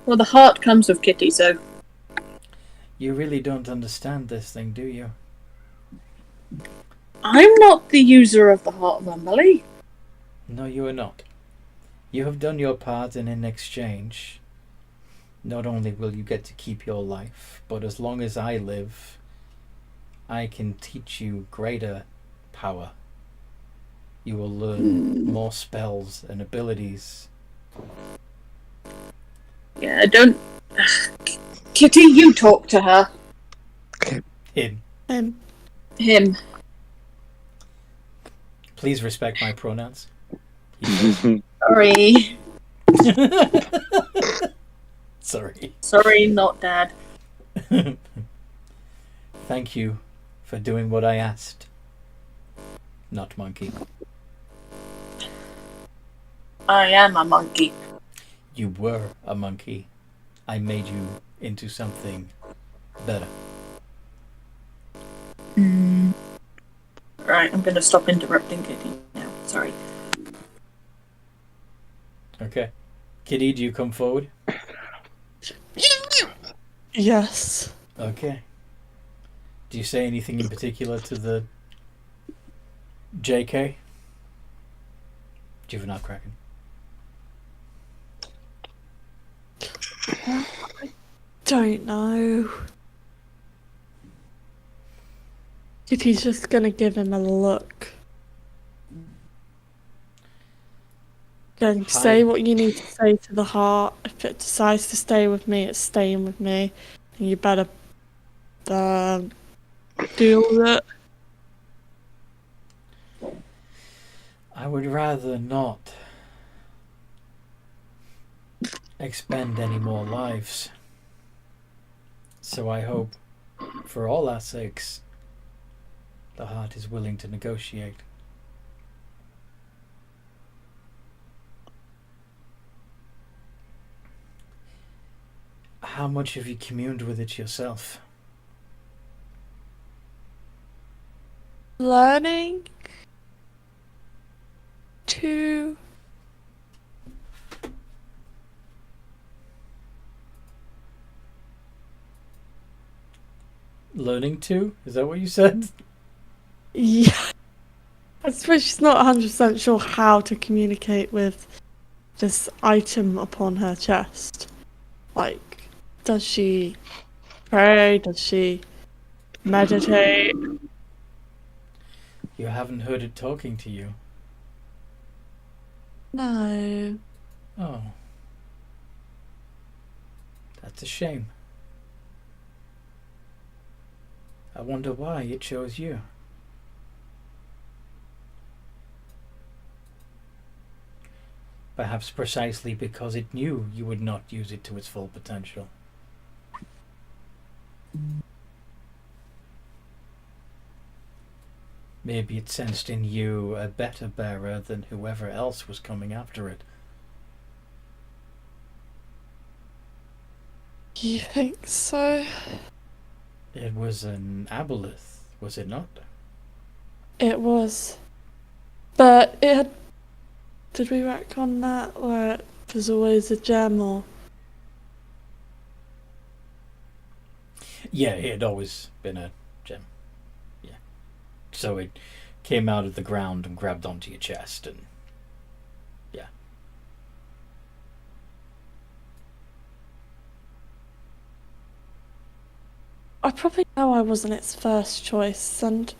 Well, the heart comes with Kitty, so... You really don't understand this thing, do you? I'm not the user of the Heart of Umberley. No, you are not. You have done your part, and in exchange, not only will you get to keep your life, but as long as I live, I can teach you greater power. You will learn more spells and abilities. Yeah, I don't... Kitty, you talk to her. Him. Him. Please respect my pronouns. Sorry. Sorry. Sorry, not Dad. Thank you for doing what I asked. Not monkey. I am a monkey. You were a monkey. I made you into something better. Right, I'm gonna stop interrupting Kitty now. Sorry. Okay. Kitty, do you come forward? Yes. Okay. Do you say anything in particular to the JK? Juvenile Kraken. Don't know. Kitty's just gonna give him a look. Going to say what you need to say to the heart. If it decides to stay with me, it's staying with me. And you better deal with it. I would rather not expend any more lives. So I hope, for all our sakes, the heart is willing to negotiate. How much have you communed with it yourself? Learning to Learning to? Is that what you said? yeah. I suppose she's not 100% sure how to communicate with this item upon her chest. Like, does she pray? Does she meditate? You haven't heard it talking to you. No. Oh. That's a shame. I wonder why it chose you. Perhaps precisely because it knew you would not use it to its full potential. Maybe it sensed in you a better bearer than whoever else was coming after it. You think so? It was an aboleth, was it not? It was. But it had. Did we retcon that? Where there's always a gem or. Yeah, it had always been a gem. Yeah. So it came out of the ground and grabbed onto your chest and... yeah. I probably know I wasn't its first choice, and.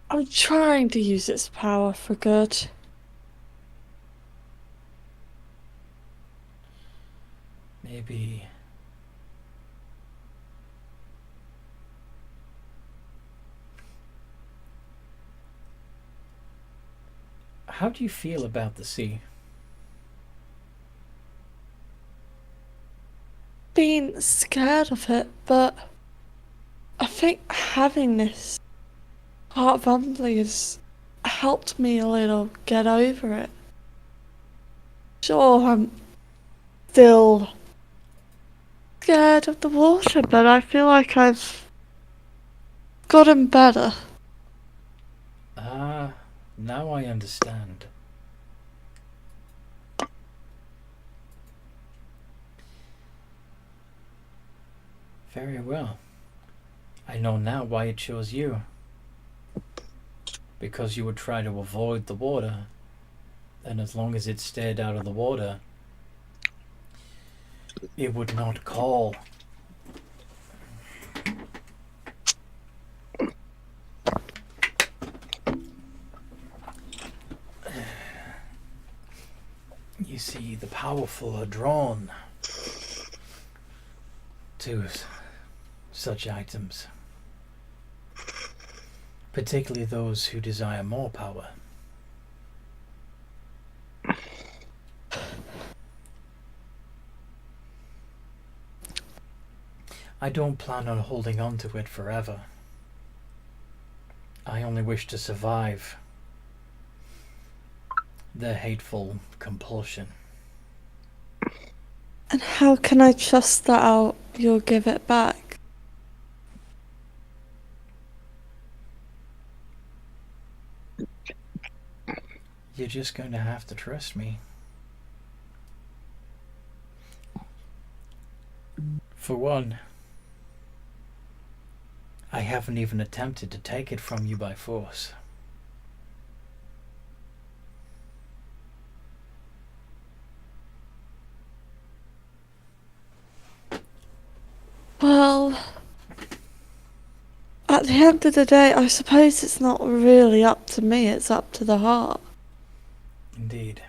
I'm trying to use its power for good. Maybe... How do you feel about the sea? Being scared of it, but I think having this heart of Umberly has helped me a little get over it. Sure, I'm still scared of the water, but I feel like I've gotten better. Ah, now I understand. Very well. I know now why it chose you. Because you would try to avoid the water, and as long as it stayed out of the water, it would not call. You see, the powerful are drawn to such items, particularly those who desire more power. I don't plan on holding on to it forever. I only wish to survive their hateful compulsion. And how can I trust that you'll give it back? You're just going to have to trust me. For one, I haven't even attempted to take it from you by force. Well, at the end of the day, I suppose it's not really up to me, it's up to the heart. Indeed.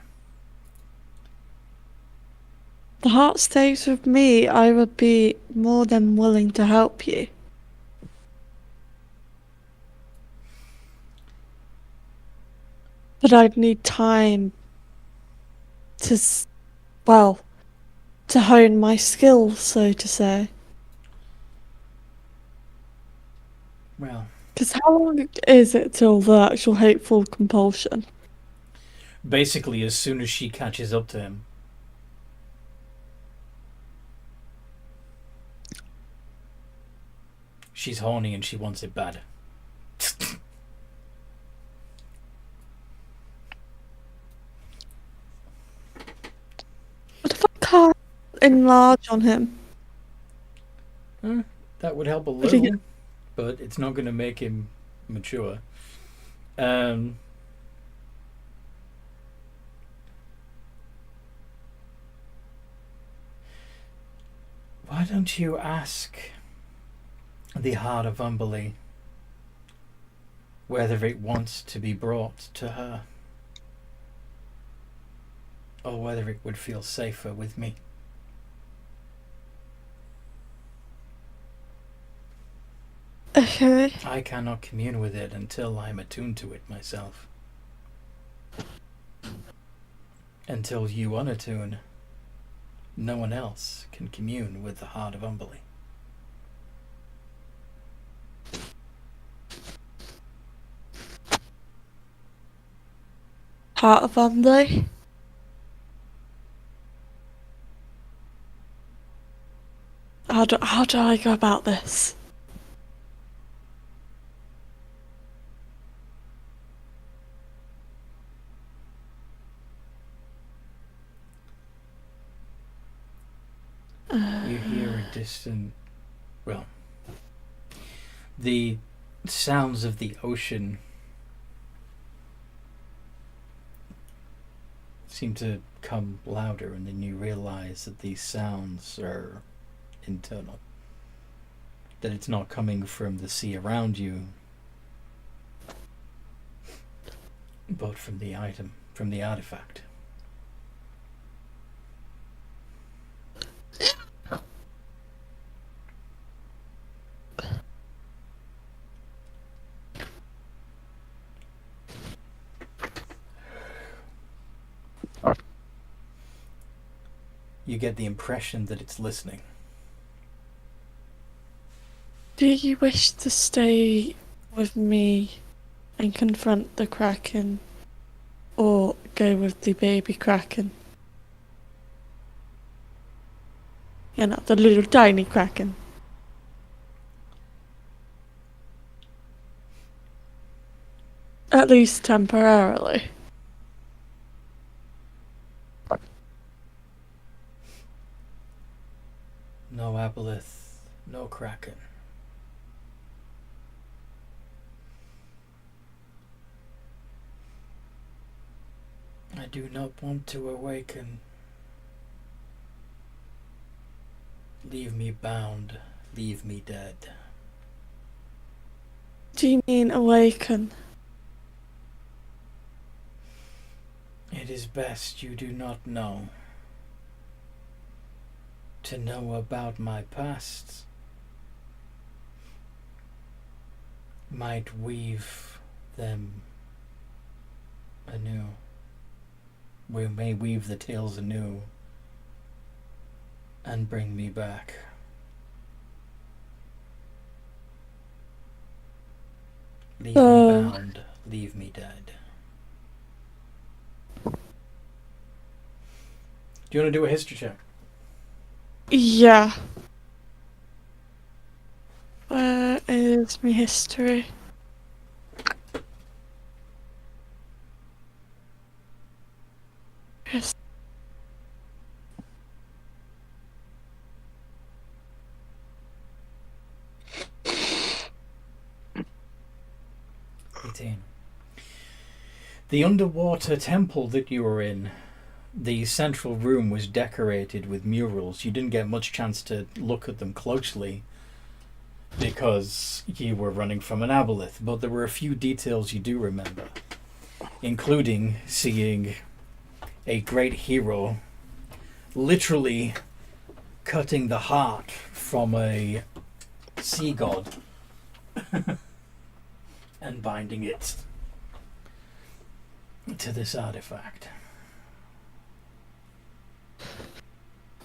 The heart stays with me, I would be more than willing to help you. But I'd need time to, to hone my skills, so to say. Well, Because how long is it till the actual hateful compulsion? basically, as soon as she catches up to him. She's horny and she wants it bad. What if I can't enlarge on him? That would help a What do you little, but it's not going to make him mature. Why don't you ask the heart of Umberly whether it wants to be brought to her, or whether it would feel safer with me? Okay. I cannot commune with it until I'm attuned to it myself. Until you unattune, no one else can commune with the heart of Umberly. Heart of Umberly. How do I go about this? You hear a distant, the sounds of the ocean seem to come louder, and then you realize that these sounds are internal. That it's not coming from the sea around you, but from the item, from the artifact. You get the impression that it's listening. Do you wish to stay with me and confront the Kraken, or go with the baby Kraken? You know, the little tiny Kraken. At least temporarily. No aboleth, no Kraken. I do not want to awaken. Leave me bound, leave me dead. Do you mean awaken? It is best you do not know. To know about my past might weave them anew. We may weave the tales anew and bring me back. Leave me bound, leave me dead. Do you want to do a history check? Yeah. Where is my history? Yes. The underwater temple that you were in, the central room was decorated with murals. You didn't get much chance to look at them closely because you were running from an aboleth, but there were a few details you do remember, including seeing a great hero literally cutting the heart from a sea god and binding it to this artifact.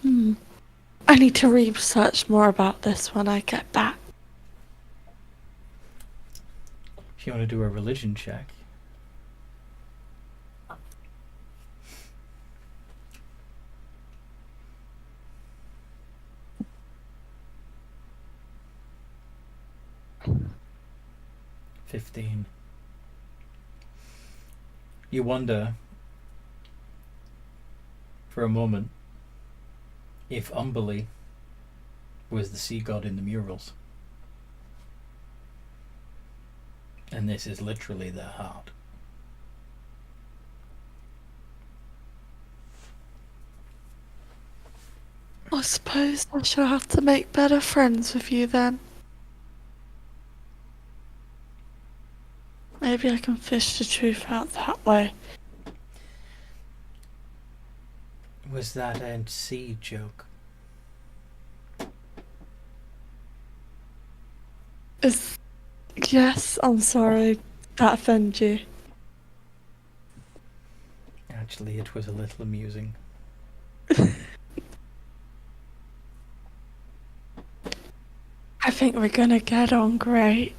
I need to research more about this when I get back. If you want to do a religion check. $15. You wonder for a moment if Umberly was the sea god in the murals. And this is literally their heart. I suppose I shall have to make better friends with you then. Maybe I can fish the truth out that way. Was that a sea joke? Is Yes, I'm sorry. That offended you. Actually, it was a little amusing. I think we're gonna get on great.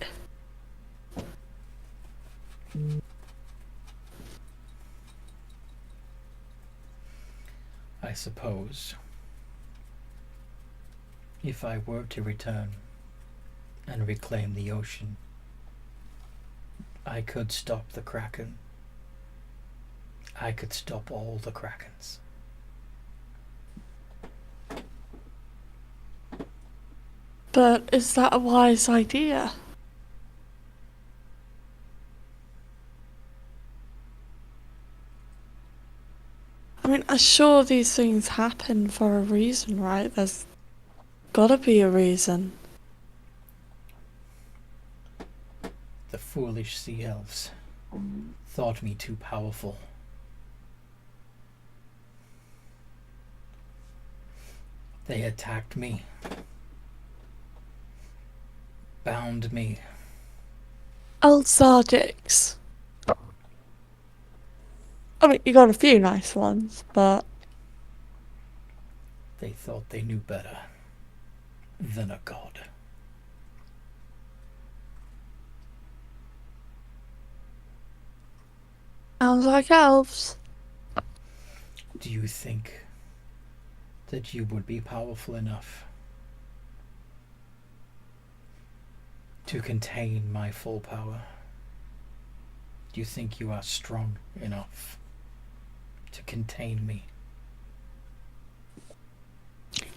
I suppose if I were to return and reclaim the ocean, I could stop the Kraken. I could stop all the Krakens. But is that a wise idea? I mean, I'm sure these things happen for a reason, right? There's gotta be a reason. The foolish sea elves thought me too powerful. They attacked me, bound me. Old Sardics. I mean, you got a few nice ones, but They thought they knew better than a god. sounds like elves. Do you think that you would be powerful enough to contain my full power? Do you think you are strong enough to contain me?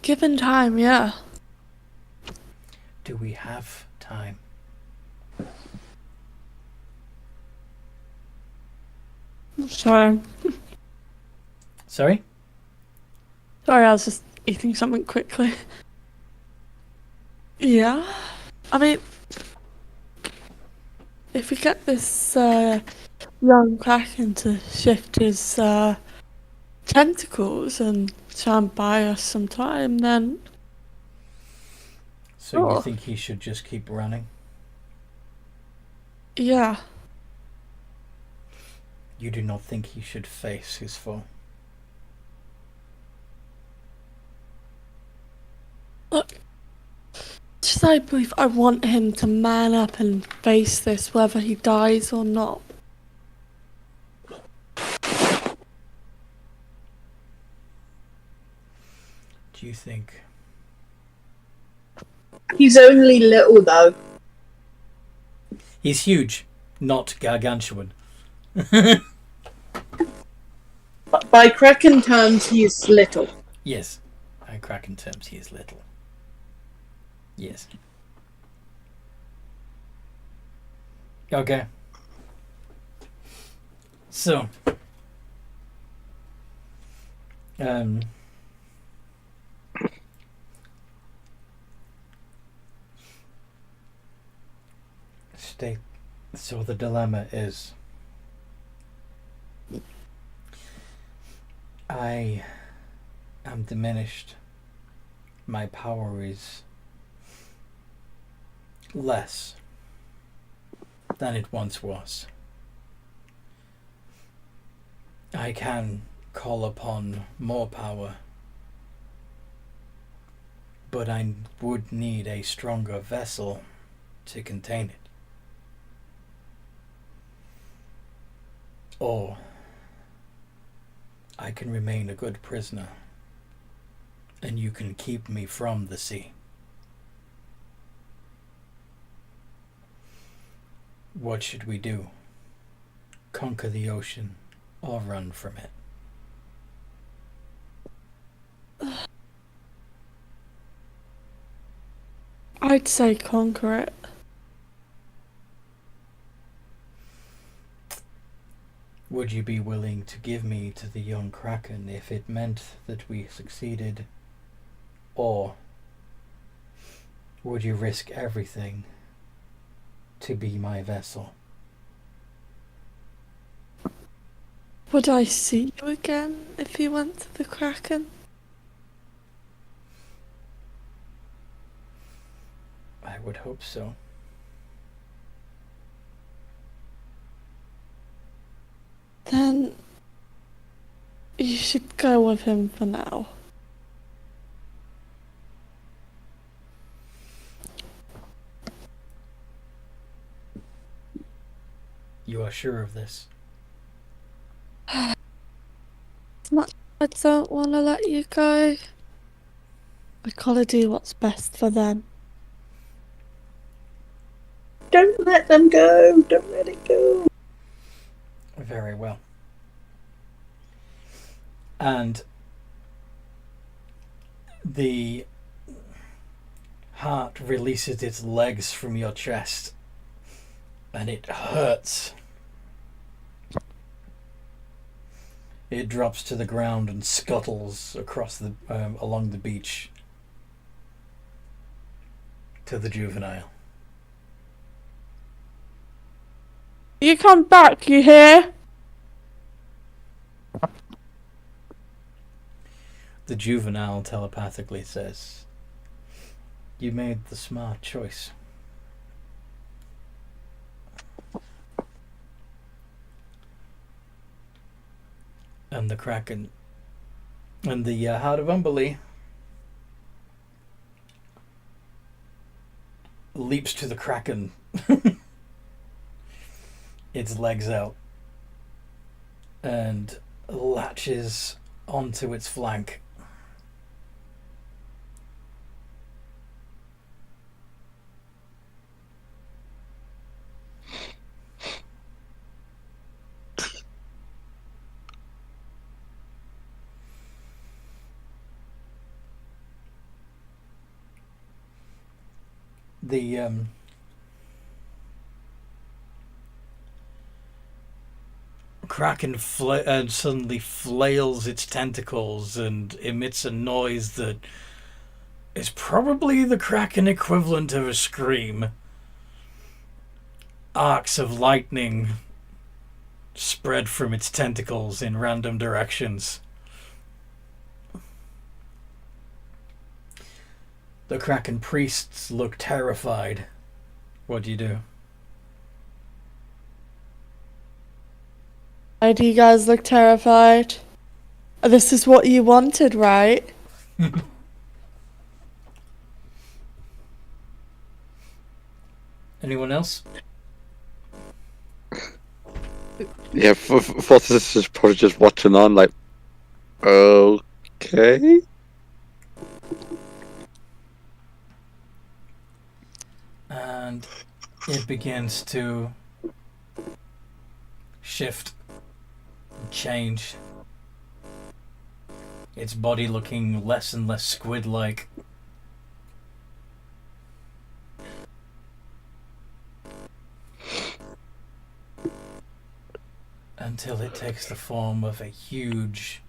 Given time, yeah. Do we have time? Sorry. Sorry? Sorry, I was just eating something quickly. Yeah. I mean, if we get this young Kraken to shift his tentacles and try and buy us some time, then So you Sure. think he should just keep running? yeah. You do not think he should face his foe? Just I believe I want him to man up and face this whether he dies or not. Do you think He's only little though. he's huge, not gargantuan? By Kraken terms, he's little. Yes, by Kraken terms, he is little. Yes. Okay. So, state. So the dilemma is, I am diminished. My power is less than it once was. I can call upon more power, but I would need a stronger vessel to contain it. Or I can remain a good prisoner, and you can keep me from the sea. What should we do? Conquer the ocean or run from it? I'd say conquer it. Would you be willing to give me to the young Kraken if it meant that we succeeded? Or would you risk everything to be my vessel? Would I see you again if he went to the Kraken? I would hope so. Then you should go with him for now. You are sure of this? As much as I don't want to let you go, I gotta do what's best for them. Don't let them go. Don't let it go. Very well. And the heart releases its legs from your chest, and it hurts. It drops to the ground and scuttles across the along the beach to the juvenile. You come back, you hear? The juvenile telepathically says, "You made the smart choice." And the Kraken and the Heart of Umberlee leaps to the Kraken, its legs out, and latches onto its flank. The Kraken suddenly flails its tentacles and emits a noise that is probably the Kraken equivalent of a scream. Arcs of lightning spread from its tentacles in random directions. The Kraken priests look terrified. What do you do? Why do you guys look terrified? This is what you wanted, right? Anyone else? Yeah, Fortis is probably just watching on, like, okay. And it begins to shift, change. Its body looking less and less squid-like. Until it takes the form of a huge,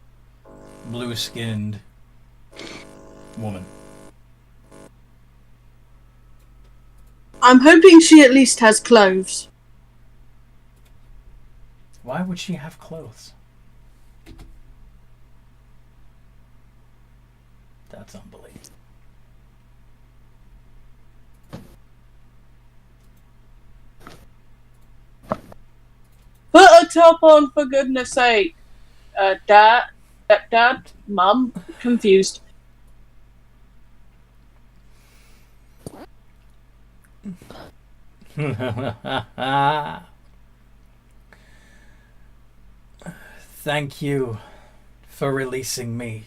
blue-skinned woman. I'm hoping she at least has clothes. Why would she have clothes? That's unbelievable. Put a top on, for goodness sake. Dad, Mum, confused. Thank you for releasing me.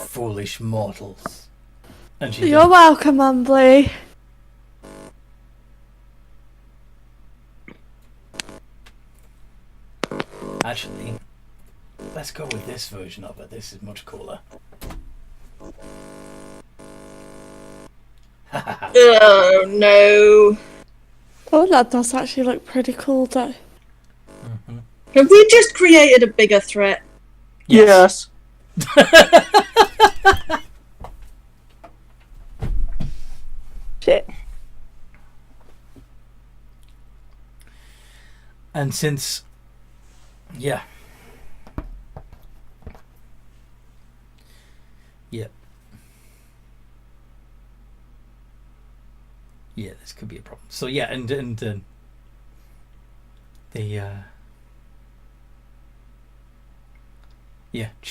Foolish mortals. And she You're welcome, Umberlee. Actually, let's go with this version of it. This is much cooler. Oh no. Oh, that does actually look pretty cool, though. Mm-hmm. Have we just created a bigger threat? Yes. Shit. And since, yeah. Yeah, this could be a problem. So yeah, and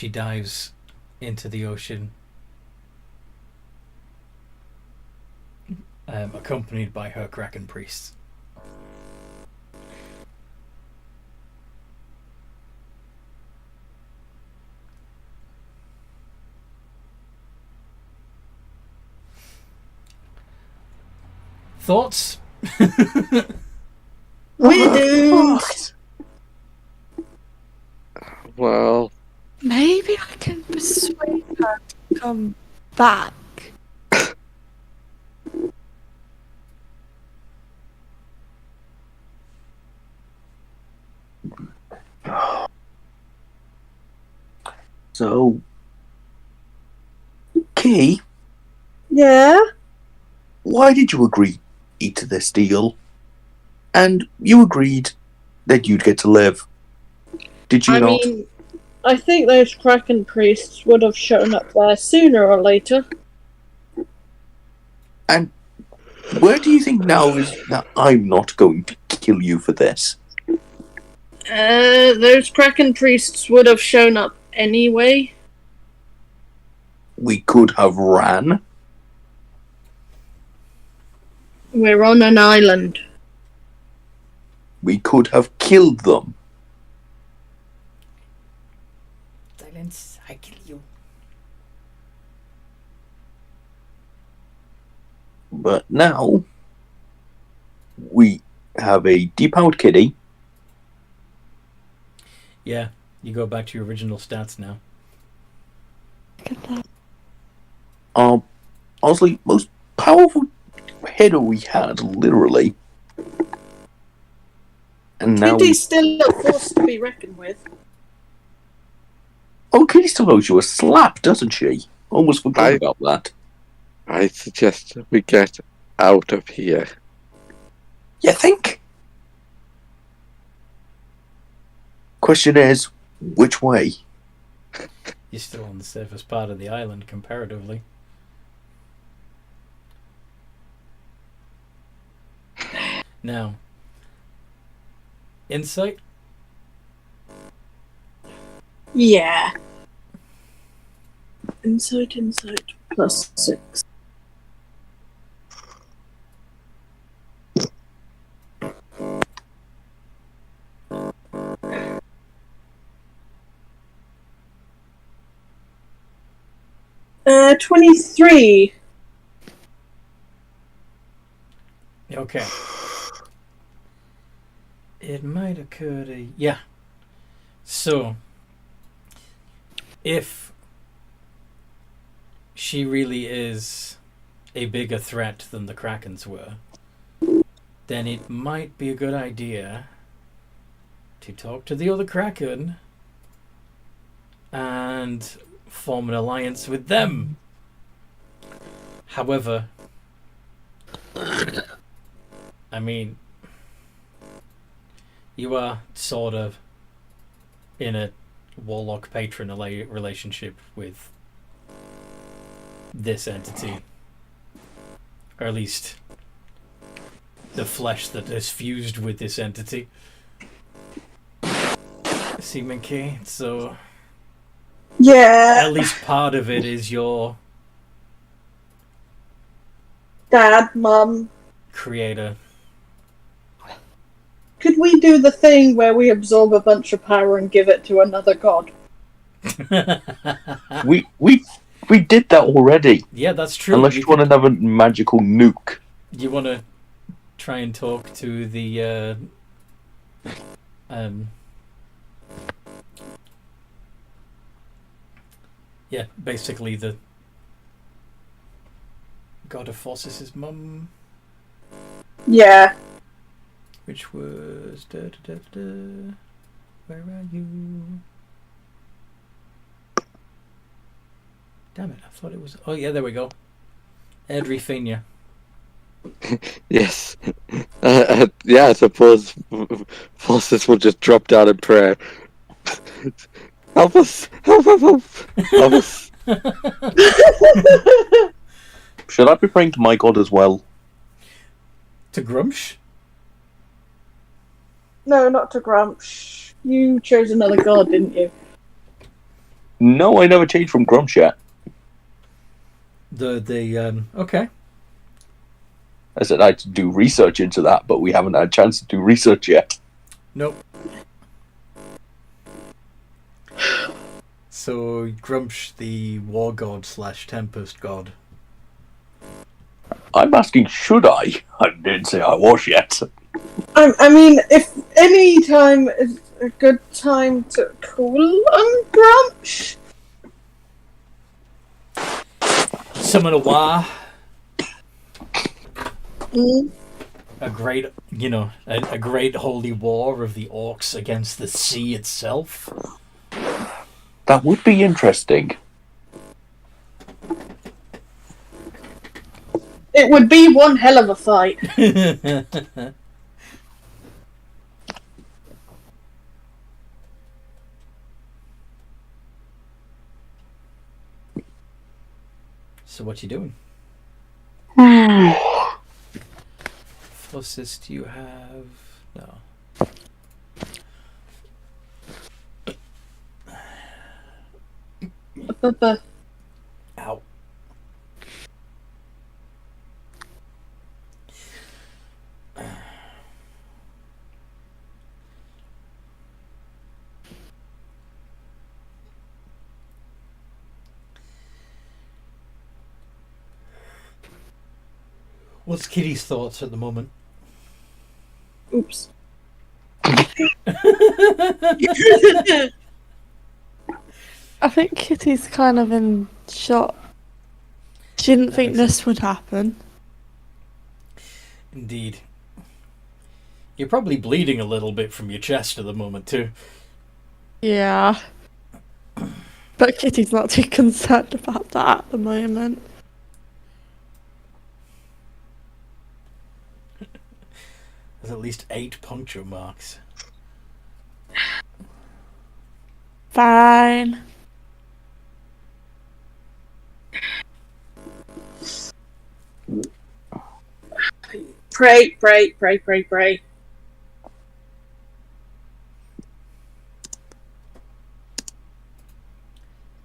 She dives into the ocean, accompanied by her Kraken priests. Thoughts? We're doomed. Well, Maybe I can persuade her to come back. So, Key, Yeah? why did you agree to this deal? And you agreed that you'd get to live. Did you I not? mean, I think those Kraken priests would have shown up there sooner or later. And where do you think now is that I'm not going to kill you for this? Those Kraken priests would have shown up anyway. We could have ran. We're on an island. We could have killed them. Silence, I kill you. But now, we have a depowered kitty. Yeah, you go back to your original stats now. Look at that. Honestly, most powerful hitter we had, literally. And now, Kitty's still a force to be reckoned with. Kitty still owes you a slap, doesn't she? Almost forgot about that. I suggest we get out of here. You think? Question is, which way? You're still on the surface part of the island, comparatively. Now, insight? Yeah. Insight, plus 6. Uh, 23. Okay. It might occur to... Yeah. So, if she really is a bigger threat than the Krakens were, then it might be a good idea to talk to the other Kraken and form an alliance with them. However, I mean, you are sort of in a warlock-patron relationship with this entity. Or at least the flesh that is fused with this entity. Seaman Key, so... Yeah. At least part of it is your Dad, Mum. creator. Could we do the thing where we absorb a bunch of power and give it to another god? We did that already. Yeah, that's true. Unless you want another magical nuke. You want to try and talk to the yeah, basically the god of forces' mum, Yeah. which was where are you? Damn it, I thought it was... Oh yeah, there we go. Edrifenia. Yes. Yeah, I suppose Forces will just drop down in prayer. Help us! Help us! Should I be praying to my god as well? To Grumsh? No, not to Grumsh. You chose another god, didn't you? No, I never changed from Grumsh yet. Okay. I said I'd do research into that, but we haven't had a chance to do research yet. Nope. So Grumsh, the war god / tempest god. I'm asking, should I? I didn't say I was yet. I mean, if any time is a good time to call on Grumsh. Summon a Wa. Mm. A great, a great holy war of the orcs against the sea itself. That would be interesting. It would be one hell of a fight. So what you doing? Closest you have... No. Ow. What's Kitty's thoughts at the moment? Oops. I think Kitty's kind of in shock. She didn't think this would happen. Indeed. You're probably bleeding a little bit from your chest at the moment, too. Yeah. But Kitty's not too concerned about that at the moment. There's at least 8 puncture marks. Fine. Pray, pray, pray, pray, pray.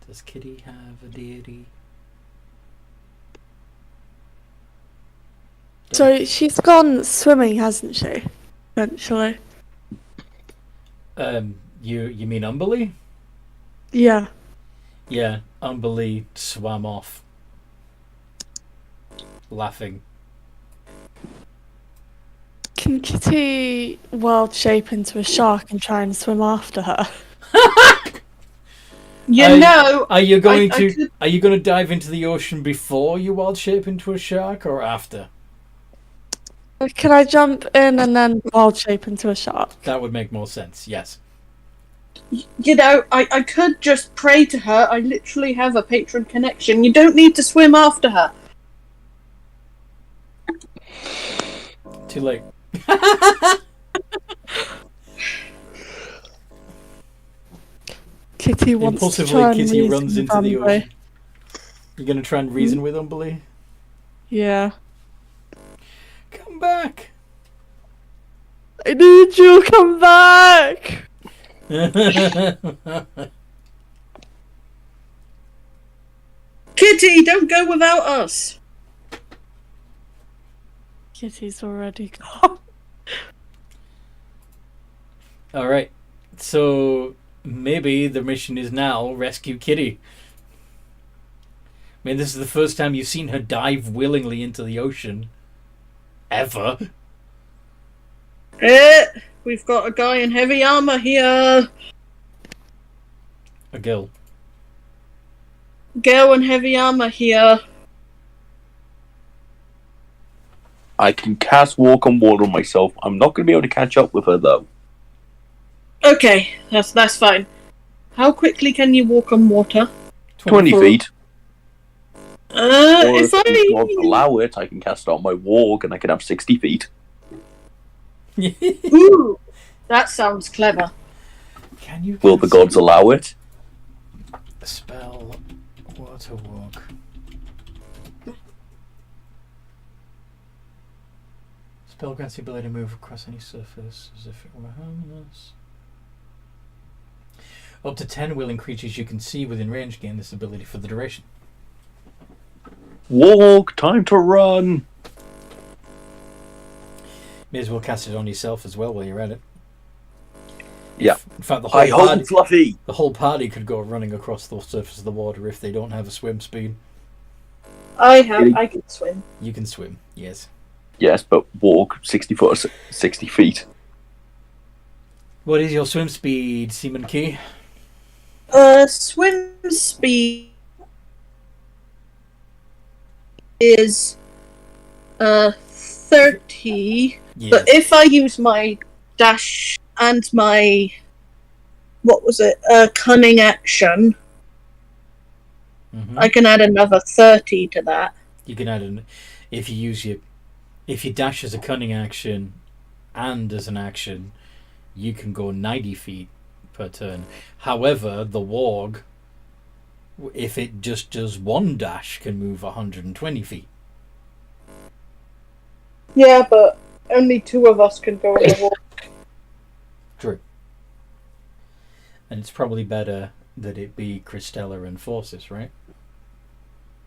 Does Kitty have a deity? So she's gone swimming, hasn't she? Eventually. You mean Umberly? Yeah. Yeah, Umberly swam off. Laughing. Can Kitty world shape into a shark and try and swim after her? Are you going to dive into the ocean before you wild shape into a shark or after? Can I jump in and then wild shape into a shark? That would make more sense, yes. You know, I could just pray to her. I literally have a patron connection. You don't need to swim after her. Too late. Kitty wants Impulsively, to try and Kitty reason runs into the Umberly. ocean. You're going to try and reason with Umberly? Yeah. Come back! I need you, come back! Kitty, don't go without us. Kitty's already gone. Alright, so maybe the mission is now rescue Kitty. I mean, this is the first time you've seen her dive willingly into the ocean. Ever. We've got a guy in heavy armor here. A girl. Girl in heavy armor here. I can cast walk on water myself. I'm not going to be able to catch up with her, though. Okay, that's fine. How quickly can you walk on water? 20 feet. Or If if the gods I... allow it, I can cast on my warg and I can have 60 feet. Ooh, that sounds clever. Can you Will the gods allow it? Spell water walk. Spell grants the ability to move across any surface as if it were harmless. Up to 10 willing creatures you can see within range gain this ability for the duration. Walk, time to run. May as well cast it on yourself as well while you're at it. Yeah. In fact, the Hi whole ho, Fluffy. party could go running across the surface of the water if they don't have a swim speed. I can swim. You can swim, yes. Yes, but walk 60 feet. What is your swim speed, Seaman Key? Swim speed is 30. Yes. But if I use my dash and my cunning action, Mhm. I can add another 30 to that. You can add if you dash as a cunning action and as an action, you can go 90 feet per turn. However, the warg, if it just does one dash, can move 120 feet. Yeah, but only 2 of us can go in the water. True. And it's probably better that it be Christella and Forces, right?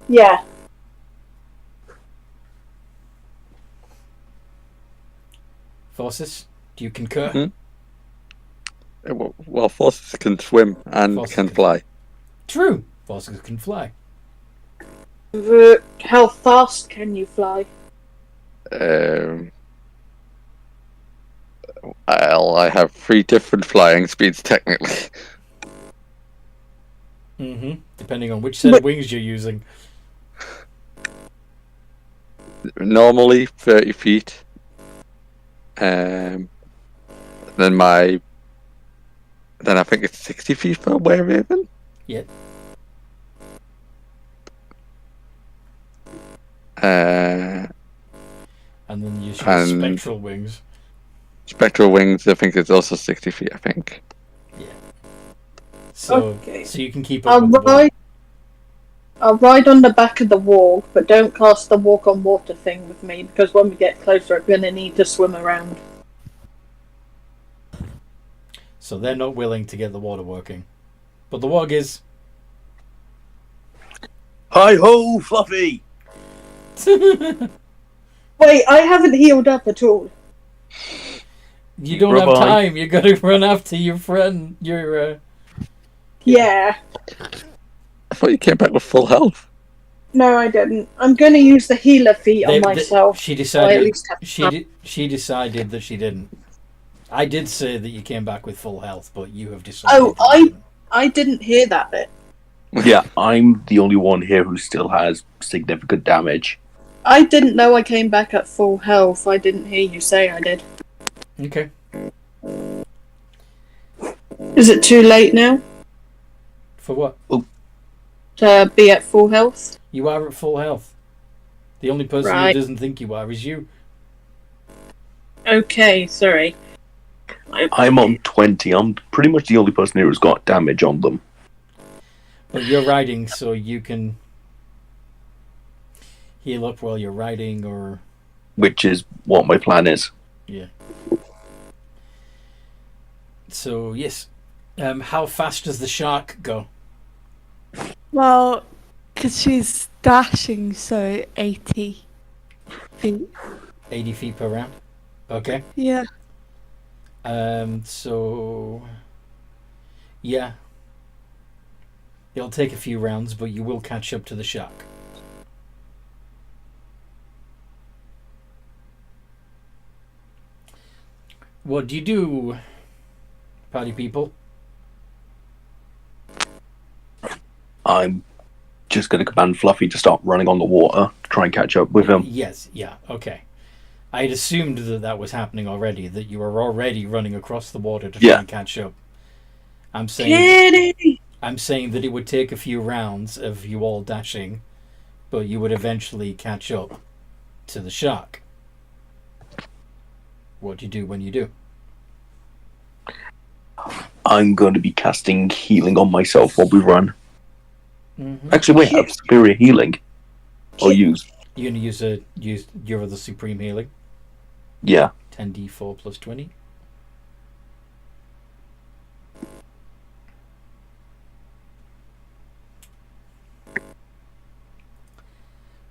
Yeah. Forces, do you concur? Mhm. Well, Forces can swim and Forces can can- fly. True. Forces can fly. How fast can you fly? Well, I have 3 different flying speeds technically. Depending on which set of wings you're using. Normally 30 feet. Then I think it's 60 feet for a Were-Raven. Yeah. And And then you use And- spectral wings. Spectral Wings, I think it's also 60 feet, I think. So, Okay. so you can keep up with the wall. I'll ride on the back of the wall, but don't cast the walk on water thing with me, because when we get closer, I'm going to need to swim around. So they're not willing to get the water working. But the warg is. Hi ho, Fluffy. Wait, I haven't healed up at all. You don't have Bye-bye. time. You got to run after your friend. Yeah. I thought you came back with full health. No, I didn't. I'm going to use the healer feat on myself. She so I at decided. least have She decided that she didn't. I did say that you came back with full health, but you have decided. Oh, that you didn't. I didn't hear that bit. Yeah, I'm the only one here who still has significant damage. I didn't know I came back at full health. I didn't hear you say I did. Okay. Is it too late now For what? to be at full health? You are at full health. The only person Right. who doesn't think you are is you. Okay, sorry. I'm on 20. I'm pretty much the only person here who's got damage on them. But you're riding, so you can heal up while you're riding, or Which is what my plan is. yeah. So yes, how fast does the shark go? Well, because she's dashing, so 80 feet. 80 feet per round. Okay. Yeah. So yeah, it'll take a few rounds, but you will catch up to the shark. What do you do, party people? I'm just going to command Fluffy to start running on the water to try and catch up with him. Yes, yeah, okay. I had assumed that that was happening already, that you were already running across the water to try Yeah. and catch up. I'm saying Kitty! that it would take a few rounds of you all dashing, but you would eventually catch up to the shark. What do you do when you do? I'm going to be casting healing on myself while we run. Mm-hmm. Actually, wait, I have superior healing. I'll use. You're going to use your other supreme healing? Yeah. 10d4 plus 20.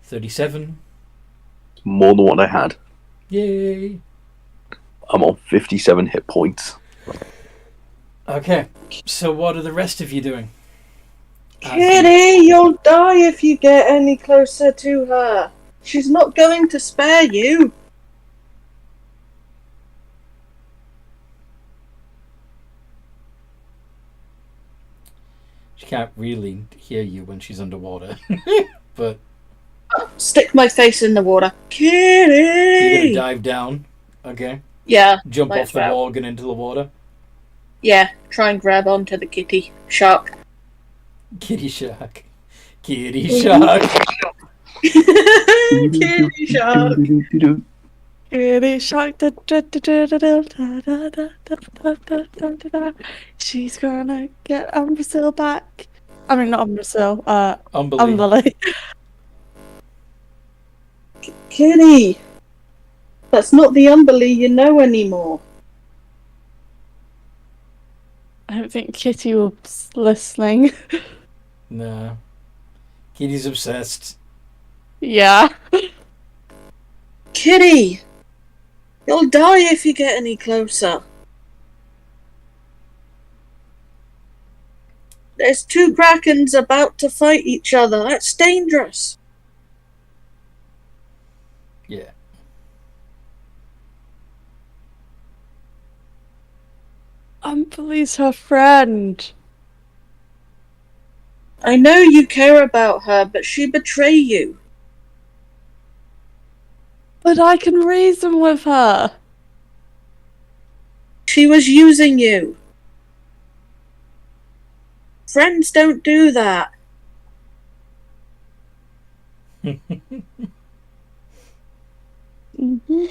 $37. More than what I had. Yay! I'm on 57 hit points. Okay, so what are the rest of you doing? Kitty, you'll die if you get any closer to her. She's not going to spare you. She can't really hear you when she's underwater, but Stick my face in the water. you're gonna Kitty! dive down. Okay, Yeah, jump might off as the well. wall and into the water. Yeah, try and grab onto the kitty shark. Kitty shark. Kitty shark. Kitty shark. Kitty shark. She's gonna get Umbrasil back. I mean, not Umbrasil. Unbelievable. Umberly. Kitty! That's not the Umberly you know anymore. I don't think Kitty was listening. No. Kitty's obsessed. Yeah. Kitty! You'll die if you get any closer. There's two Krakens about to fight each other. That's dangerous. Yeah. Umberly's her friend. I know you care about her, but she betrayed you. But I can reason with her. She was using you. Friends don't do that. Mm-hmm.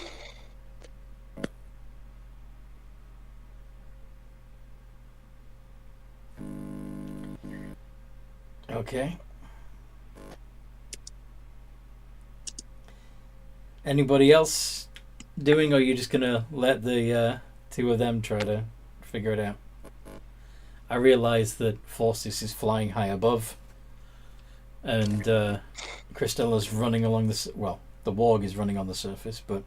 Okay. Anybody else doing, or are you just gonna let the two of them try to figure it out? I realise that Faustus is flying high above, and Christella's running along the the warg is running on the surface, but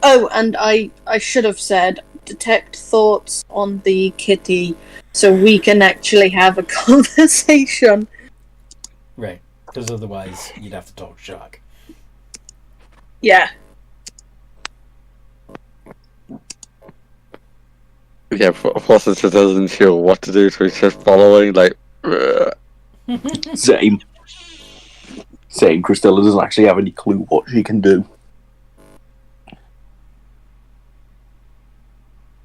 Oh, and I should have said detect thoughts on the kitty so we can actually have a conversation. right, because otherwise you'd have to talk shark. Yeah. Yeah, Foster just doesn't sure what to do, so he's just following, like. Same. Christella doesn't actually have any clue what she can do.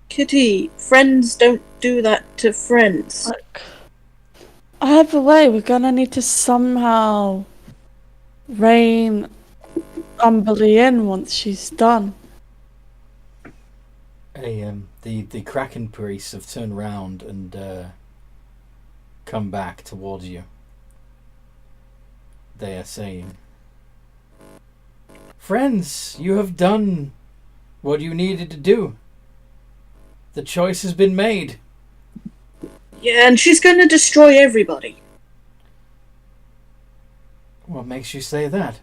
Kitty, friends don't do that to friends. Either way, we're gonna need to somehow rein Umberly in once she's done. The Kraken priests have turned round and come back towards you. They are saying, "Friends, you have done what you needed to do. The choice has been made." Yeah, and she's gonna destroy everybody. What makes you say that?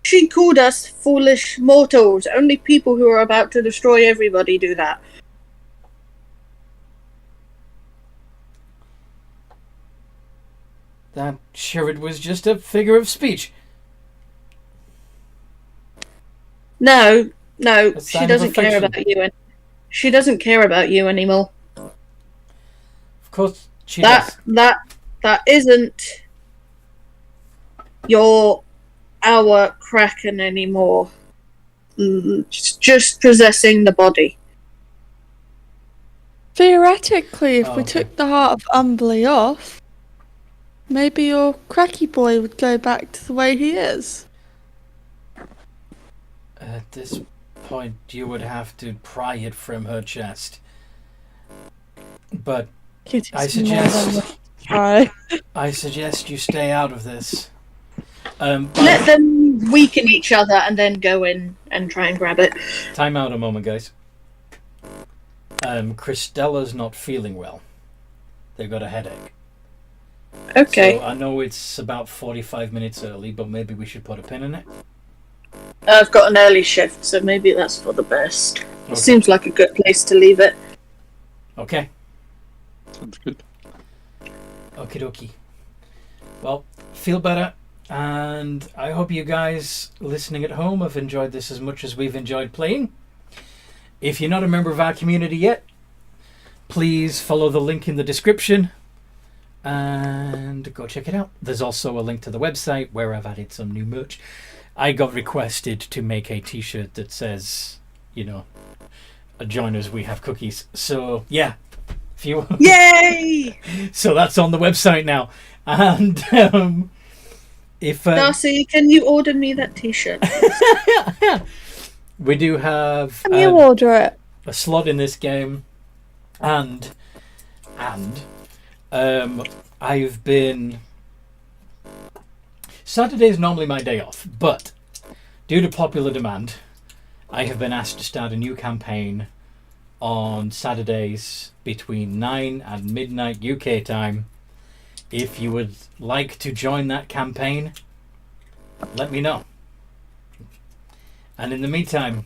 She called us foolish mortals. Only people who are about to destroy everybody do that. That sure it was just a figure of speech. No, A she sign of doesn't care affection. about you. She doesn't care about you anymore. Of course she does. That isn't our Kraken anymore. It's just possessing the body. Theoretically, if we okay. took the heart of Umberly off, maybe your cracky boy would go back to the way he is. At this point, you would have to pry it from her chest. But Kitty's I more suggest- than try. I suggest you stay out of this. Let them weaken each other and then go in and try and grab it. Time out a moment, guys. Christella's not feeling well. They've got a headache. Okay. So I know it's about 45 minutes early, but maybe we should put a pin in it. I've got an early shift, so maybe that's for the best. Okay. Seems like a good place to leave it. Okay. Sounds good. Okie dokie. Well, feel better, and I hope you guys listening at home have enjoyed this as much as we've enjoyed playing. If you're not a member of our community yet, please follow the link in the description and go check it out. There's also a link to the website where I've added some new merch. I got requested to make a t-shirt that says, join us, we have cookies. So, yeah. If you Yay! So that's on the website now. And if Darcy, can you order me that t-shirt? we do have Can you order it? a slot in this game, and I've been... Saturday is normally my day off, but due to popular demand, I have been asked to start a new campaign on Saturdays between 9 and midnight UK time. If you would like to join that campaign, let me know. And in the meantime,